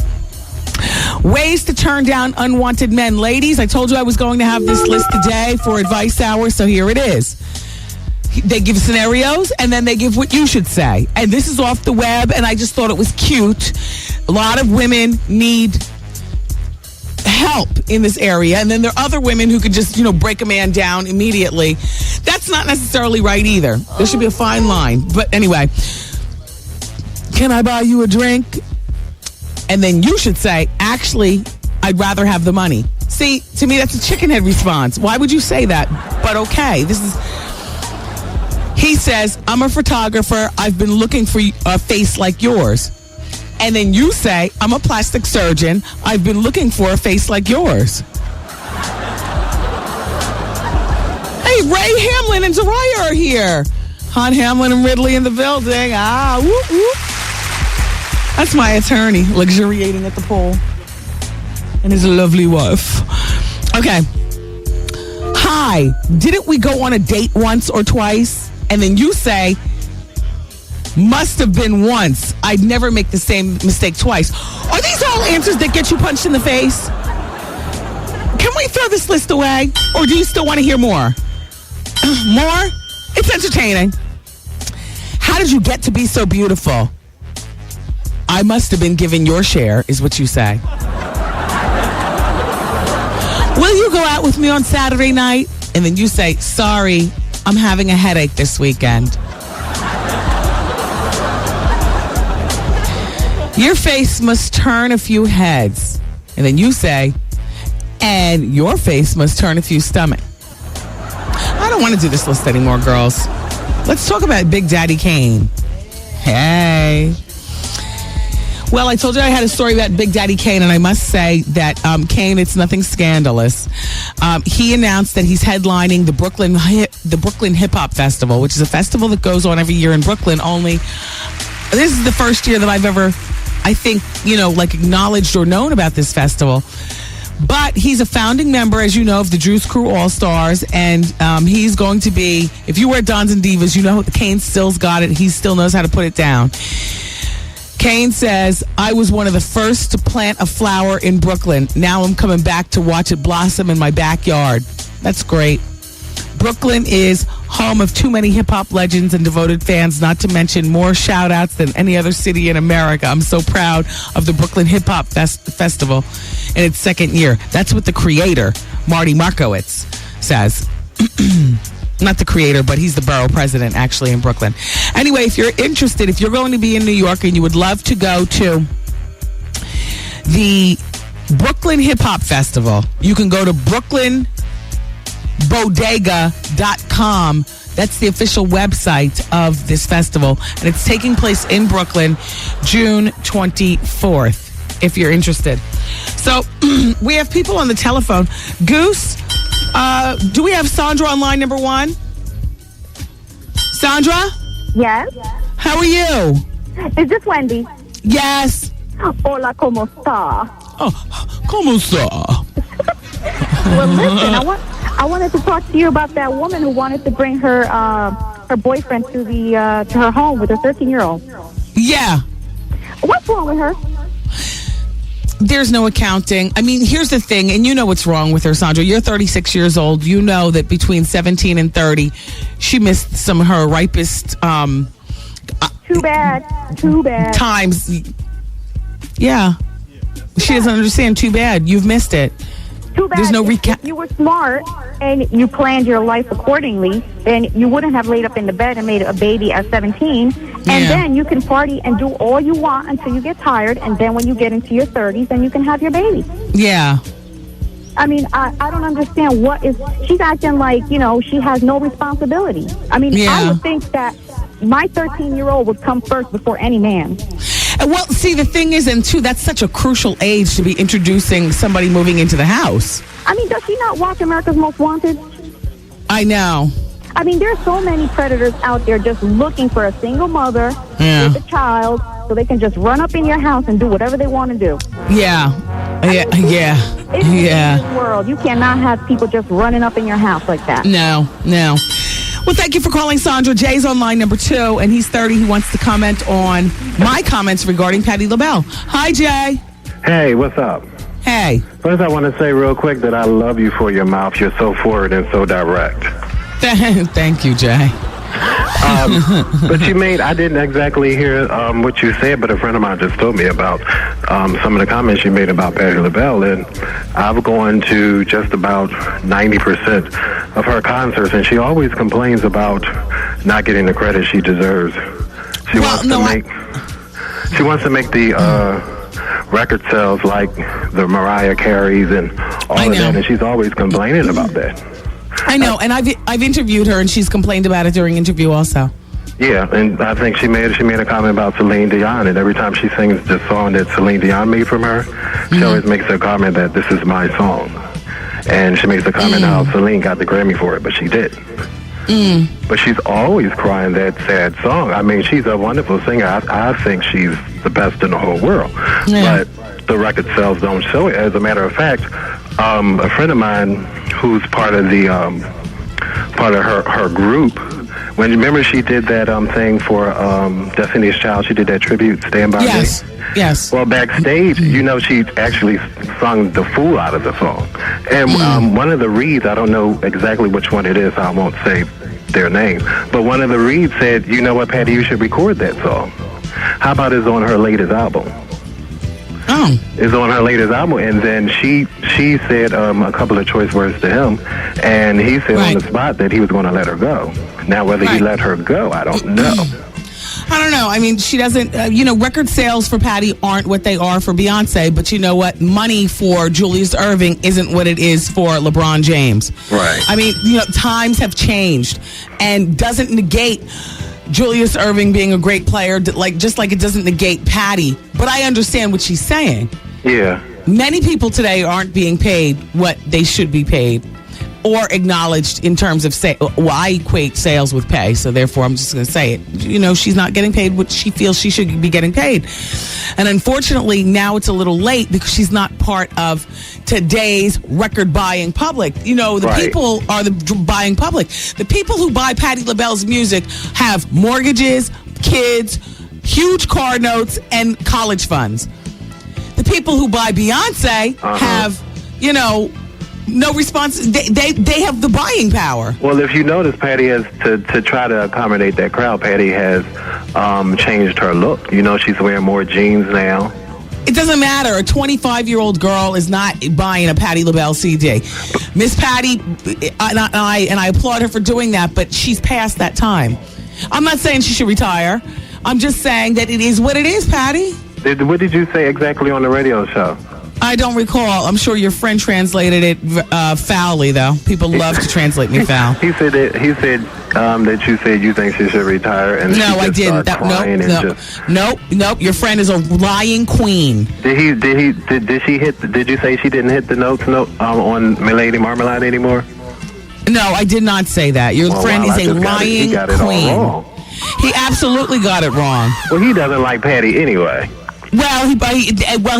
Ways to turn down unwanted men. Ladies, I told you I was going to have this list today for Advice Hour, so here it is. They give scenarios and then they give what you should say. And this is off the web and I just thought it was cute. A lot of women need help in this area. And then there are other women who could just, break a man down immediately. That's not necessarily right either. There should be a fine line. But anyway, can I buy you a drink? And then you should say, actually, I'd rather have the money. See, to me, that's a chicken head response. Why would you say that? But okay, he says, I'm a photographer. I've been looking for a face like yours. And then you say, I'm a plastic surgeon. I've been looking for a face like yours. Hey, Ray Hamlin and Zariah are here. Han Hamlin and Ridley in the building. Whoop, whoop. That's my attorney, luxuriating at the pool. And his lovely wife. Okay. Hi, didn't we go on a date once or twice? And then you say, must have been once. I'd never make the same mistake twice. Are these all answers that get you punched in the face? Can we throw this list away? Or do you still want to hear more? More? It's entertaining. How did you get to be so beautiful? I must have been given your share, is what you say. Will you go out with me on Saturday night? And then you say, sorry, I'm having a headache this weekend. Your face must turn a few heads. And then you say, and your face must turn a few stomachs. I don't want to do this list anymore, girls. Let's talk about Big Daddy Kane. Hey. Well, I told you I had a story about Big Daddy Kane, and I must say that Kane, it's nothing scandalous. He announced that he's headlining the Brooklyn Hip Hop Festival, which is a festival that goes on every year in Brooklyn. Only this is the first year that I've ever, I think, acknowledged or known about this festival. But he's a founding member, as you know, of the Juice Crew All-Stars, and he's going to be, if you wear Dons and Divas, you know Kane still's got it. He still knows how to put it down. Kane says, I was one of the first to plant a flower in Brooklyn. Now I'm coming back to watch it blossom in my backyard. That's great. Brooklyn is home of too many hip-hop legends and devoted fans, not to mention more shout-outs than any other city in America. I'm so proud of the Brooklyn Hip-Hop Festival in its second year. That's what the creator, Marty Markowitz, says. Not the creator, but he's the borough president, actually, in Brooklyn. Anyway, if you're interested, if you're going to be in New York and you would love to go to the Brooklyn Hip-Hop Festival, you can go to BrooklynBodega.com. That's the official website of this festival. And it's taking place in Brooklyn, June 24th, if you're interested. So we have people on the telephone. Goose, do we have Sandra on line number one? Sandra? Yes. How are you? Is this Wendy? Yes. Hola, ¿cómo está? Oh, ¿cómo está? Well, listen, I wanted to talk to you about that woman who wanted to bring her boyfriend to her home with her 13-year-old. Yeah. What's wrong with her? There's no accounting. I mean, here's the thing, and you know what's wrong with her, Sandra. You're 36 years old. You know that between 17 and 30, she missed some of her ripest Too bad. times. Yeah. She doesn't understand. Too bad. You've missed it. Too bad. There's no if you were smart and you planned your life accordingly, then you wouldn't have laid up in the bed and made a baby at 17. And then you can party and do all you want until you get tired. And then when you get into your 30s, then you can have your baby. Yeah. I mean, I don't understand she's acting like, she has no responsibility. I mean, I would think that my 13-year-old would come first before any man. Well, see, the thing is, and too, that's such a crucial age to be introducing somebody moving into the house. I mean, does she not watch America's Most Wanted? I know. I mean, there's so many predators out there just looking for a single mother with a child so they can just run up in your house and do whatever they want to do. Yeah. It's in this world. You cannot have people just running up in your house like that. No. Well, thank you for calling, Sandra. Jay's on line number 2, and he's 30. He wants to comment on my comments regarding Patti LaBelle. Hi, Jay. Hey, what's up? Hey. First, I want to say real quick that I love you for your mouth. You're so forward and so direct. Thank you, Jay. But I didn't exactly hear what you said, but a friend of mine just told me about some of the comments you made about Patti LaBelle, and I've gone to just about 90% of her concerts, and she always complains about not getting the credit she deserves. She wants to make the record sales like the Mariah Careys and all of that, and she's always complaining about that. I know, and I've interviewed her, and she's complained about it during interview also. Yeah, and I think she made a comment about Celine Dion, and every time she sings the song that Celine Dion made from her, she always makes a comment that this is my song. And she makes a comment how Celine got the Grammy for it, but she did. But she's always crying that sad song. I mean, she's a wonderful singer. I think she's the best in the whole world. Yeah. But the record sales don't show it. As a matter of fact, a friend of mine who's part of her group, when you remember she did that thing for Destiny's Child, she did that tribute, Stand By Me. Yes. Well, backstage, she actually sung the fool out of the song. And one of the reads, I don't know exactly which one it is, I won't say their name, but one of the reads said, you know what, Patty, you should record that song. How about it's on her latest album? Oh. It's on her latest album, and then she said a couple of choice words to him, and he said on the spot that he was going to let her go. Now, whether he let her go, I don't know. I don't know. I mean, she doesn't, record sales for Patty aren't what they are for Beyonce, but you know what? Money for Julius Erving isn't what it is for LeBron James. Right. I mean, times have changed, and doesn't negate Julius Erving being a great player, just like it doesn't negate Patty. But I understand what she's saying. Yeah. Many people today aren't being paid what they should be paid or acknowledged in terms of I equate sales with pay, so therefore I'm just going to say it. She's not getting paid what she feels she should be getting paid. And unfortunately, now it's a little late because she's not part of today's record buying public. The people are the buying public. The people who buy Patti LaBelle's music have mortgages, kids, huge car notes, and college funds. The people who buy Beyonce have, no response. They have the buying power. Well, if you notice, Patty has to try to accommodate that crowd. Patty has changed her look. She's wearing more jeans now. It doesn't matter. A 25-year-old girl is not buying a Patti LaBelle CD. Miss Patty, and I applaud her for doing that, but she's past that time. I'm not saying she should retire. I'm just saying that it is what it is, Patty. What did you say exactly on the radio show? I don't recall. I'm sure your friend translated it foully, though. People love to translate me foul. He said that you said you think she should retire, and no, I didn't. Nope. Your friend is a lying queen. Did you say she didn't hit the notes on Milady Marmalade anymore? No, I did not say that. Your friend is a lying queen. All wrong. He absolutely got it wrong. Well, he doesn't like Patty anyway. Well,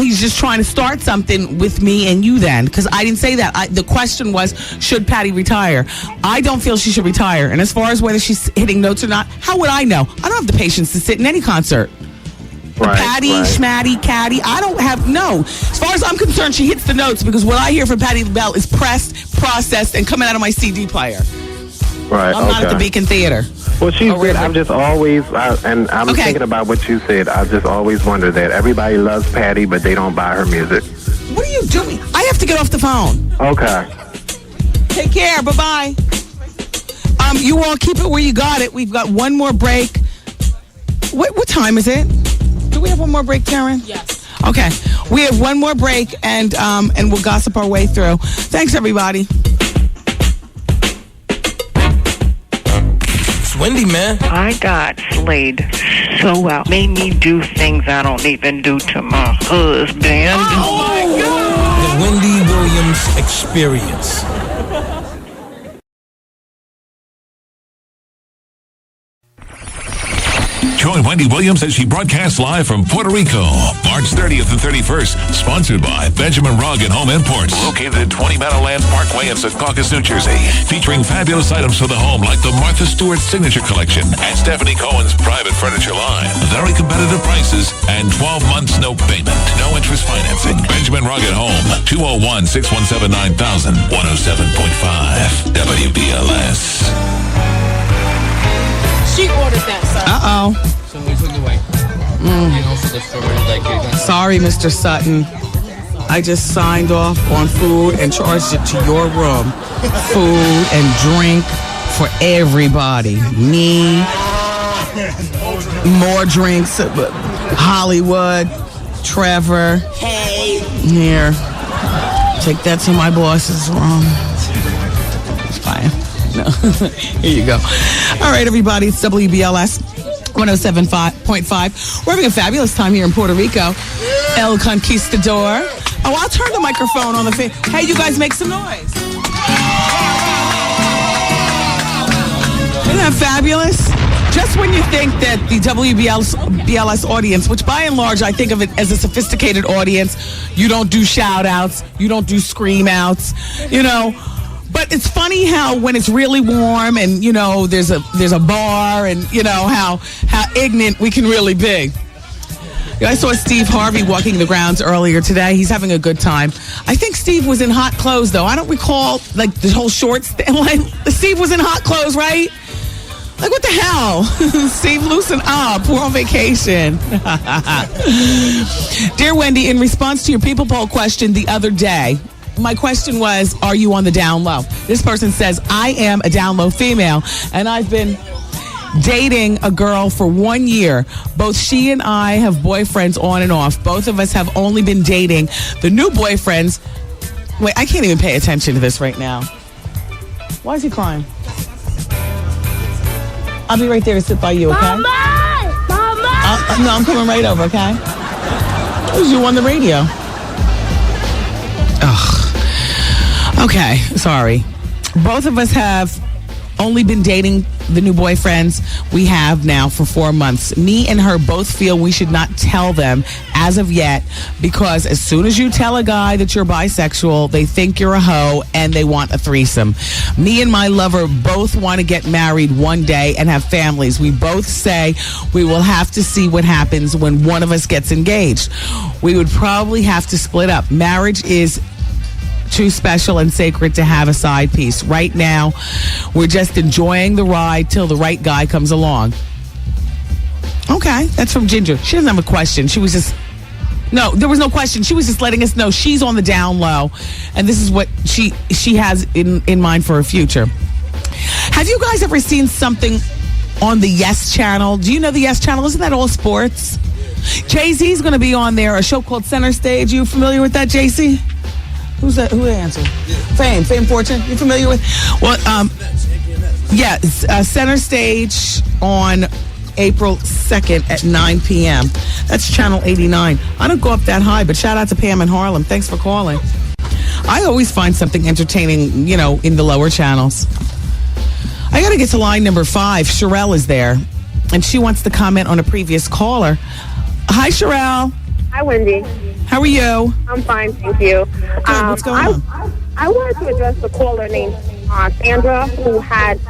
he's just trying to start something with me and you then, because I didn't say that. The question was, should Patty retire? I don't feel she should retire. And as far as whether she's hitting notes or not, how would I know? I don't have the patience to sit in any concert. Patty, Schmatty, Caddy, I don't have, no. As far as I'm concerned, she hits the notes because what I hear from Patti LaBelle is pressed, processed, and coming out of my CD player. Right, I'm not at the Beacon Theater. Well, she said, I'm just always, and I'm thinking about what you said, I just always wonder that everybody loves Patty, but they don't buy her music. What are you doing? I have to get off the phone. Okay. Take care. Bye-bye. You all keep it where you got it. We've got one more break. What time is it? Do we have one more break, Karen? Yes. Okay. We have one more break, and we'll gossip our way through. Thanks, everybody. Wendy, man. I got slayed so well. Made me do things I don't even do to my husband. Oh my God! The Wendy Williams Experience. Join Wendy Williams as she broadcasts live from Puerto Rico, March 30th and 31st. Sponsored by Benjamin Rugg and Home Imports. Located at 20 Meadowlands Parkway in Secaucus, New Jersey. Featuring fabulous items for the home like the Martha Stewart Signature Collection and Stephanie Cohen's private furniture line. Very competitive prices and 12 months no payment. No interest financing. Benjamin Rugg at Home. 201-617-9000. 107.5 WBLS. She ordered that, sir. Uh-oh. So we took it away. Sorry, Mr. Sutton. I just signed off on food and charged it to your room. Food and drink for everybody. Me. More drinks. Hollywood. Trevor. Hey. Here. Take that to my boss's room. It's fine. No. Here you go. All right, everybody. It's WBLS 107.5. We're having a fabulous time here in Puerto Rico. El Conquistador. Oh, I'll turn the microphone on the face. Hey, you guys make some noise. Isn't that fabulous? Just when you think that the WBLS audience, which by and large I think of it as a sophisticated audience, you don't do shout outs, you don't do scream outs, you know. But it's funny how when it's really warm and, you know, there's a bar and, you know, how ignorant we can really be. I saw Steve Harvey walking the grounds earlier today. He's having a good time. I think Steve was in hot clothes, though. I don't recall, like, the whole shorts thing. Like, Steve was in hot clothes, right? Like, what the hell? Steve, loosen up. We're on vacation. Dear Wendy, in response to your People Poll question the other day, my question was, are you on the down low? This person says, I am a down low female, and I've been dating a girl for 1 year. Both she and I have boyfriends on and off. Both of us have only been dating the new boyfriends. Wait, I can't even pay attention to this right now. Why is he crying? I'll be right there to sit by you, okay? Mama! No, I'm coming right over, okay? Who's you on the radio? Ugh. Okay, sorry. Both of us have only been dating the new boyfriends we have now for 4 months. Me and her both feel we should not tell them as of yet, because as soon as you tell a guy that you're bisexual, they think you're a hoe and they want a threesome. Me and my lover both want to get married one day and have families. We both say we will have to see what happens when one of us gets engaged. We would probably have to split up. Marriage is too special and sacred to have a side piece. Right now, we're just enjoying the ride till the right guy comes along. Okay, that's from Ginger. She doesn't have a question. She was just... No, there was no question. She was just letting us know she's on the down low, and this is what she has in mind for her future. Have you guys ever seen something on the Yes Channel? Do you know the Yes Channel? Isn't that all sports? Jay-Z's going to be on there, a show called Center Stage. You familiar with that, JC? Who's that? Who answered? Yeah. Fame Fortune. You familiar with? Well, yeah, Center Stage on April 2nd at 9 p.m. That's Channel 89. I don't go up that high, but shout out to Pam in Harlem. Thanks for calling. I always find something entertaining, you know, in the lower channels. I got to get to line number 5. Sherelle is there, and she wants to comment on a previous caller. Hi, Sherelle. Hi, Wendy. How are you? I'm fine, thank you. Good. What's going on? I wanted to address the caller named Sandra, who had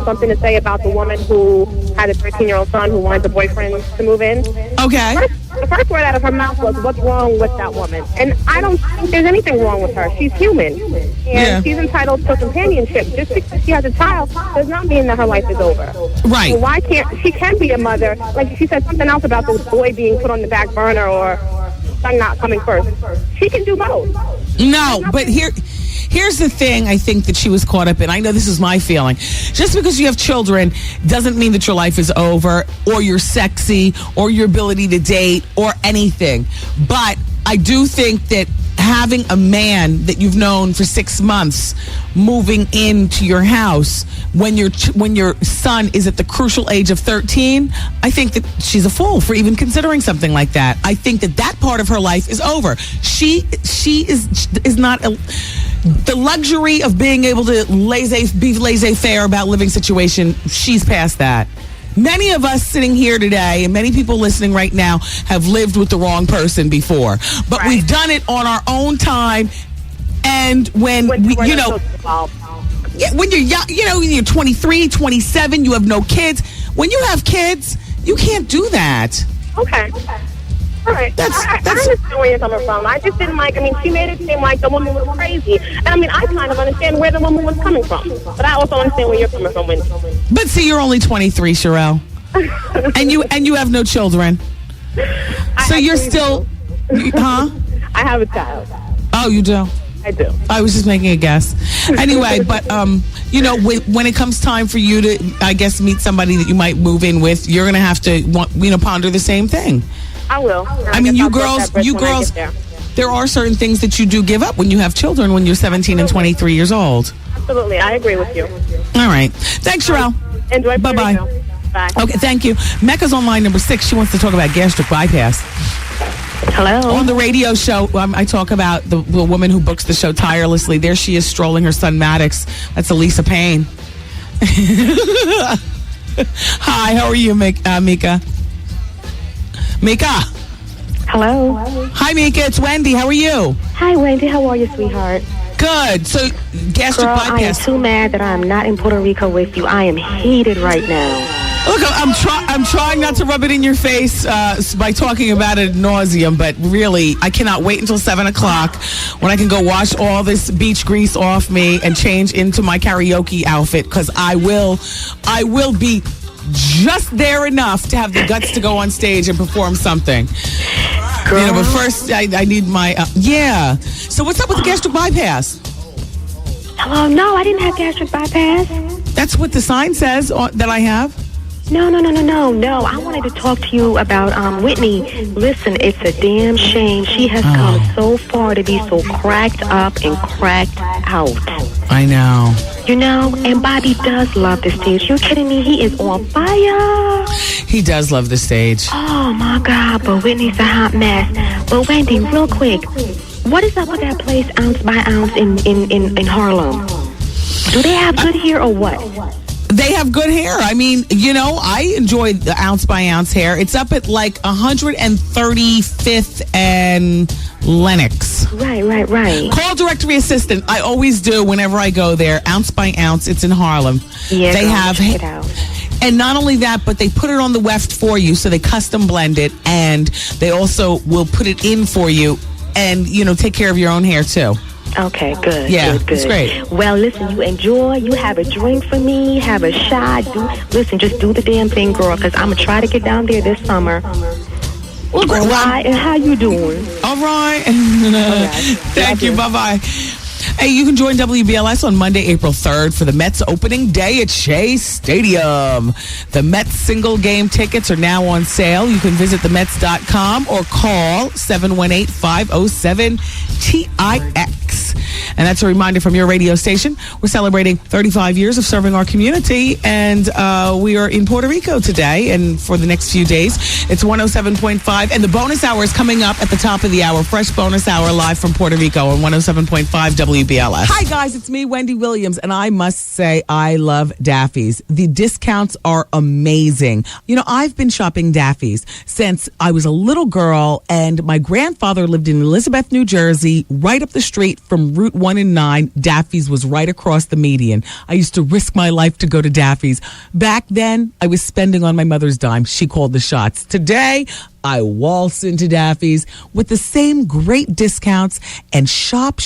something to say about the woman who had a 13-year-old son who wanted the boyfriend to move in. Okay. The first word out of her mouth was, what's wrong with that woman? And I don't think there's anything wrong with her. She's human. And she's entitled to companionship. Just because she has a child does not mean that her life is over. Right. So why can't she can be a mother? Like she said something else about the boy being put on the back burner or son not coming first. She can do both. No, but here's the thing I think that she was caught up in. I know this is my feeling. Just because you have children doesn't mean that your life is over or you're sexy or your ability to date or anything. But I do think that having a man that you've known for 6 months moving into your house when your son is at the crucial age of 13, I think that she's a fool for even considering something like that. I think that part of her life is over. She is not the luxury of being able to be laissez-faire about living situation. She's past that. Many of us sitting here today and many people listening right now have lived with the wrong person before. But we've done it on our own time. And when you're young, when you're 23, 27, you have no kids. When you have kids, you can't do that. Okay. All right. I understand where you're coming from. I just didn't she made it seem like the woman was crazy. And I kind of understand where the woman was coming from. But I also understand where you're coming from, Wendy. But see, you're only 23, Sherelle. and you have no children. So you're still, huh? I have a child. Oh, you do? I do. I was just making a guess. Anyway, but, when it comes time for you to, I guess, meet somebody that you might move in with, you're going to have to, ponder the same thing. I will. You girls, there are certain things that you do give up when you have children when you're 17 and 23 years old. Absolutely. I agree with you. All right. Thanks, Sherelle. Enjoy. Bye-bye. Bye. Okay, thank you. Mecca's on line number 6. She wants to talk about gastric bypass. Hello. On the radio show, I talk about the woman who books the show tirelessly. There she is strolling her son Maddox. That's Elisa Payne. Hi, how are you, Mika? Mika? Hello. Hi, Mika. It's Wendy. How are you? Hi, Wendy. How are you, sweetheart? Good. So, gastric Girl, bypass. I am too mad that I'm not in Puerto Rico with you. I am heated right now. Look, I'm trying not to rub it in your face by talking about it ad nauseum, but really, I cannot wait until 7 o'clock when I can go wash all this beach grease off me and change into my karaoke outfit, because I will be just there enough to have the guts to go on stage and perform something. Girl. You know, but first, I need my, yeah. So what's up with the gastric bypass? Hello, no, I didn't have gastric bypass. That's what the sign says that I have. No. I wanted to talk to you about Whitney. Listen, it's a damn shame. She has come so far to be so cracked up and cracked out. I know. You know, and Bobby does love the stage. You kidding me? He is on fire. He does love the stage. Oh, my God, but Whitney's a hot mess. But, Wendy, real quick, what is up with that place, Ounce by Ounce, in Harlem? Do they have good hair or what? They have good hair. I mean, you know, I enjoy the Ounce by Ounce hair. It's up at like 135th and Lenox. Right. Call directory assistant. I always do whenever I go there. Ounce by Ounce. It's in Harlem. Yeah, they have check it out. And not only that, but they put it on the weft for you, so they custom blend it, and they also will put it in for you, and you know, take care of your own hair too. Okay, good. Yeah, good. It's great. Well, listen, you enjoy. You have a drink for me. Have a shot. Listen, just do the damn thing, girl, because I'm going to try to get down there this summer. Well, great. Why? And how you doing? All right. Thank you. Bye-bye. Hey, you can join WBLS on Monday, April 3rd for the Mets opening day at Shea Stadium. The Mets single game tickets are now on sale. You can visit themets.com or call 718-507-TIX. And that's a reminder from your radio station. We're celebrating 35 years of serving our community, and we are in Puerto Rico today and for the next few days. It's 107.5, and the bonus hour is coming up at the top of the hour. Fresh bonus hour live from Puerto Rico on 107.5 WBLS. Hi, guys. It's me, Wendy Williams, and I must say I love Daffy's. The discounts are amazing. You know, I've been shopping Daffy's since I was a little girl, and my grandfather lived in Elizabeth, New Jersey, right up the street from Route 1 and 9. Daffy's was right across the median. I used to risk my life to go to Daffy's. Back then, I was spending on my mother's dime. She called the shots. Today, I waltz into Daffy's with the same great discounts and shop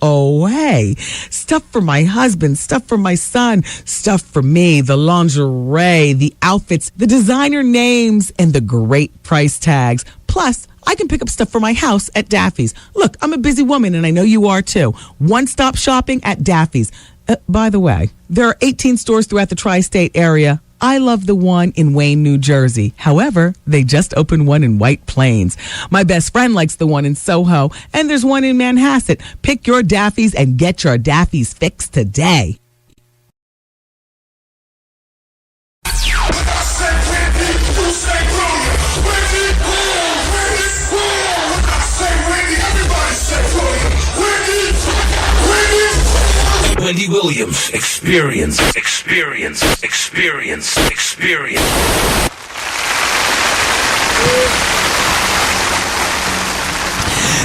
away. Stuff for my husband, stuff for my son, stuff for me, the lingerie, the outfits, the designer names, and the great price tags. Plus, I can pick up stuff for my house at Daffy's. Look, I'm a busy woman, and I know you are too. One-stop shopping at Daffy's. By the way, there are 18 stores throughout the tri-state area. I love the one in Wayne, New Jersey. However, they just opened one in White Plains. My best friend likes the one in Soho, and there's one in Manhasset. Pick your Daffy's and get your Daffy's fix today. Wendy Williams, experience.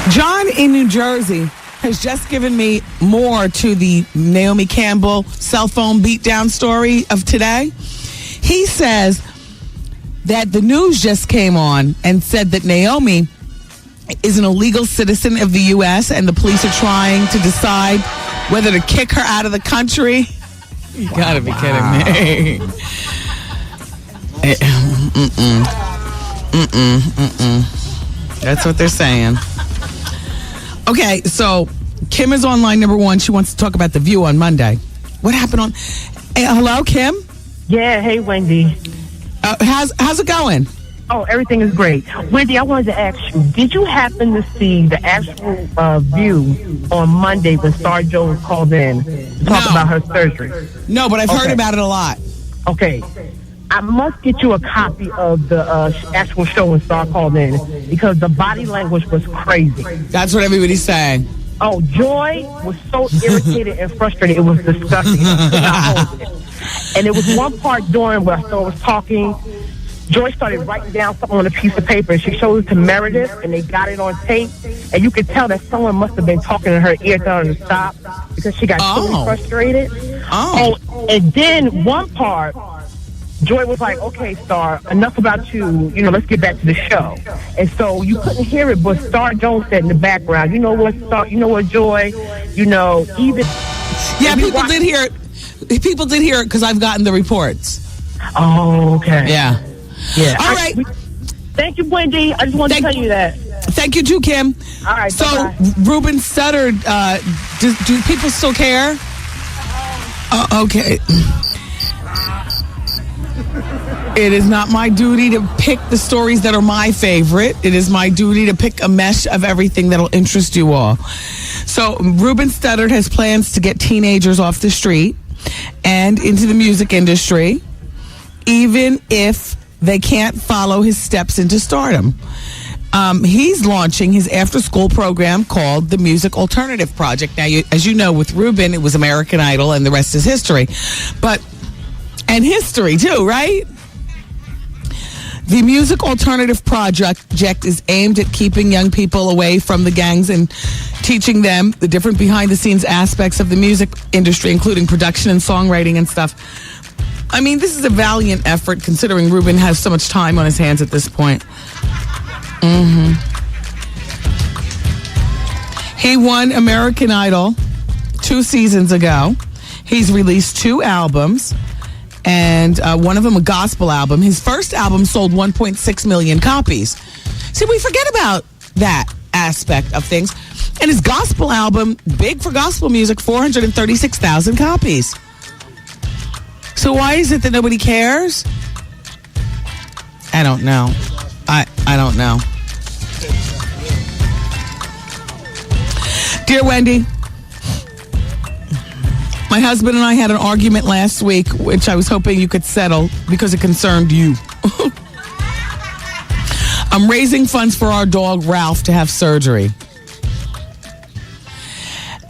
John in New Jersey has just given me more to the Naomi Campbell cell phone beatdown story of today. He says that the news just came on and said that Naomi is an illegal citizen of the U.S. and the police are trying to decide whether to kick her out of the country. You gotta be kidding me. That's what they're saying. Okay, so Kim is on line number one. She wants to talk about The View on Monday. What happened on... Hey, hello, Kim? Yeah, hey, Wendy. How's it going? Oh, everything is great. Wendy, I wanted to ask you, did you happen to see the actual View on Monday when Star Jones called in to talk about her surgery? No, but I've heard about it a lot. Okay. I must get you a copy of the actual show when Star called in because the body language was crazy. That's what everybody's saying. Oh, Joy was so irritated and frustrated. It was disgusting. She could not hold it. And there was one part during where I was talking. Joy started writing down something on a piece of paper, and she showed it to Meredith, and they got it on tape. And you could tell that someone must have been talking in her ear, telling her to stop, because she got so frustrated. Oh, and then one part, Joy was like, "Okay, Star, enough about you. You know, let's get back to the show." And so you couldn't hear it, but Star Jones said in the background, "You know what, Star? You know what, Joy? You know, even." Yeah, people did hear it. People did hear it because I've gotten the reports. Oh, okay. Yeah. Yeah. All right. Thank you, Wendy. I just wanted to tell you that. Thank you too, Kim. All right. So, bye-bye. Ruben Sutter, do people still care? Okay. It is not my duty to pick the stories that are my favorite. It is my duty to pick a mesh of everything that'll interest you all. So, Ruben Studdard has plans to get teenagers off the street and into the music industry, even if they can't follow his steps into stardom. He's launching his after-school program called the Music Alternative Project. Now, as you know, with Ruben, it was American Idol, and the rest is history. And history, too, right? The Music Alternative Project is aimed at keeping young people away from the gangs and teaching them the different behind-the-scenes aspects of the music industry, including production and songwriting and stuff. I mean, this is a valiant effort, considering Ruben has so much time on his hands at this point. He won American Idol 2 seasons ago. He's released 2 albums, and one of them a gospel album. His first album sold 1.6 million copies. See, we forget about that aspect of things. And his gospel album, big for gospel music, 436,000 copies. So why is it that nobody cares? I don't know. I don't know. Dear Wendy, my husband and I had an argument last week, which I was hoping you could settle because it concerned you. I'm raising funds for our dog, Ralph, to have surgery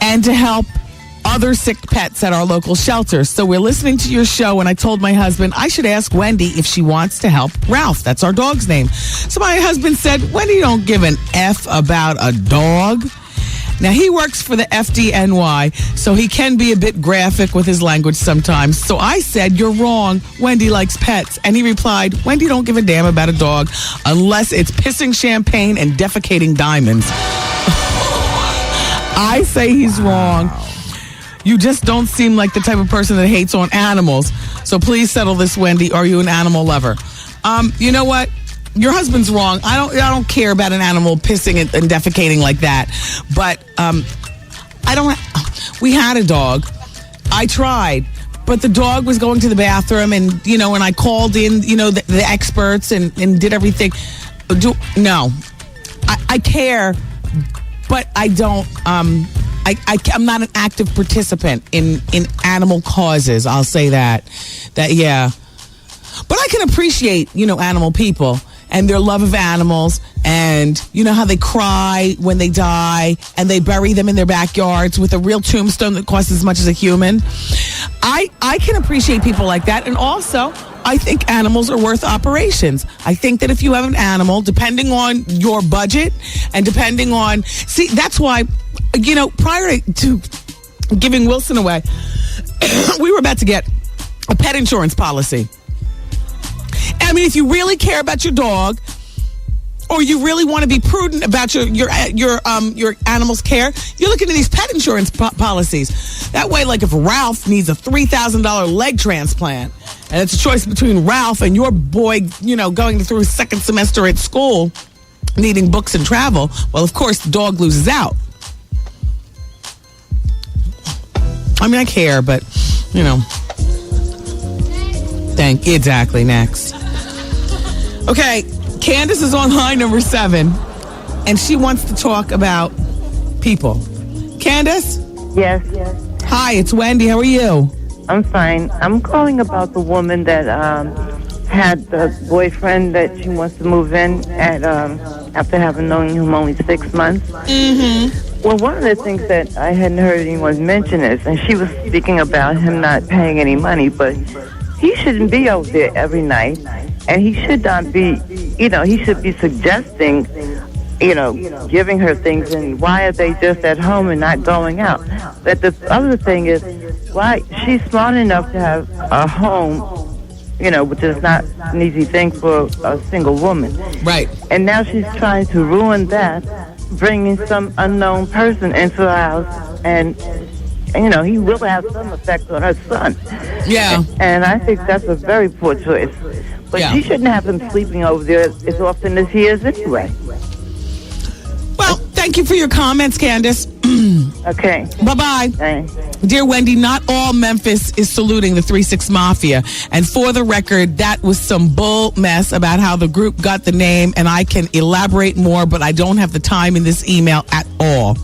and to help other sick pets at our local shelters. So we're listening to your show, and I told my husband I should ask Wendy if she wants to help Ralph. That's our dog's name. So my husband said, Wendy don't give an F about a dog. Now, he works for the FDNY, so he can be a bit graphic with his language sometimes. So I said, you're wrong. Wendy likes pets. And he replied, Wendy don't give a damn about a dog unless it's pissing champagne and defecating diamonds. I say he's wrong. You just don't seem like the type of person that hates on animals. So please settle this, Wendy. Are you an animal lover? You know what? Your husband's wrong. I don't care about an animal pissing and defecating like that. But we had a dog. I tried. But the dog was going to the bathroom, and and I called in, the experts and did everything. No. I care, but I don't. I'm not an active participant in animal causes. I'll say that. Yeah. But I can appreciate, animal people and their love of animals, and how they cry when they die and they bury them in their backyards with a real tombstone that costs as much as a human. I can appreciate people like that. And also, I think animals are worth operations. I think that if you have an animal, depending on your budget and depending on... See, that's why, prior to giving Wilson away, we were about to get a pet insurance policy. I mean, if you really care about your dog, or you really want to be prudent about your animal's care, you're looking at these pet insurance policies. That way, like if Ralph needs a $3,000 leg transplant, and it's a choice between Ralph and your boy, going through his second semester at school, needing books and travel, well, of course, the dog loses out. I mean, I care, but, Exactly, next. Okay, Candace is on line number 7, and she wants to talk about people. Candace? Yes. Hi, it's Wendy. How are you? I'm fine. I'm calling about the woman that had the boyfriend that she wants to move in at after having known him only 6 months. Mm-hmm. Well, one of the things that I hadn't heard anyone mention is, and she was speaking about him not paying any money, but he shouldn't be over there every night, and he should not be, he should be suggesting, giving her things, and why are they just at home and not going out? But the other thing is, why she's smart enough to have a home, which is not an easy thing for a single woman. Right. And now she's trying to ruin that, bringing some unknown person into her house, and he will have some effect on her son. Yeah. And I think that's a very poor choice. But she shouldn't have him sleeping over there as often as he is anyway. Well, thank you for your comments, Candace. Okay. Bye-bye. Thanks. Dear Wendy, not all Memphis is saluting the 3-6 Mafia. And for the record, that was some bull mess about how the group got the name, and I can elaborate more, but I don't have the time in this email at all.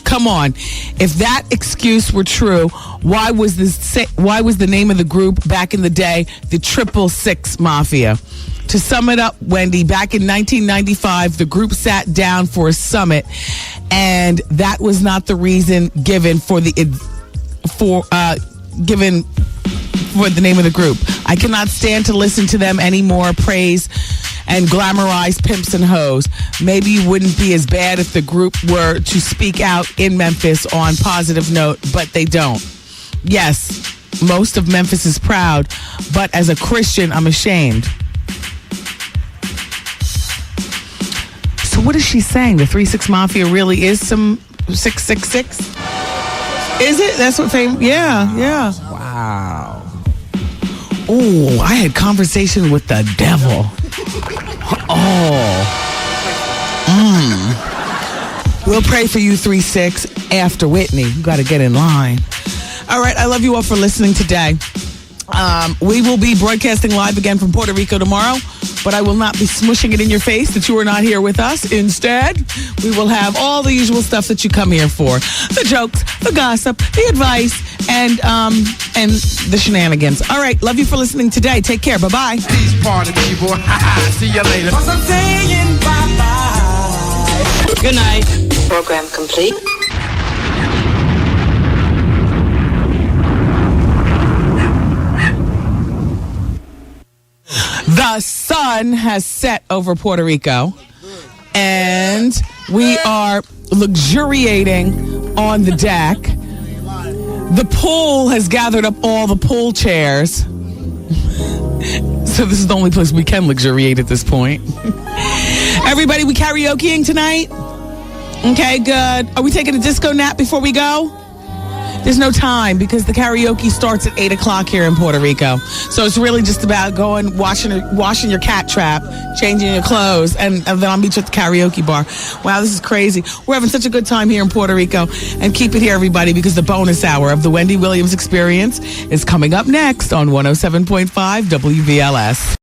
Come on. If that excuse were true, why was the name of the group back in the day the 666 Mafia? To sum it up, Wendy, back in 1995, the group sat down for a summit, and that was not the reason given for the name of the group. I cannot stand to listen to them anymore praise and glamorize pimps and hoes. Maybe you wouldn't be as bad if the group were to speak out in Memphis on positive note, but they don't. Yes, most of Memphis is proud, but as a Christian, I'm ashamed. So what is she saying? The 3-6 Mafia really is some 666? Is it? That's what fame? Yeah. Wow. Oh, I had conversation with the devil. We'll pray for you, 3-6, after Whitney. You got to get in line. All right, I love you all for listening today. We will be broadcasting live again from Puerto Rico tomorrow, but I will not be smushing it in your face that you are not here with us. Instead, we will have all the usual stuff that you come here for. The jokes, the gossip, the advice, and the shenanigans. All right, love you for listening today. Take care. Bye-bye. Peace party, people. See you later. I'm saying bye-bye. Good night. Program complete. The sun has set over Puerto Rico, and we are luxuriating on the deck. The pool has gathered up all the pool chairs. So this is the only place we can luxuriate at this point. Everybody, we karaokeing tonight? Okay, good. Are we taking a disco nap before we go? There's no time because the karaoke starts at 8 o'clock here in Puerto Rico. So it's really just about going, washing your cat trap, changing your clothes, and then I'll meet you at the karaoke bar. Wow, this is crazy. We're having such a good time here in Puerto Rico. And keep it here, everybody, because the bonus hour of the Wendy Williams Experience is coming up next on 107.5 WVLS.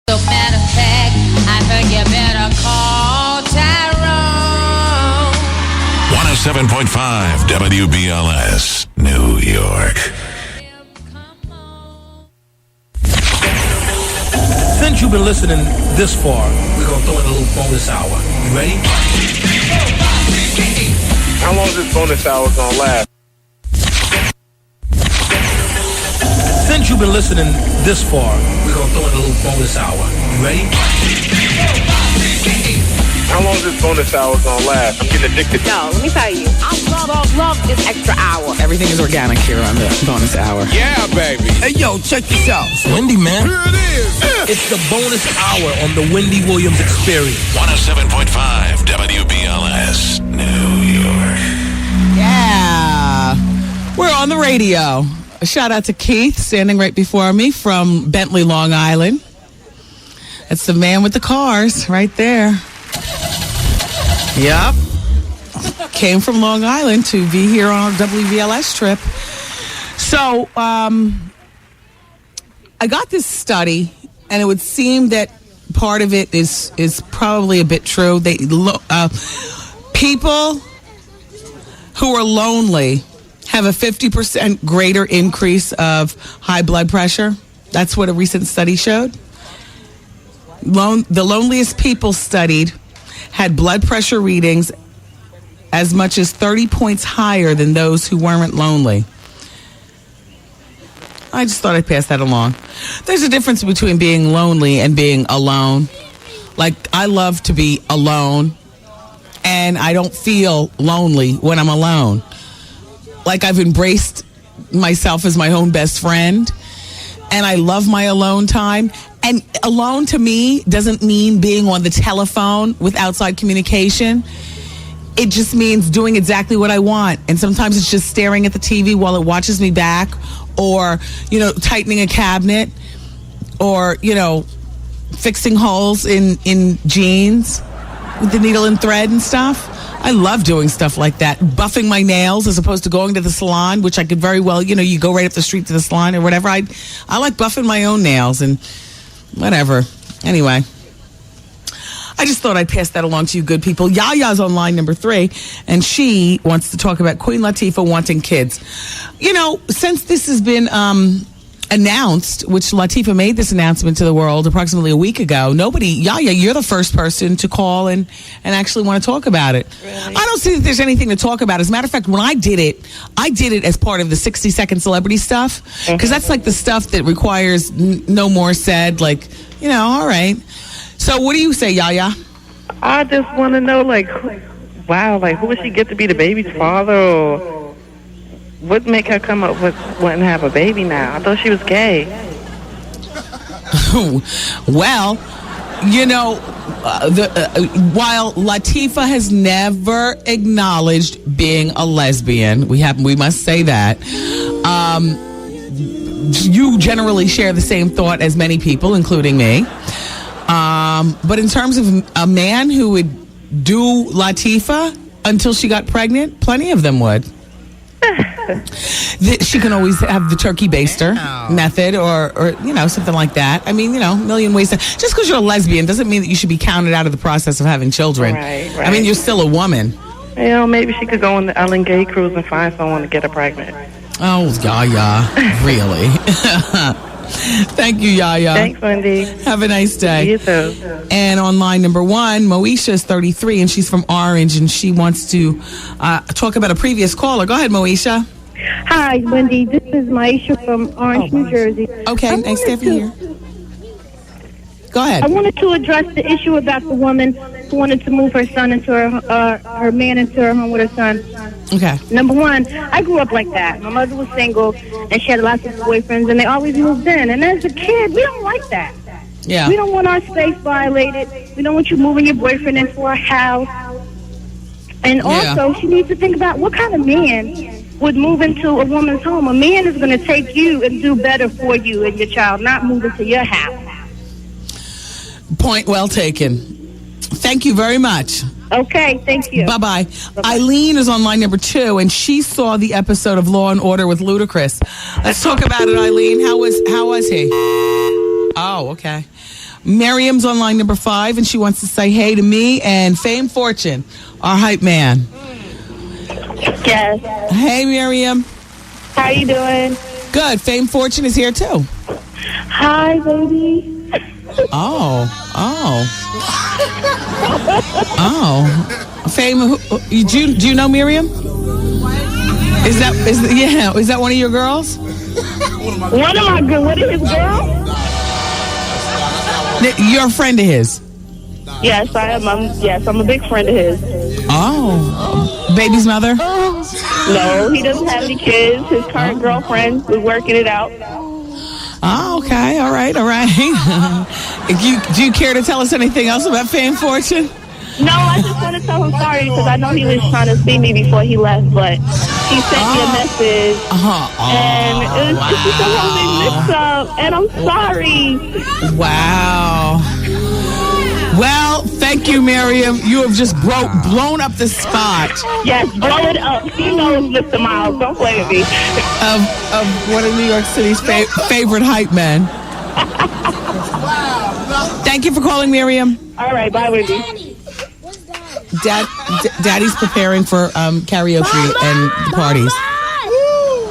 So matter of fact, I think you better call Tyrone. 107.5 WBLS, New York. Since you've been listening this far, we're going to throw in a little bonus hour. You ready? How long is this bonus hour going to last? Since you've been listening this far, we're going to throw in a little bonus hour. You ready? How long is this bonus hour going to last? I'm getting addicted. No, let me tell you, I love this extra hour. Everything is organic here on the bonus hour. Yeah, baby. Hey, yo, check this out. Wendy, man. Here it is. It's the bonus hour on the Wendy Williams Experience. 107.5 WBLS, New York. Yeah. We're on the radio. A shout out to Keith, standing right before me from Bentley, Long Island. That's the man with the cars right there. Yep. Came from Long Island to be here on our WVLS trip. So, I got this study, and it would seem that part of it is probably a bit true. People who are lonely have a 50% greater increase of high blood pressure. That's what a recent study showed. The loneliest people studied had blood pressure readings as much as 30 points higher than those who weren't lonely. I just thought I'd pass that along. There's a difference between being lonely and being alone. Like, I love to be alone, and I don't feel lonely when I'm alone. Like, I've embraced myself as my own best friend, and I love my alone time. And alone to me doesn't mean being on the telephone with outside communication. It just means doing exactly what I want. And sometimes it's just staring at the TV while it watches me back, or, tightening a cabinet, or, fixing holes in jeans with the needle and thread and stuff. I love doing stuff like that. Buffing my nails as opposed to going to the salon, which I could very well, you go right up the street to the salon or whatever. I like buffing my own nails and whatever. Anyway, I just thought I'd pass that along to you good people. Yaya's on line number 3, and she wants to talk about Queen Latifah wanting kids. Since this has been announced, which Latifah made this announcement to the world approximately a week ago, Yaya, you're the first person to call and actually want to talk about it. Really? I don't see that there's anything to talk about. As a matter of fact, when I did it as part of the 60-second celebrity stuff, because that's like the stuff that requires no more said, all right. So what do you say, Yaya? I just want to know, who would she get to be the baby's father, or what make her come up with wanting to have a baby now? I thought she was gay. Well, while Latifah has never acknowledged being a lesbian, we must say that. You generally share the same thought as many people, including me. But in terms of a man who would do Latifah until she got pregnant, plenty of them would. She can always have the turkey baster method or something like that. I mean, a million ways. Just because you're a lesbian doesn't mean that you should be counted out of the process of having children. Right. I mean, you're still a woman. Maybe she could go on the Ellen Gay cruise and find someone to get her pregnant. Oh, Yaya. Really? Thank you, Yaya. Thanks, Wendy. Have a nice day. You too. And on line number 1, Moesha is 33, and she's from Orange, and she wants to talk about a previous caller. Go ahead, Moesha. Hi, Wendy. This is Maisha from Orange, New Jersey. Okay, nice to have you here. Go ahead. I wanted to address the issue about the woman who wanted to move her son into her man into her home with her son. Okay. Number 1, I grew up like that. My mother was single, and she had lots of boyfriends, and they always moved in. And as a kid, we don't like that. Yeah. We don't want our space violated. We don't want you moving your boyfriend into our house. And also, she needs to think about what kind of man would move into a woman's home. A man is going to take you and do better for you and your child, not move into your house. Point well taken. Thank you very much. Okay, thank you. Bye-bye. Eileen is on line number 2, and she saw the episode of Law and Order with Ludacris. Let's talk about it, Eileen. How was he? Oh, okay. Miriam's on line number 5, and she wants to say hey to me and Fame Fortune, our hype man. Yes. Hey, Miriam. How you doing? Good. Fame Fortune is here, too. Hi, baby. Oh. Fame, do you know Miriam? Is that one of your girls? One of my girls. What is his girl? You're a friend of his? Yes, I am. I'm a big friend of his. Oh. Baby's mother? No, he doesn't have any kids. His current girlfriend, we're working it out. Oh, okay. All right. Do you care to tell us anything else about Fame Fortune? No, I just want to tell him sorry because I know he was trying to see me before he left, but he sent me a message. And it was just a whole big mix-up, and I'm sorry. Wow. Well, thank you, Miriam. You have just blown up the spot. Yes, blow it up. He knows Mr. Miles. Don't play with me. Of one of New York City's favorite hype men. Thank you for calling, Miriam. All right, bye, Wendy. Daddy's preparing for karaoke and parties.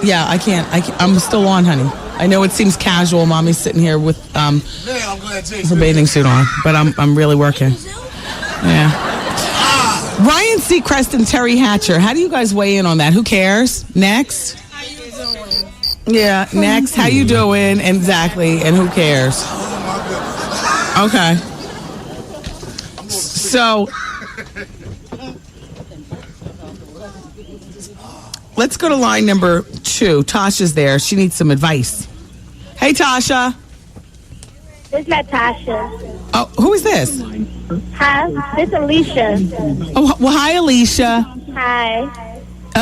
Yeah, I can't. I'm still on, honey. I know it seems casual. Mommy's sitting here with her bathing suit on, but I'm really working. Yeah. Ryan Seacrest and Terry Hatcher. How do you guys weigh in on that? Who cares? Next. Yeah, next. How you doing? Exactly. And who cares? Okay. So, let's go to line number 2. Tasha's there. She needs some advice. Hey, Tasha. It's Natasha. Oh, who is this? Hi, it's Alicia. Oh, well, hi, Alicia. Hi.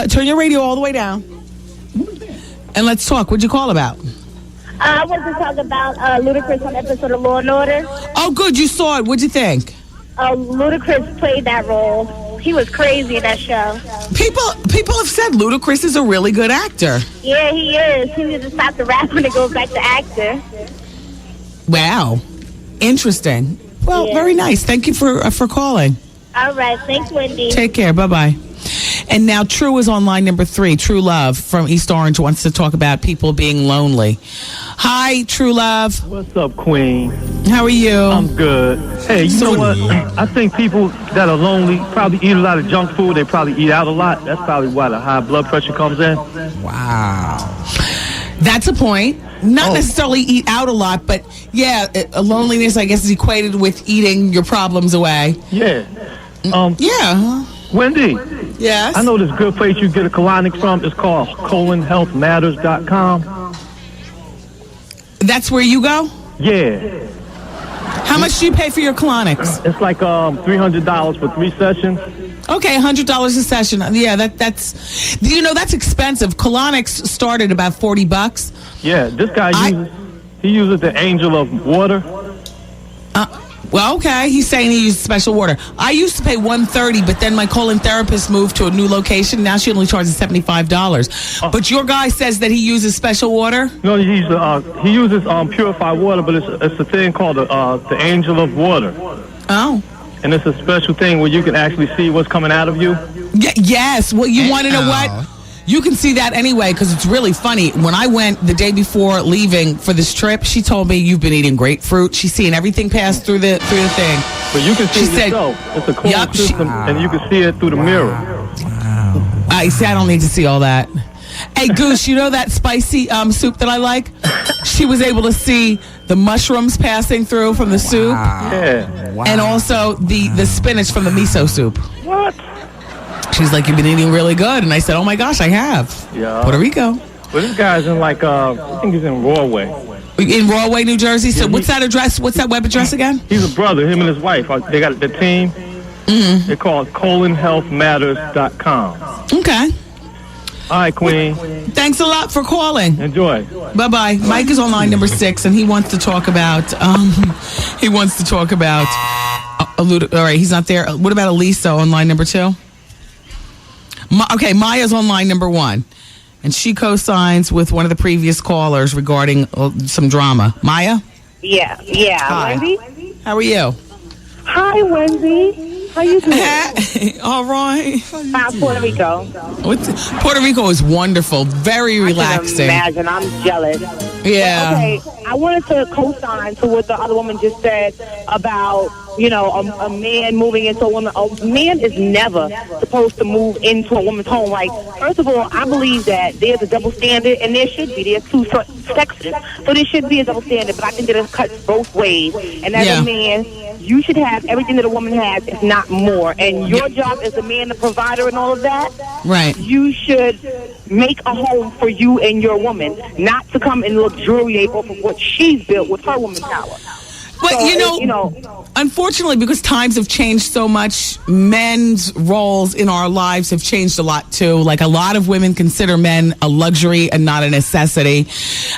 Turn your radio all the way down. And let's talk. What'd you call about? I want to talk about Ludacris on episode of Law & Order. Oh, good. You saw it. What'd you think? Ludacris played that role. He was crazy in that show. People have said Ludacris is a really good actor. Yeah, he is. He needs to stop the rapping and go back to actor. Wow. Interesting. Well, very nice. Thank you for calling. All right. Thanks, Wendy. Take care. Bye-bye. And now True is on line number 3. True Love from East Orange wants to talk about people being lonely. Hi, True Love. What's up, Queen? How are you? I'm good. Hey, you know what? I think people that are lonely probably eat a lot of junk food. They probably eat out a lot. That's probably why the high blood pressure comes in. Wow. That's a point. Not necessarily eat out a lot, but yeah, loneliness, I guess, is equated with eating your problems away. Yeah. Yeah. Wendy. Yes? I know this good place you get a colonic from. It's called colonhealthmatters.com. That's where you go? Yeah. How much do you pay for your colonics? It's like $300 for 3 sessions. Okay, $100 a session. Yeah, that's that's expensive. Colonics start at about $40. Yeah, this guy uses the Angel of Water. Well, okay, he's saying he uses special water. I used to pay $130, but then my colon therapist moved to a new location. Now she only charges $75. But your guy says that he uses special water. No, he uses purified water, but it's a thing called the Angel of Water. Oh. And it's a special thing where you can actually see what's coming out of you. Yes. Well, you want to know what? You can see that anyway, because it's really funny. When I went the day before leaving for this trip, she told me you've been eating grapefruit. She's seeing everything pass through the thing. But you can see it yourself. It's a closed system, and you can see it through the mirror. Wow. I see. I don't need to see all that. Hey, Goose, you know that spicy soup that I like? She was able to see the mushrooms passing through from the soup. Yeah. Wow. And also the spinach from the miso soup. What? She's like, you've been eating really good. And I said, oh, my gosh, I have. Yeah. Puerto Rico. Well, this guy's in I think he's in Rawway. In Rawway, New Jersey? So what's that address? What's that web address again? He's a brother, him and his wife. They got the team. Mm-hmm. They're called colonhealthmatters.com. Okay. All right, Queen. Thanks a lot for calling. Enjoy. Bye-bye. Mike is on line number 6, and he wants to talk about, all right, he's not there. What about Elisa on line number 2? Okay, Maya's on line number 1, and she co-signs with one of the previous callers regarding some drama. Maya? Yeah. Hi. Wendy? How are you? Hi, Wendy. How you doing? All right. Puerto Rico. Puerto Rico is wonderful. Very relaxing. I can imagine. I'm jealous. Yeah. But, okay, I wanted to co-sign to what the other woman just said about, a man moving into a woman. A man is never supposed to move into a woman's home. Like, first of all, I believe that there's a double standard, and there should be. There's 2 sexes. So there should be a double standard, but I think that it cuts both ways. And as a man, you should have everything that a woman has, if not more. And your job as a man, the provider and all of that, right? You should make a home for you and your woman, not to come and luxuriate off of what she's built with her woman power. But, unfortunately, because times have changed so much, men's roles in our lives have changed a lot, too. Like, a lot of women consider men a luxury and not a necessity.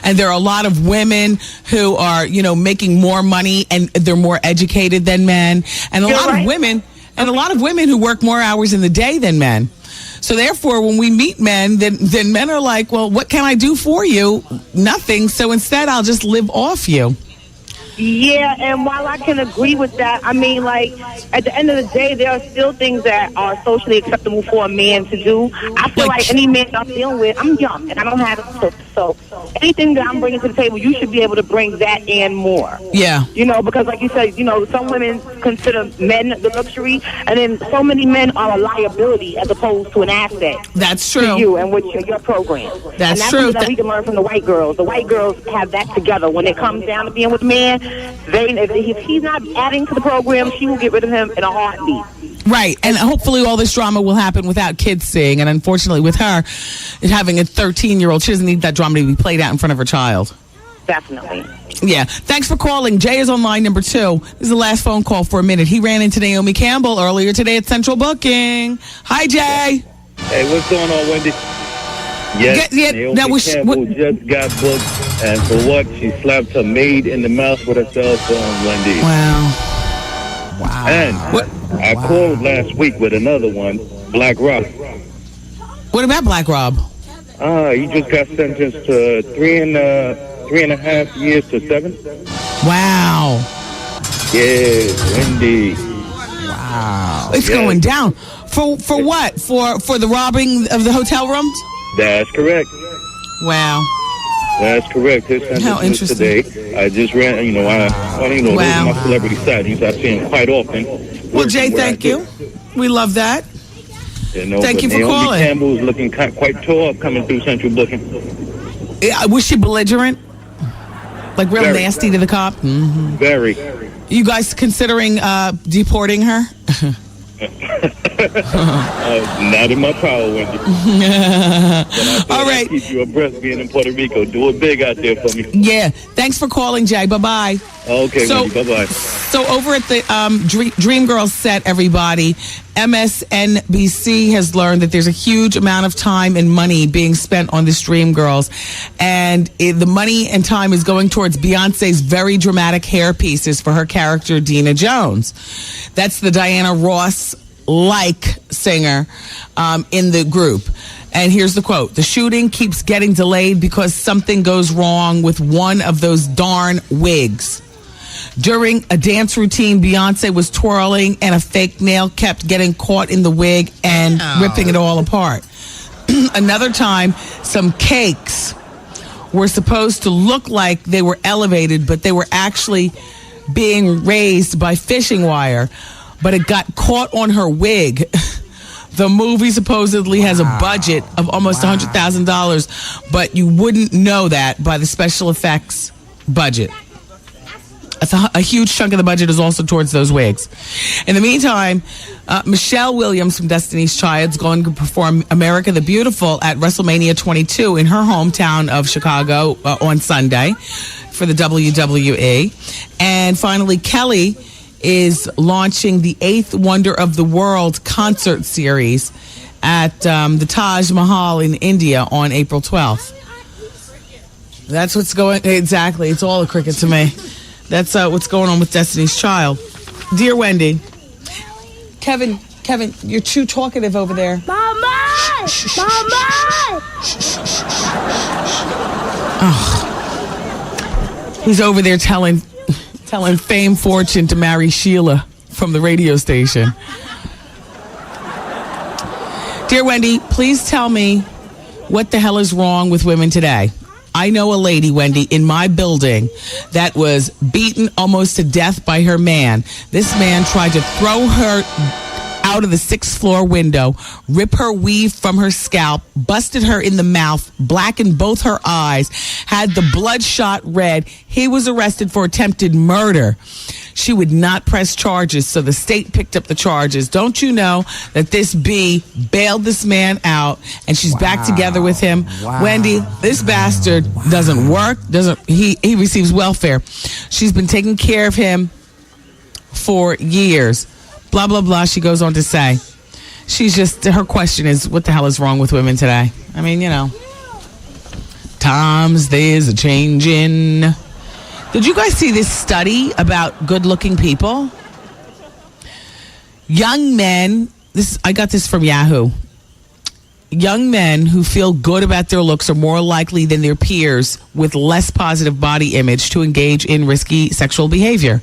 And there are a lot of women who are, making more money and they're more educated than men. And a lot of women who work more hours in the day than men. So therefore, when we meet men, then men are like, well, what can I do for you? Nothing. So instead, I'll just live off you. Yeah, and while I can agree with that, I mean, like, at the end of the day, there are still things that are socially acceptable for a man to do. I feel like any man I'm dealing with, I'm young, and I don't have a so anything that I'm bringing to the table, you should be able to bring that and more. Yeah. You know, because like you said, you know, some women consider men the luxury, and then so many men are a liability as opposed to an asset. That's true. To you and with your program. That's and true. Something that we can learn from the white girls. The white girls have that together. When it comes down to being with a man, if he's not adding to the program, she will get rid of him in a heartbeat. Right, and hopefully all this drama will happen without kids seeing. And unfortunately, with her having a 13-year-old, she doesn't need that drama to be played out in front of her child. Definitely. Yeah. Thanks for calling. Jay is on line number 2. This is the last phone call for a minute. He ran into Naomi Campbell earlier today at Central Booking. Hi, Jay. Hey, what's going on, Wendy? Yes, Naomi Campbell just got booked, and for what? She slapped her maid in the mouth with her cell phone, Wendy. Wow. And I called last week with another one, Black Rob. What about Black Rob? He just got sentenced to 3.5 years to 7. Wow. Yeah, Wendy. Wow. It's going down. For what? For the robbing of the hotel rooms? That's correct. Wow. That's correct. His sentence is today. I just ran, Wow. those are my celebrity sightings. I see him quite often. Well, Jay, thank you. We love that. Thank you for Naomi calling. Campbell is looking quite tall up coming through Central Booking. Was she belligerent? Like real Very. nasty to the cop? Mm-hmm. Very. You guys considering deporting her? Not in my power, Wendy. All right. Keep you abreast being in Puerto Rico. Do it big out there for me. Yeah. Thanks for calling, Jay. Bye-bye. Okay, Wendy. Bye-bye. So over at the Dreamgirls set, everybody, MSNBC has learned that there's a huge amount of time and money being spent on this Dreamgirls. And the money and time is going towards Beyonce's very dramatic hair pieces for her character, Dina Jones. That's the Diana Ross-like singer in the group. And here's the quote. The shooting keeps getting delayed because something goes wrong with one of those darn wigs. During a dance routine, Beyonce was twirling and a fake nail kept getting caught in the wig and ripping it all apart. Another time, some cakes were supposed to look like they were elevated, but they were actually being raised by fishing wire, but it got caught on her wig. The movie supposedly has a budget of almost $100,000, but you wouldn't know that by the special effects budget. A huge chunk of the budget is also towards those wigs. In the meantime, Michelle Williams from Destiny's Child is going to perform America the Beautiful at WrestleMania 22 in her hometown of Chicago on Sunday for the WWE. And finally, Kelly is launching the 8th Wonder of the World concert series at the Taj Mahal in India on April 12th. That's what's going... Exactly. It's all a cricket to me. That's what's going on with Destiny's Child. Dear Wendy. Kevin, you're too talkative over there. Mama! Mama! Oh. He's over there telling Fame Fortune to marry Sheila from the radio station. Dear Wendy, please tell me what the hell is wrong with women today. I know a lady, Wendy, in my building that was beaten almost to death by her man. This man tried to throw her out of the 6th floor window, rip her weave from her scalp, busted her in the mouth, blackened both her eyes, had the bloodshot red. He was arrested for attempted murder. She would not press charges, so the state picked up the charges. Don't you know that this B bailed this man out and she's back together with him? Wow. Wendy, this bastard doesn't work. He receives welfare. She's been taking care of him for years. Blah, blah, blah, she goes on to say. Her question is, what the hell is wrong with women today? I mean, times there's a changing. Did you guys see this study about good-looking people? Young men, I got this from Yahoo. young men who feel good about their looks are more likely than their peers with less positive body image to engage in risky sexual behavior.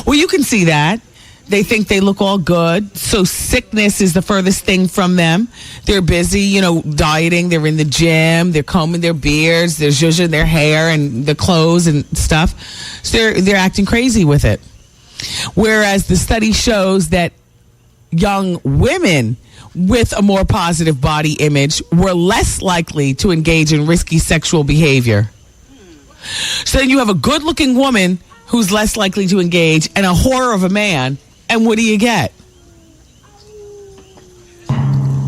Well, you can see that. They think they look all good. So sickness is the furthest thing from them. They're busy, dieting. They're in the gym. They're combing their beards. They're zhuzhing their hair and the clothes and stuff. So they're acting crazy with it. Whereas the study shows that young women with a more positive body image were less likely to engage in risky sexual behavior. So then you have a good-looking woman who's less likely to engage and a whore of a man. And what do you get?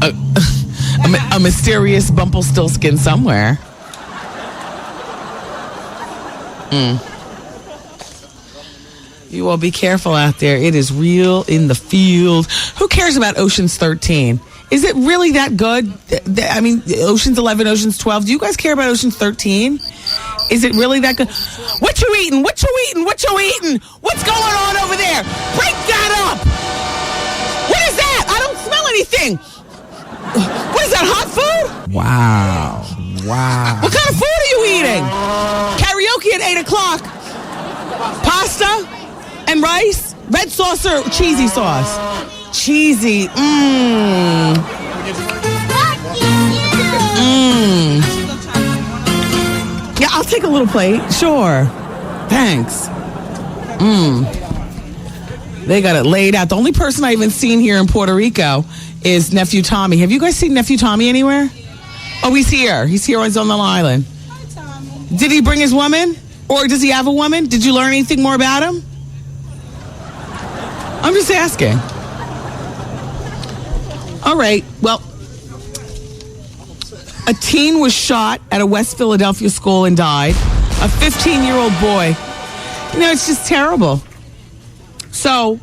A mysterious Bumplestiltskin somewhere. You all be careful out there. It is real in the field. Who cares about Ocean's 13? Is it really that good? I mean, Ocean's 11, Ocean's 12. Do you guys care about Ocean's 13? Is it really that good? What you eating? What you eating? What you eating? What's going on over there? Break that up! What is that? I don't smell anything. What is that, hot food? Wow. What kind of food are you eating? Karaoke at 8 o'clock. Pasta and rice? Red sauce or cheesy sauce? Cheesy. Yeah, I'll take a little plate. Sure. Thanks. They got it laid out. The only person I've even seen here in Puerto Rico is Nephew Tommy. Have you guys seen Nephew Tommy anywhere? Oh, he's here. He's here on Long Island. Did he bring his woman? Or does he have a woman? Did you learn anything more about him? I'm just asking. All right. Well, a teen was shot at a West Philadelphia school and died. A 15-year-old boy. It's just terrible. So,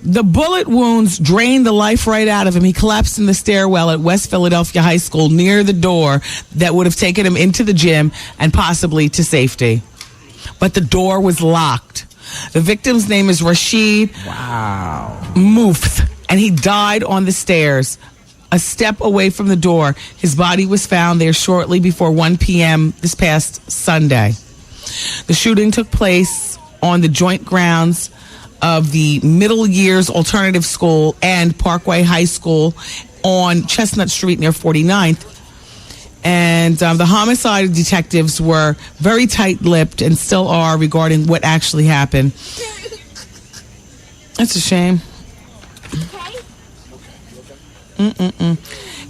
the bullet wounds drained the life right out of him. He collapsed in the stairwell at West Philadelphia High School near the door that would have taken him into the gym and possibly to safety. But the door was locked. The victim's name is Rashid Moufth, and he died on the stairs, a step away from the door. His body was found there shortly before 1 p.m. this past Sunday. The shooting took place on the joint grounds of the Middle Years Alternative School and Parkway High School on Chestnut Street near 49th. And the homicide detectives were very tight-lipped and still are regarding what actually happened. That's a shame.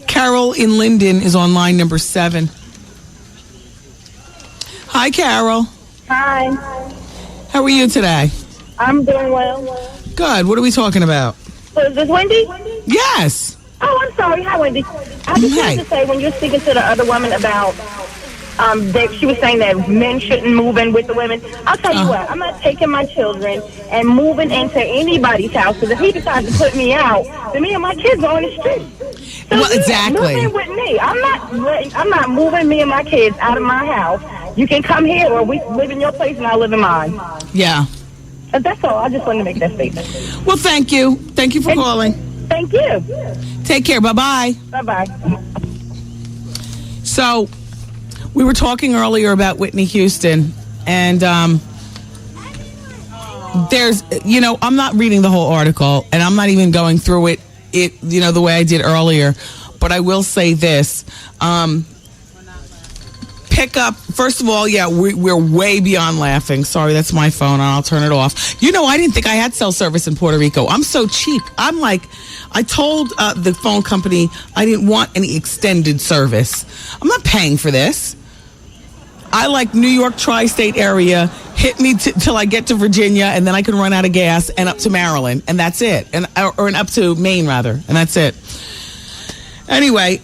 Carol in Linden is on line number 7. Hi, Carol. Hi. How are you today? I'm doing well. Good. What are we talking about? So is this Wendy? Yes. Oh, I'm sorry. Hi, Wendy. I just wanted to say, when you're speaking to the other woman about that she was saying that men shouldn't move in with the women, I'll tell you what, I'm not taking my children and moving into anybody's house, because if he decides to put me out, then me and my kids are on the street. So well, exactly. Move in with me. I'm not moving me and my kids out of my house. You can come here, or we live in your place and I live in mine. Yeah. But that's all. I just wanted to make that statement. Well, thank you. Thank you for calling. Thank you. Take care. Bye-bye. Bye-bye. So, we were talking earlier about Whitney Houston, and there's, I'm not reading the whole article, and I'm not even going through it, the way I did earlier, but I will say this. Pick up, first of all, we're way beyond laughing. Sorry, that's my phone, and I'll turn it off. I didn't think I had cell service in Puerto Rico. I'm so cheap. I'm like, I told the phone company I didn't want any extended service. I'm not paying for this. I like New York tri-state area, hit me till I get to Virginia, and then I can run out of gas and up to Maryland, and that's it. Or up to Maine, rather, and that's it. Anyway,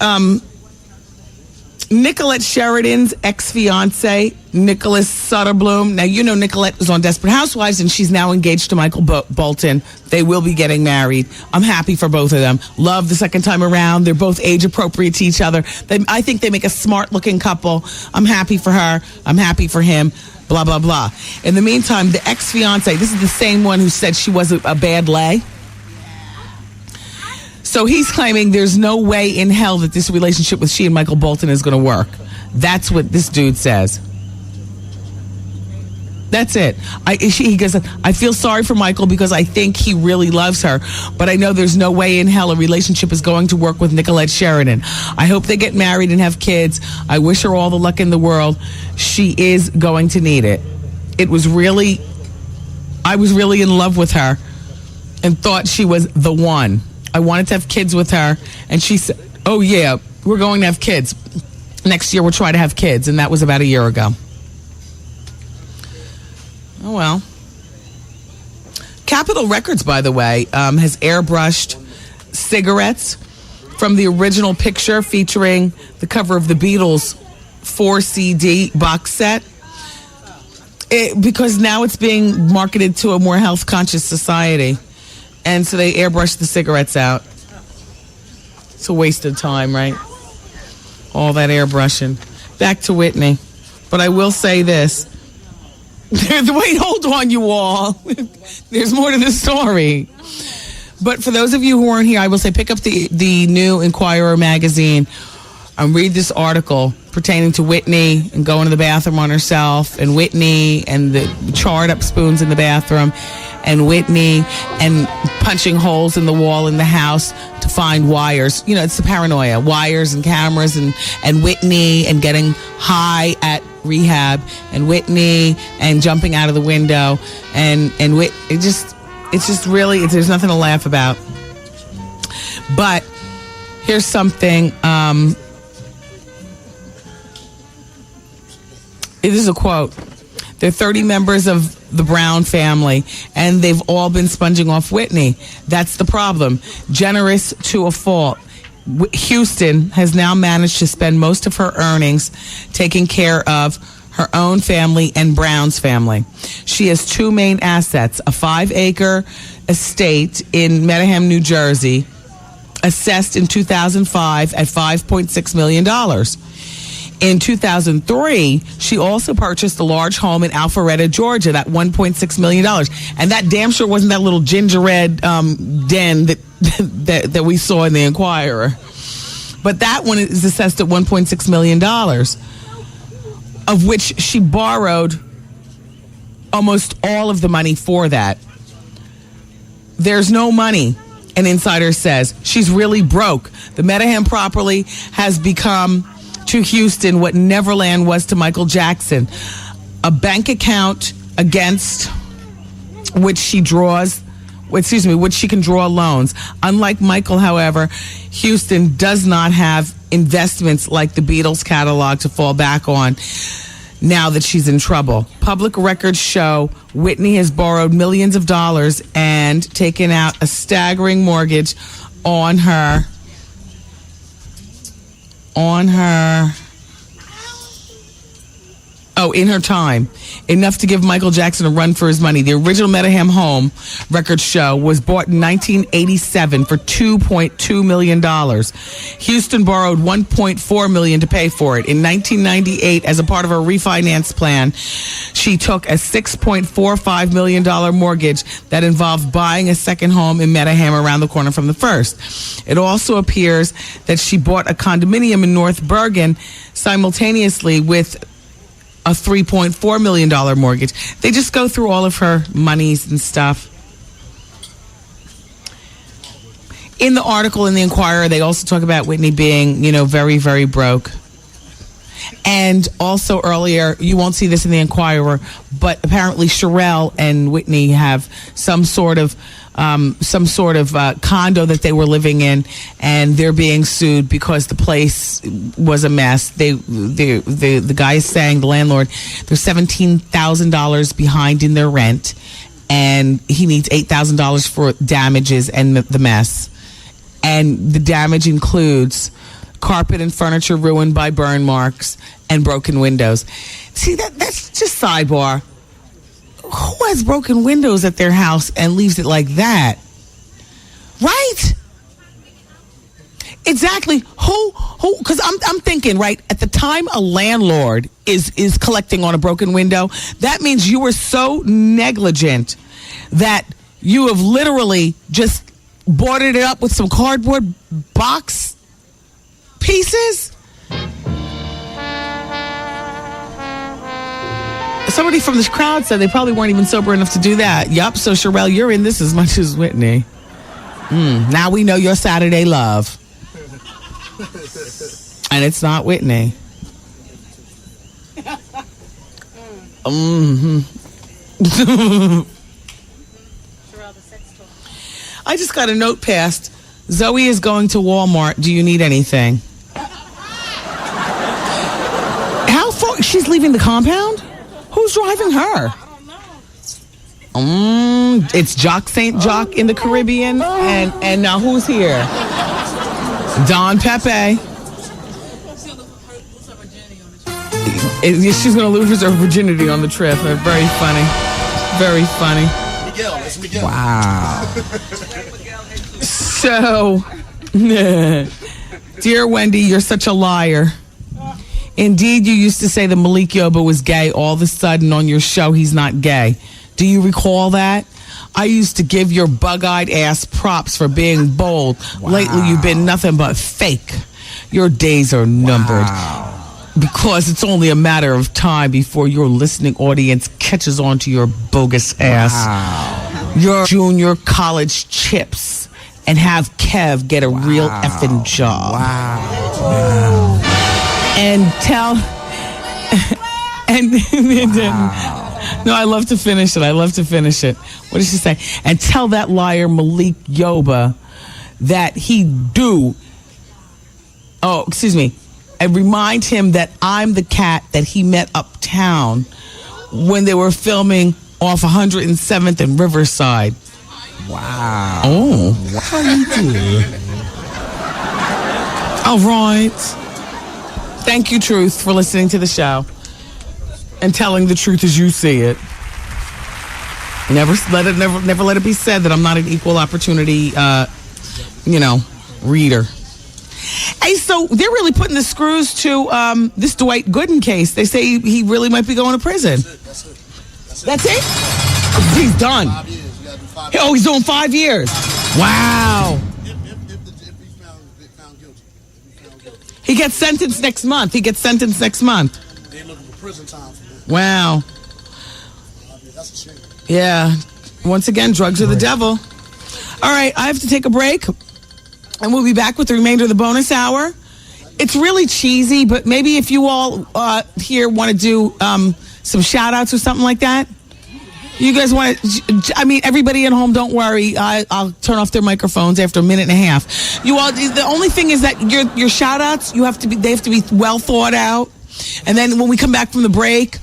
Nicolette Sheridan's ex-fiance, Nicholas Sutterbloom. Now, Nicolette was on Desperate Housewives, and she's now engaged to Michael Bolton. They will be getting married. I'm happy for both of them. Love the second time around. They're both age-appropriate to each other. I think they make a smart-looking couple. I'm happy for her. I'm happy for him. Blah, blah, blah. In the meantime, the ex-fiance, this is the same one who said she was a bad lay. So he's claiming there's no way in hell that this relationship with she and Michael Bolton is going to work. That's what this dude says. That's it. He goes, I feel sorry for Michael because I think he really loves her, but I know there's no way in hell a relationship is going to work with Nicolette Sheridan. I hope they get married and have kids. I wish her all the luck in the world. She is going to need it. I was really in love with her and thought she was the one. I wanted to have kids with her, and she said, oh yeah, we're going to have kids. Next year we'll try to have kids, and that was about a year ago. Oh, well. Capitol Records, by the way, has airbrushed cigarettes from the original picture featuring the cover of the Beatles 4-CD box set. Because now it's being marketed to a more health-conscious society. And so they airbrushed the cigarettes out. It's a waste of time, right? All that airbrushing. Back to Whitney. But I will say this. Wait, hold on, you all. There's more to the story. But for those of you who weren't here, I will say pick up the new Inquirer magazine and read this article pertaining to Whitney and going to the bathroom on herself, and Whitney and the charred up spoons in the bathroom, and Whitney and punching holes in the wall in the house to find wires. You know, it's the paranoia. Wires and cameras and Whitney and getting high at rehab, and Whitney and jumping out of the window, and it's just really, there's nothing to laugh about. But here's something. This is a quote. There are 30 members of the Brown family, and they've all been sponging off Whitney. That's the problem. Generous to a fault. Houston has now managed to spend most of her earnings taking care of her own family and Brown's family. She has two main assets, a 5-acre estate in Medham, New Jersey, assessed in 2005 at $5.6 million. In 2003, she also purchased a large home in Alpharetta, Georgia, that $1.6 million. And that damn sure wasn't that little ginger red den that we saw in the Inquirer. But that one is assessed at $1.6 million, of which she borrowed almost all of the money for that. There's no money, an insider says. She's really broke. The Medham property has become to Houston what Neverland was to Michael Jackson. A bank account against which she can draw loans. Unlike Michael, however, Houston does not have investments like the Beatles catalog to fall back on now that she's in trouble. Public records show Whitney has borrowed millions of dollars and taken out a staggering mortgage on her in her time. Enough to give Michael Jackson a run for his money. The original Medham home, records show, was bought in 1987 for $2.2 million. Houston borrowed $1.4 million to pay for it. In 1998, as a part of her refinance plan, she took a $6.45 million mortgage that involved buying a second home in Medham around the corner from the first. It also appears that she bought a condominium in North Bergen simultaneously with a $3.4 million mortgage. They just go through all of her monies and stuff. In the article in the Inquirer, they also talk about Whitney being, very, very broke. And also earlier, you won't see this in the Inquirer, but apparently Sherelle and Whitney have some sort of condo that they were living in, and they're being sued because the place was a mess. The guy is saying, the landlord, they're $17,000 behind in their rent, and he needs $8,000 for damages and the mess. And the damage includes carpet and furniture ruined by burn marks and broken windows. See, that's just sidebar. Who has broken windows at their house and leaves it like that? Right? Exactly. Who? Because I'm thinking, right, at the time a landlord is collecting on a broken window, that means you were so negligent that you have literally just boarded it up with some cardboard box pieces. Somebody from this crowd said they probably weren't even sober enough to do that. Yup, so Sherelle, you're in this as much as Whitney. Now we know your Saturday love. And it's not Whitney. I just got a note passed. Zoe is going to Walmart. Do you need anything? How far? She's leaving the compound? Who's driving her? It's Jock St. Jock in the Caribbean. And now who's here? Don Pepe. She's going to lose her virginity on the trip. Very funny. Very funny. Miguel, that's Miguel. Wow. So, dear Wendy, you're such a liar. Indeed, you used to say that Malik Yoba was gay. All of a sudden on your show, he's not gay. Do you recall that? I used to give your bug-eyed ass props for being bold. Wow. Lately, you've been nothing but fake. Your days are numbered. Wow. Because it's only a matter of time before your listening audience catches on to your bogus ass. Wow. Your junior college chips and have Kev get a real effing job. Wow. And tell... No, I love to finish it. What did she say? And tell that liar Malik Yoba that he do... Oh, excuse me. And remind him that I'm the cat that he met uptown when they were filming off 107th and Riverside. Wow. Oh. How you do? All right. Thank you, Truth, for listening to the show and telling the truth as you see it. Never let it be said that I'm not an equal opportunity, reader. Hey, so they're really putting the screws to this Dwight Gooden case. They say he really might be going to prison. That's it? He's done. 5 years. You gotta do 5 years. Oh, he's doing 5 years. Wow. If he's found guilty. He gets sentenced next month. They looking for prison time for him. Wow. That's a shame. Yeah. Once again, drugs are the devil. All right, I have to take a break. And we'll be back with the remainder of the bonus hour. It's really cheesy, but maybe if you all here want to do some shout-outs or something like that. You guys want to... I mean, everybody at home, don't worry. I'll turn off their microphones after a minute and a half. You all... The only thing is that your shout-outs, they have to be well thought out. And then when we come back from the break...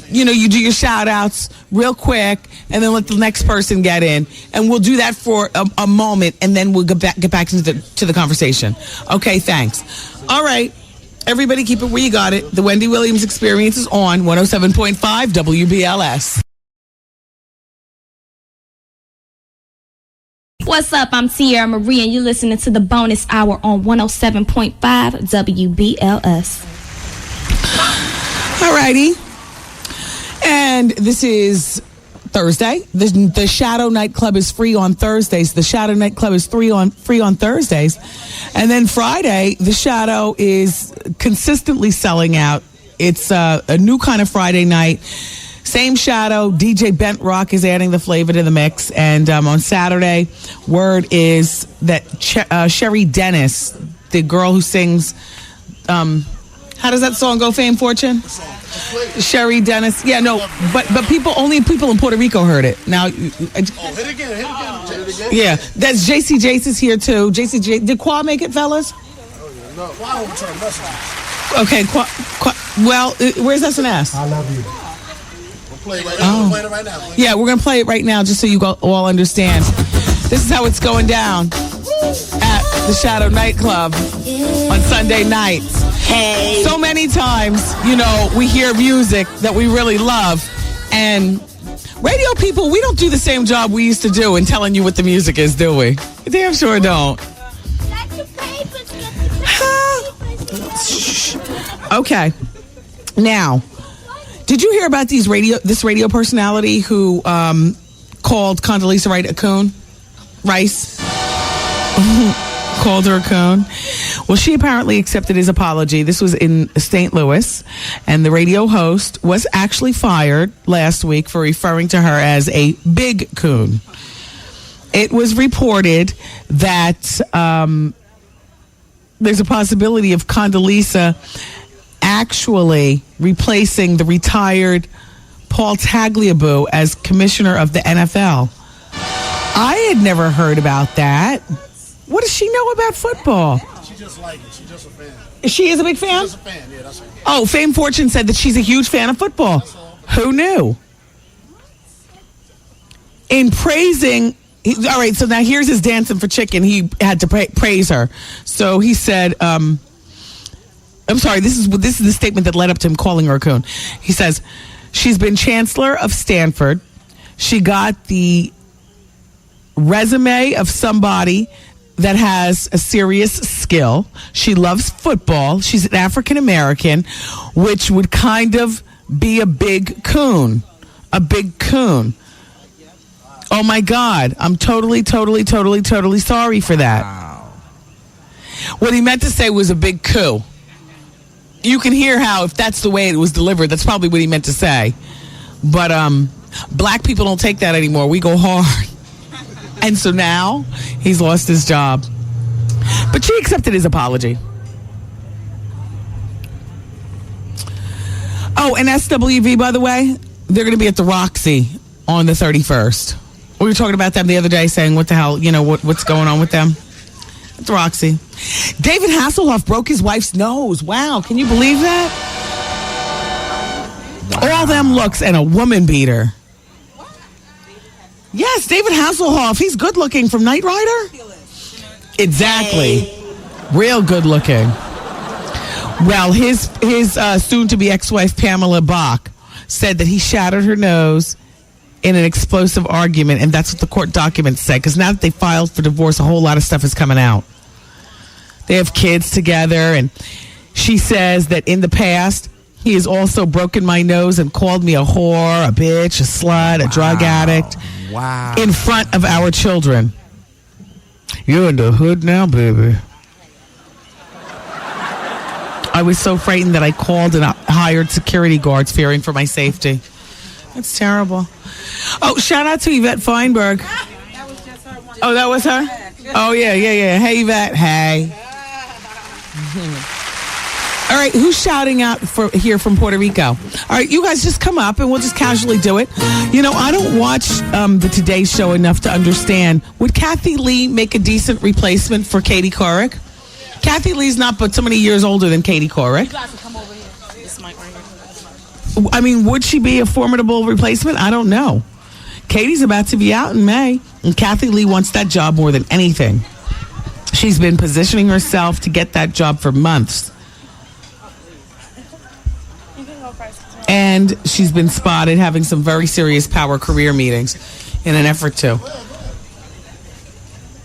you do your shout-outs real quick, and then let the next person get in. And we'll do that for a moment, and then we'll get back to the conversation. Okay, thanks. All right. Everybody keep it where you got it. The Wendy Williams Experience is on 107.5 WBLS. What's up? I'm Sierra Marie, and you're listening to the bonus hour on 107.5 WBLS. All righty. And this is Thursday. The Shadow Nightclub is free on Thursdays. The Shadow Nightclub is free on Thursdays. And then Friday, the Shadow is consistently selling out. It's a new kind of Friday night. Same Shadow. DJ Bent Rock is adding the flavor to the mix. And on Saturday, word is that Sherry Dennis, the girl who sings... how does that song go, Fame Fortune? Sherry Dennis. Yeah, no, but only people in Puerto Rico heard it. Now, hit it again. Yeah, that's JC Jace is here too. JC Jace. Did Qua make it, fellas? No, Qua will turn messages. Okay, Qua, well, where's SNS? I love you. We'll play it right now. We're playing it right now. Yeah, we're gonna play it right now just so you all understand. This is how it's going down at the Shadow Nightclub on Sunday nights. Hey. So many times, we hear music that we really love. And radio people, we don't do the same job we used to do in telling you what the music is, do we? Damn sure don't. Okay. Now, did you hear about this radio personality who called Condoleezza Rice a coon? Rice? called her a coon. Well, she apparently accepted his apology. This was in St. Louis, and the radio host was actually fired last week for referring to her as a big coon. It was reported that there's a possibility of Condoleezza actually replacing the retired Paul Tagliabue as commissioner of the NFL. I had never heard about that. What does she know about football? She just likes it. She's just a fan. She is a big fan? She's a fan, yeah, that's it. Oh, Fame Fortune said that she's a huge fan of football. Who knew? In praising... all right, so now here's his dancing for chicken. He had to praise her. So he said... I'm sorry, this is the statement that led up to him calling her a coon. He says, she's been chancellor of Stanford. She got the resume of somebody that has a serious skill. She loves football. She's an African American, which would kind of be a big coon. A big coon. Oh my God. I'm totally sorry for that. Wow. What he meant to say was a big coup. You can hear how, if that's the way it was delivered, that's probably what he meant to say. But black people don't take that anymore. We go hard. And so now he's lost his job. But she accepted his apology. Oh, and SWV, by the way, they're going to be at the Roxy on the 31st. We were talking about them the other day, saying, what the hell, what's going on with them? At the Roxy. David Hasselhoff broke his wife's nose. Wow, can you believe that? Wow. All them looks and a woman beater. Yes, David Hasselhoff. He's good looking from Knight Rider. Exactly. Real good looking. Well, his soon-to-be ex-wife, Pamela Bach, said that he shattered her nose in an explosive argument, and that's what the court documents say, because now that they filed for divorce, a whole lot of stuff is coming out. They have kids together, and she says that in the past, he has also broken my nose and called me a whore, a bitch, a slut, a drug addict. Wow. In front of our children. You're in the hood now, baby. I was so frightened that I called and hired security guards fearing for my safety. That's terrible. Oh, shout out to Yvette Feinberg. Oh, that was her? Oh, yeah. Hey, Yvette. Hey. All right, who's shouting out here from Puerto Rico? All right, you guys just come up and we'll just casually do it. I don't watch the Today Show enough to understand. Would Kathy Lee make a decent replacement for Katie Couric? Kathy Lee's not but so many years older than Katie Couric. You guys can come over here. This mic right here. I mean, would she be a formidable replacement? I don't know. Katie's about to be out in May, and Kathy Lee wants that job more than anything. She's been positioning herself to get that job for months. And she's been spotted having some very serious power career meetings in an effort to.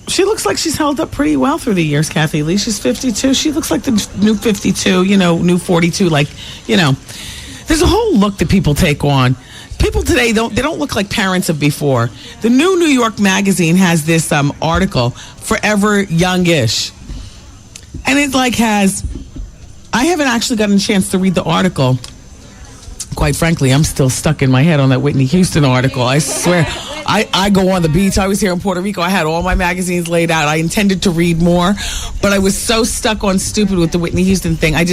She looks like she's held up pretty well through the years, Kathy Lee. She's 52. She looks like the new 52, new 42. There's a whole look that people take on. People today, they don't look like parents of before. The new New York Magazine has this article, Forever Youngish. And it I haven't actually gotten a chance to read the article. Quite frankly, I'm still stuck in my head on that Whitney Houston article. I swear, I go on the beach. I was here in Puerto Rico. I had all my magazines laid out. I intended to read more, but I was so stuck on stupid with the Whitney Houston thing. I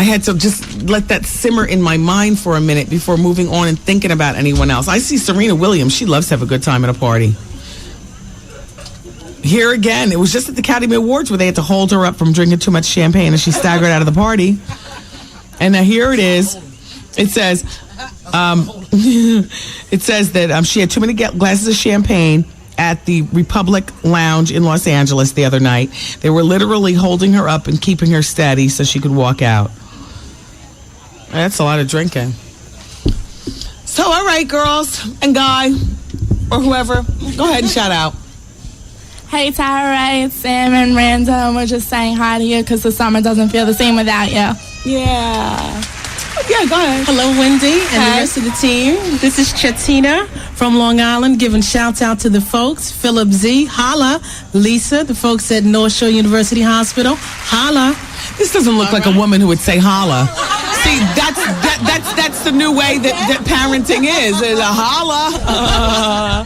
had to just let that simmer in my mind for a minute before moving on and thinking about anyone else. I see Serena Williams. She loves to have a good time at a party. Here again, it was just at the Academy Awards where they had to hold her up from drinking too much champagne and she staggered out of the party. And now here it is. It says, that she had too many glasses of champagne at the Republic Lounge in Los Angeles the other night. They were literally holding her up and keeping her steady so she could walk out. That's a lot of drinking. So, all right, girls and guy or whoever, go ahead and shout out. Hey, Tyra, it's Sam and Random. We're just saying hi to you because the summer doesn't feel the same without you. Yeah. Yeah, go ahead. Hello, Wendy and the rest of the team. This is Chatina from Long Island, giving shouts out to the folks. Philip Z, holla. Lisa, the folks at North Shore University Hospital, holla. This doesn't look like a woman who would say holla. See, that's the new way that parenting is a holla.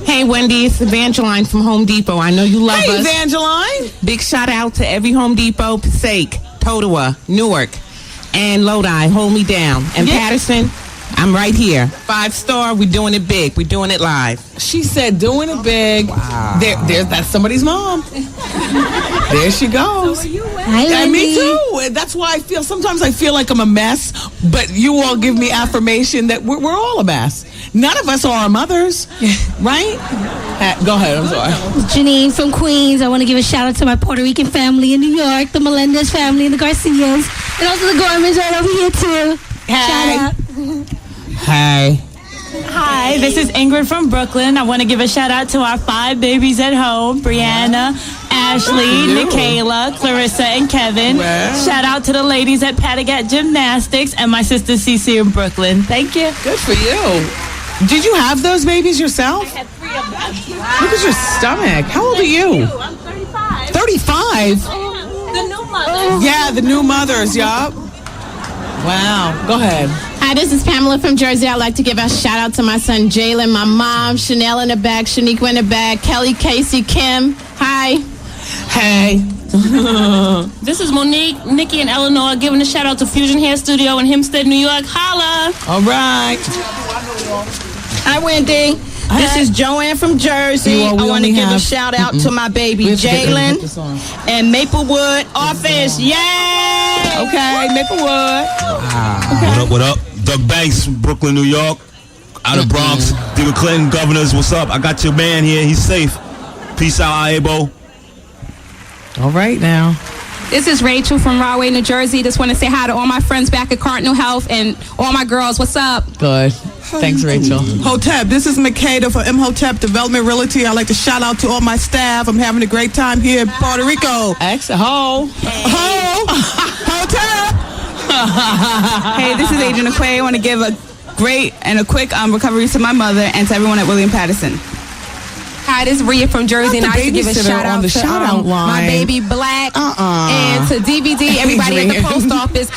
Hey, Wendy, it's Evangeline from Home Depot. I know you love us. Hey, Evangeline. Big shout out to every Home Depot, Passaic, Totowa, Newark, and Lodi. Hold me down. And Patterson, I'm right here. 5-star. We're doing it big. We're doing it live. She said doing it big. Wow. That's somebody's mom. There she goes. Hi, Me too. That's why sometimes I feel like I'm a mess, but you all give me affirmation that we're all a mess. None of us are our mothers, right? Go ahead, I'm sorry. Janine from Queens. I want to give a shout out to my Puerto Rican family in New York, the Melendez family and the Garcias, and also the Gormans right over here too. Shout out. Hey. Hi, this is Ingrid from Brooklyn. I want to give a shout out to our 5 babies at home, Brianna, Ashley, Michaela, Clarissa, and Kevin. Shout out to the ladies at Patagat Gymnastics and my sister Cece in Brooklyn. Thank you. Good for you. Did you have those babies yourself? I had 3 of them. Look at your stomach. How old are you? I'm 35. 35? The new mothers. Yeah, the new mothers, yup. Wow. Go ahead. Hi, this is Pamela from Jersey. I'd like to give a shout out to my son Jalen, my mom, Chanel in the back, Shaniqua in the back, Kelly, Casey, Kim. Hi. Hey. This is Monique, Nikki, and Eleanor giving a shout out to Fusion Hair Studio in Hempstead, New York. Holla. All right. Hi, Wendy. This is Joanne from Jersey. I want to give a shout out to my baby Jalen and Maplewood office. Yay! Okay, Maplewood. Wow. What up? Doug Banks from Brooklyn, New York. Out of Bronx. David Clinton, governors. What's up? I got your man here. He's safe. Peace out, Aebo. All right now. This is Rachel from Rahway, New Jersey. Just want to say hi to all my friends back at Cardinal Health and all my girls. What's up? Good. Thanks, Rachel. Hotep, this is Makeda for Imhotep Development Realty. I'd like to shout out to all my staff. I'm having a great time here in Puerto Rico. Ho. Hotep. Hey, this is Adrian Aquay. I want to give a great and a quick recovery to my mother and to everyone at William Patterson. Hi, this is Rhea from Jersey, and I like to give a shout out to my baby Black and to DVD, everybody at the post office.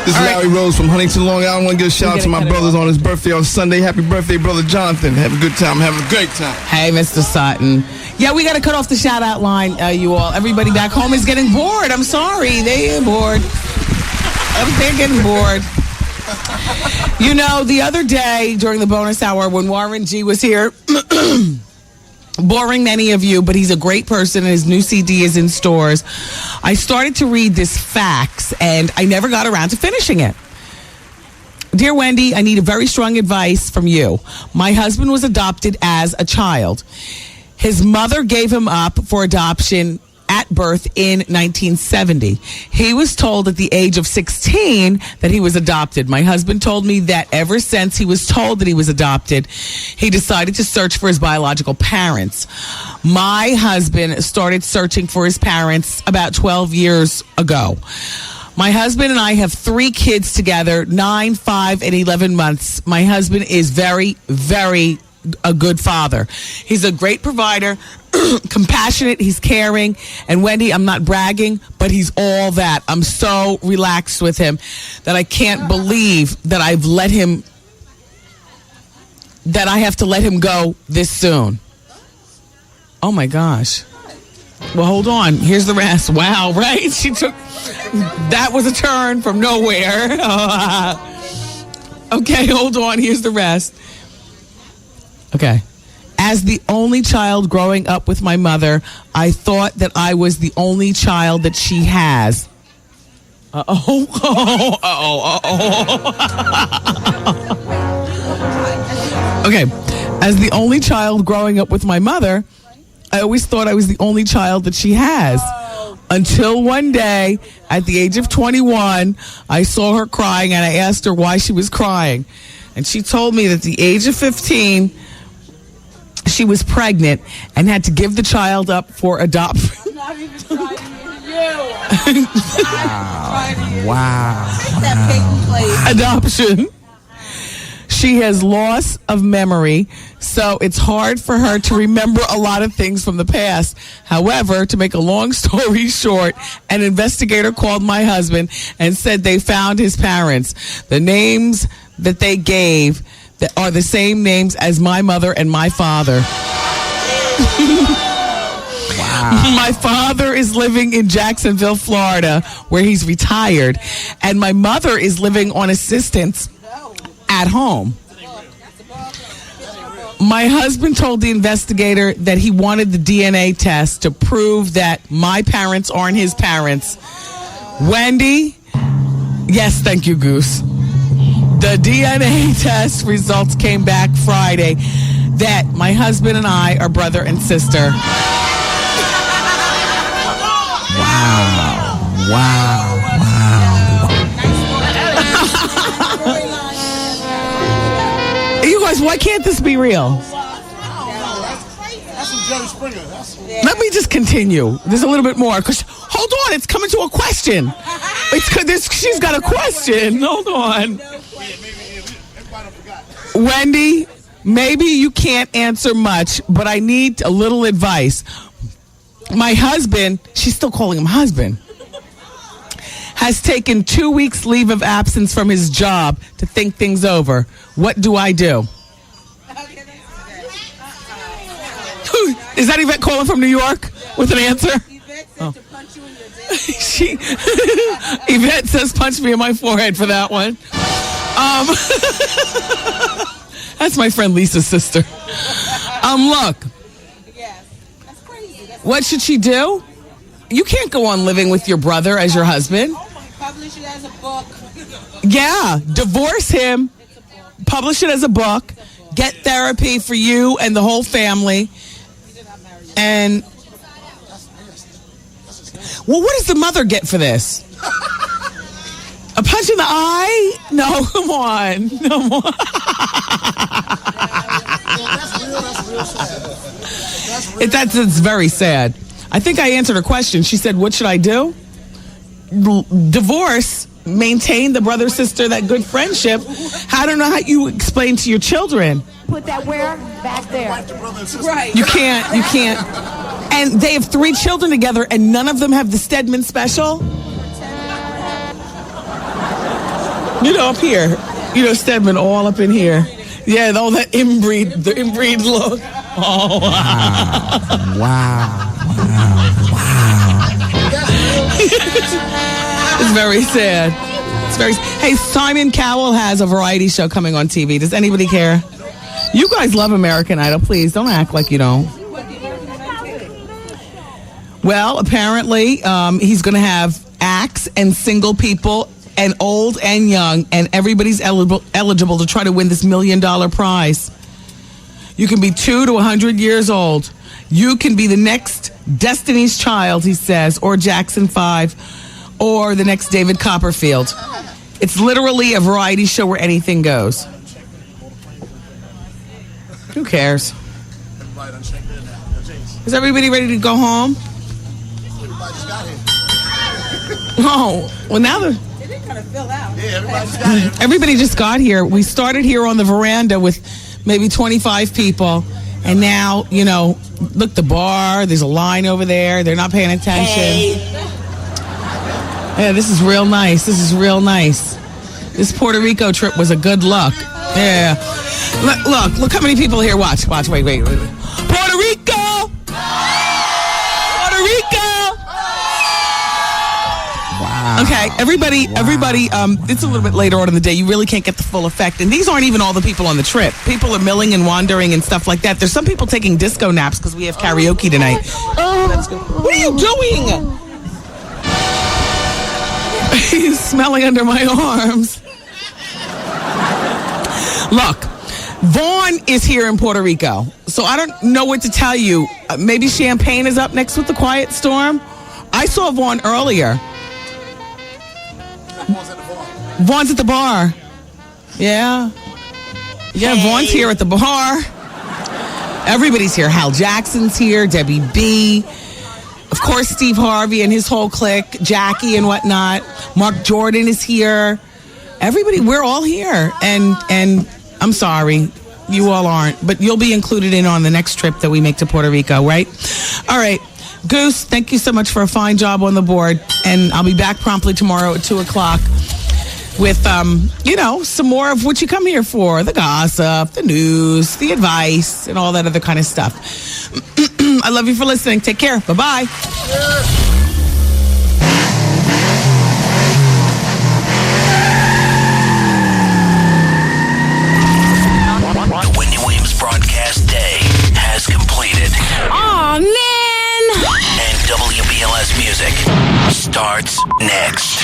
This is Larry Rose from Huntington, Long Island. I want to give a shout out to my brothers on his birthday on Sunday. Happy birthday, brother Jonathan. Have a good time. Have a great time. Hey, Mr. Sutton. Yeah, we got to cut off the shout out line, you all. Everybody back home is getting bored. I'm sorry. They're bored. They're getting bored. You know, the other day during the bonus hour when Warren G was here, boring many of you, but he's a great person and his new CD is in stores. I started to read this facts and I never got around to finishing it. Dear Wendy, I need a very strong advice from you. My husband was adopted as a child. His mother gave him up for adoption at birth in 1970. He was told at the age of 16 that he was adopted. My husband told me that ever since he was told that he was adopted, he decided to search for his biological parents. My husband started searching for his parents about 12 years ago. My husband and I have 3 kids together, 9, 5, and 11 months. My husband is very, very a good father. He's a great provider, compassionate, he's caring, and Wendy, I'm not bragging, but he's all that. I'm so relaxed with him that I can't believe that I have to let him go this soon. Oh my gosh. Well, hold on. Here's the rest. Wow, right? That was a turn from nowhere. Okay, hold on. Here's the rest. Okay. As the only child growing up with my mother, I thought that I was the only child that she has. Okay. As the only child growing up with my mother, I always thought I was the only child that she has. Until one day, at the age of 21, I saw her crying and I asked her why she was crying. And she told me that at the age of 15, she was pregnant and had to give the child up for adoption. Wow. Adoption. She has loss of memory, so it's hard for her to remember a lot of things from the past. However, to make a long story short, an investigator called my husband and said they found his parents. The names that they gave that are the same names as my mother and my father. Wow. My father is living in Jacksonville, Florida, where he's retired, and my mother is living on assistance at home. My husband told the investigator that he wanted the DNA test to prove that my parents aren't his parents. Wendy? Yes, thank you, Goose. The DNA test results came back Friday that my husband and I are brother and sister. Wow. You guys, why can't this be real? Let me just continue. There's a little bit more. Hold on, it's coming to a question. She's got a question. Hold on. Wendy, maybe you can't answer much, but I need a little advice. My husband, she's still calling him husband, has taken 2 weeks leave of absence from his job to think things over. What do I do? Is that Yvette calling from New York with an answer? Yvette says punch me in my forehead for that one. That's my friend Lisa's sister. Look. What should she do? You can't go on living with your brother as your husband. Publish it as a book. Yeah, divorce him. Publish it as a book. Get therapy for you and the whole family. And well, what does the mother get for this? A punch in the eye? No, come on. No more. That's very sad. I think I answered her question. She said, what should I do? Divorce, maintain the brother-sister, that good friendship. I don't know how you explain to your children. Put that where? Back there. Right. You can't. And they have 3 children together, and none of them have the Stedman special. You know, up here. You know, Stedman all up in here. Yeah, all that inbreed look. Oh, wow. It's very sad. Hey, Simon Cowell has a variety show coming on TV. Does anybody care? You guys love American Idol. Please don't act like you don't. Well, apparently, he's going to have acts and single people and old and young, and everybody's eligible to try to win this $1 million prize. You can be 2 to 100 years old. You can be the next Destiny's Child, he says, or Jackson 5, or the next David Copperfield. It's literally a variety show where anything goes. Who cares? Is everybody ready to go home? Oh, well now they're... Everybody just got here. We started here on the veranda with maybe 25 people. And now, you know, look, the bar, there's a line over there. They're not paying attention. Hey. Yeah, this is real nice. This This Puerto Rico trip was a good look. Yeah. Look how many people here. Watch. Wait. Puerto Rico! Puerto Rico! Wow. Okay, everybody, it's a little bit later on in the day. You really can't get the full effect. And these aren't even all the people on the trip. People are milling and wandering and stuff like that. There's some people taking disco naps because we have karaoke tonight. What are you doing? He's smelling under my arms. Look, Vaughn is here in Puerto Rico. So I don't know what to tell you. Maybe Champagne is up next with the Quiet Storm. I saw Vaughn earlier. Vaughn's at the bar. Yeah. Yeah, hey. Vaughn's here at the bar. Everybody's here. Hal Jackson's here. Debbie B. Of course, Steve Harvey and his whole clique, Jackie and whatnot. Mark Jordan is here. Everybody, we're all here. And I'm sorry, you all aren't. But you'll be included in on the next trip that we make to Puerto Rico, right? All right. Goose, thank you so much for a fine job on the board. And I'll be back promptly tomorrow at 2 o'clock with, some more of what you come here for. The gossip, the news, the advice, and all that other kind of stuff. I love you for listening. Take care. Bye-bye. The Wendy Williams broadcast day has completed. Aw, man! And WBLS music starts next.